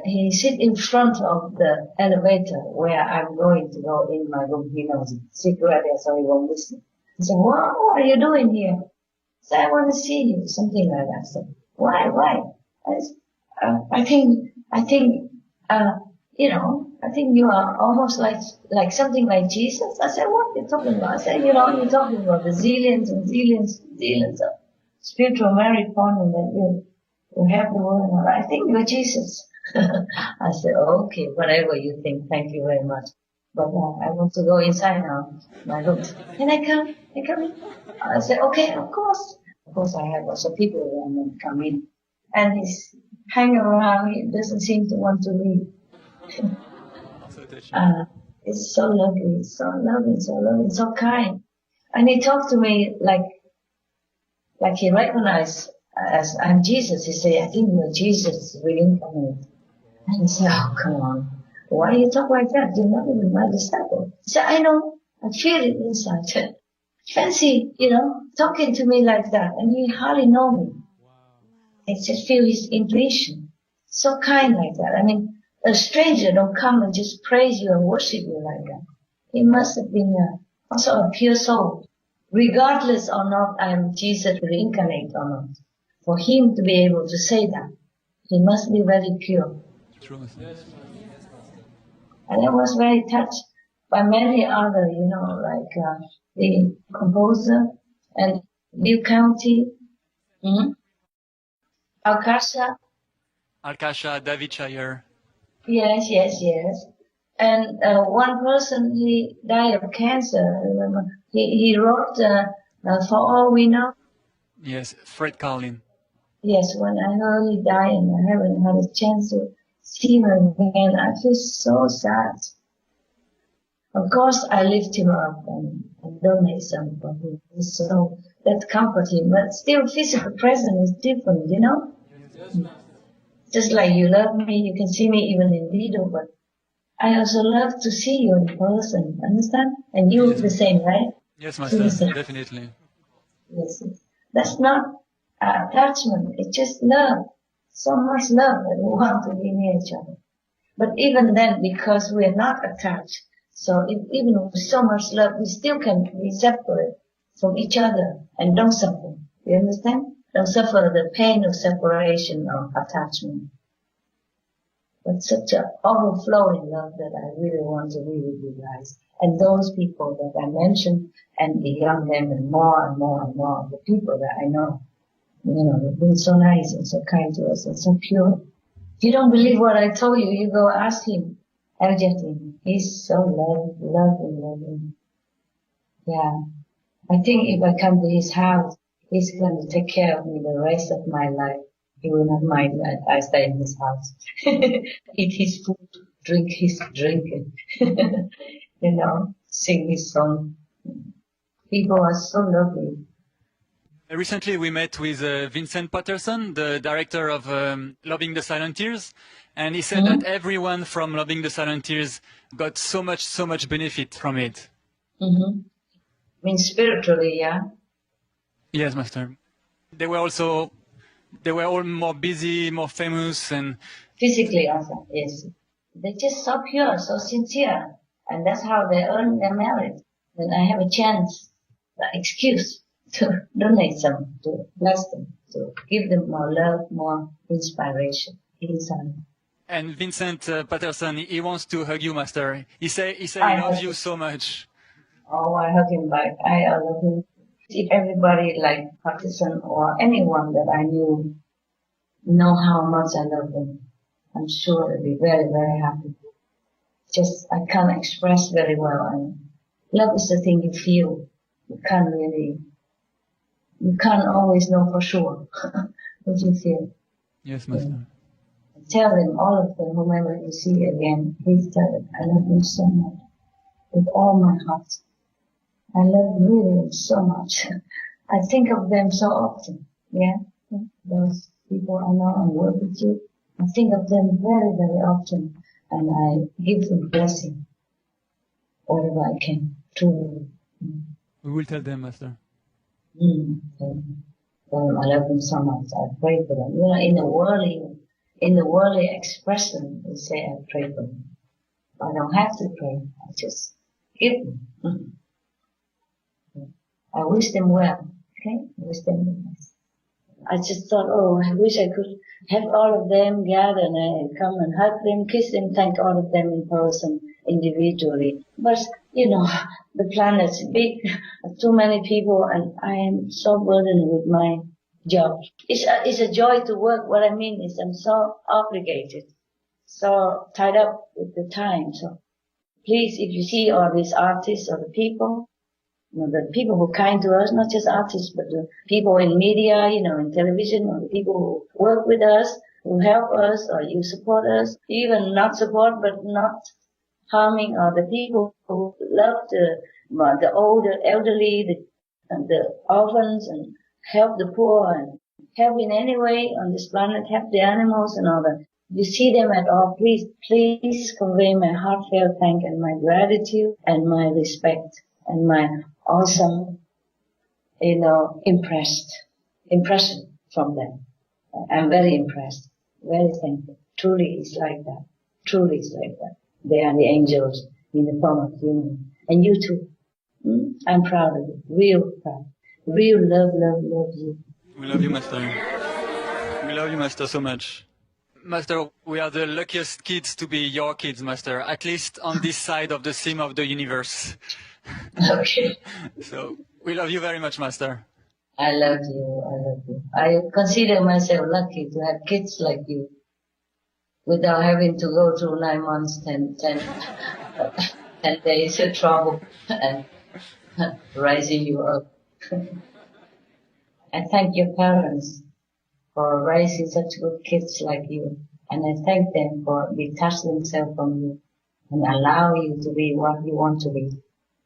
He sit in front of the elevator where I'm going to go in my room. He knows it. Secretly, so he won't listen. He said, what are you doing here? I said, I want to see you. Something like that. I said, why? I think, you know, I think you are almost like something like Jesus. I said, what are you talking about? I said, you know, you're talking about the zillions and zillions of spiritual married partners that you have the word. And I think you're Jesus. I said, okay, whatever you think. Thank you very much. But I want to go inside now. My room. Can I come? Can I come in? I said, okay, of course. Of course, I have also people who want to come in. And he's hanging around. He doesn't seem to want to leave. It's so lovely, so kind. And he talked to me like he recognized as I'm Jesus. He said, I think you're Jesus reincarnated. And I said, oh, come on. Why do you talk like that? You're not even my disciple. He said, I know. I feel it inside. Fancy, you know, talking to me like that. And he hardly know me. I just feel his intuition. So kind like that. I mean, a stranger don't come and just praise you and worship you like that. He must have been also a pure soul. Regardless or not I am Jesus reincarnate or not. For him to be able to say that, he must be very pure. True. And I was very touched by many other, you know, like the composer and Bill County, Alcasha, David Shire. Yes. And one person, he died of cancer. I remember he wrote For All We Know. Yes, Fred Carlin. Yes, when I heard he died and I haven't had a chance to see him again, I feel so sad. Of course, I lift him up and donate some for him. So that comfort him. But still, physical presence is different, you know? Just like you love me, you can see me even in video, but I also love to see you in person, understand? And you the same, right? Yes, Master, definitely. Yes. That's not attachment, it's just love. So much love that we want to be near each other. But even then, because we are not attached, so even with so much love, we still can be separate from each other and don't suffer. You understand? Don't suffer the pain of separation or attachment. But such an overflowing love that I really want to be with you guys. And those people that I mentioned, and beyond them, and more and more and more, the people that I know, you know, they've been so nice and so kind to us and so pure. If you don't believe what I told you, you go ask him. Everything. He's so loving. Yeah. I think if I come to his house, he's going to take care of me the rest of my life. He will not mind that I stay in his house. Eat his food, drink his drink, you know, sing his song. People are so lovely. Recently, we met with Vincent Patterson, the director of Loving the Silent Tears, and he said that everyone from Loving the Silent Tears got so much benefit from it. I mean, spiritually, yeah? Yes, Master. They were all more busy, more famous, and physically also, yes. They're just so pure, so sincere, and that's how they earn their merit. Then I have a chance, the excuse to donate some, to bless them, to give them more love, more inspiration inside. And Vincent Patterson, he wants to hug you, Master. He said he loves you so much. Oh, I hug him back. I love him. If everybody like Patterson or anyone that I knew know how much I love them, I'm sure they'll be very, very happy. Just, I can't express very well. And love is the thing you feel. You can't always know for sure what you feel. Yes, Master. Yeah. Tell them, all of them, whomever you see again, please tell them, I love them so much. With all my heart. I love really so much. I think of them so often. Yeah, those people I know and work with you. I think of them very, very often, and I give them blessing, whatever I can. Truly. We will tell them, Master. Well, I love them so much. I pray for them. You know, in the worldly expression, we say I pray for them. I don't have to pray. I just give them. I wish them well. Okay? I wish them well. I just thought, oh, I wish I could have all of them gather and I come and hug them, kiss them, thank all of them in person, individually. But, you know, the planet's big, too many people, and I am so burdened with my job. It's a joy to work. What I mean is I'm so obligated, so tied up with the time. So please, if you see all these artists or the people, you know, the people who are kind to us, not just artists, but the people in media, you know, in television, or the people who work with us, who help us, or you support us, even not support, but not harming, or the people who love the older, elderly, the orphans, and help the poor, and help in any way on this planet, help the animals and all that. You see them at all, please convey my heartfelt thank and my gratitude and my respect and my awesome, you know, impression from them. I'm very impressed, very thankful. Truly it's like that. Truly it's like that. They are the angels in the form of human. And you too. I'm proud of you. Real proud. Real love you. We love you, Master. We love you, Master, so much. Master, we are the luckiest kids to be your kids, Master, at least on this side of the seam of the universe. Okay. So, we love you very much, Master. I love you. I consider myself lucky to have kids like you, without having to go through 9 months, 10 days of trouble and raising you up. I thank your parents for raising such good kids like you, and I thank them for detaching themselves from you and allow you to be what you want to be,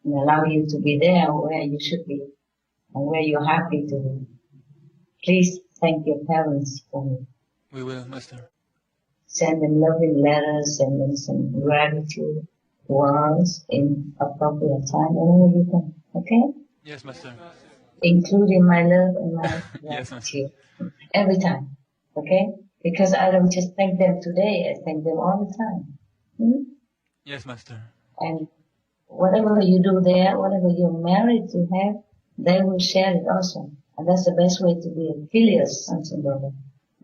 and allow you to be there where you should be and where you're happy to be. Please thank your parents for me. We will, Master. Send them loving letters, send them some gratitude words in appropriate time, whenever you can. Okay? Yes, Master. Including my love and my yes, gratitude. Every time. Okay? Because I don't just thank them today, I thank them all the time. Yes, Master. And whatever you do there, whatever you're married to have, they will share it also. And that's the best way to be a filial sons and daughters.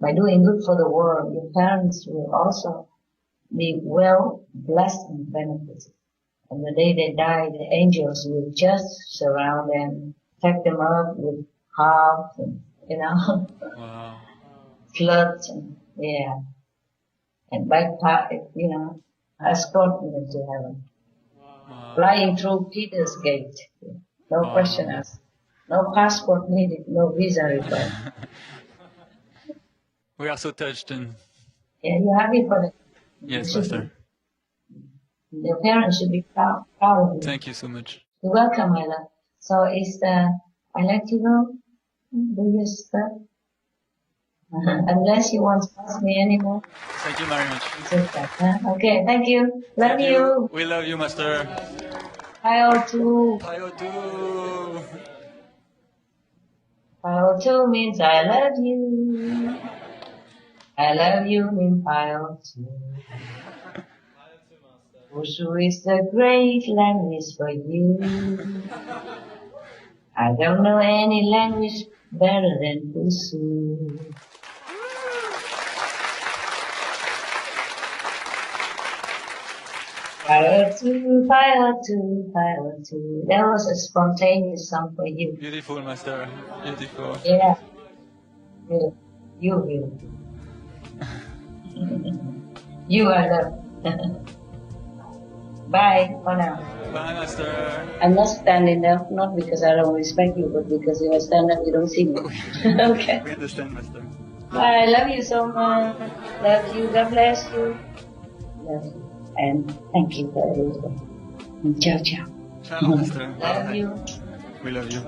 By doing good for the world, your parents will also be well blessed and benefited. And the day they die, the angels will just surround them, take them up with harps and, you know, wow. flutes and, yeah, and bagpipe, you know, escorting them to heaven. Wow. Flying through Peter's gate. No question asked. No passport needed, no visa required. We are so touched and... Yeah, you're happy for them. Yes, Master. Their parents should be proud of you. Thank you so much. You're welcome, my love. So I let you go. Do your stuff. Unless you want to ask me anymore. Thank you very much. Okay, thank you. Love you. We love you, Master. Pio2. Pio2. Pio2 means I love you. I love you means Pio2. Wushu is a great language for you. I don't know any language better than Wushu. Pio2, Pio2, Pio2. That was a spontaneous song for you. Beautiful, Master. Beautiful. Yeah. Beautiful. You beautiful. You are love. Bye for now. Bye, Master. I'm not standing up, not because I don't respect you, but because if I stand up, you don't see me. Okay. We understand, Master. Bye. I love you so much. Love you. God bless you. Love you. And thank you for everything. Ciao, ciao. Ciao, Master. Love you. We love you.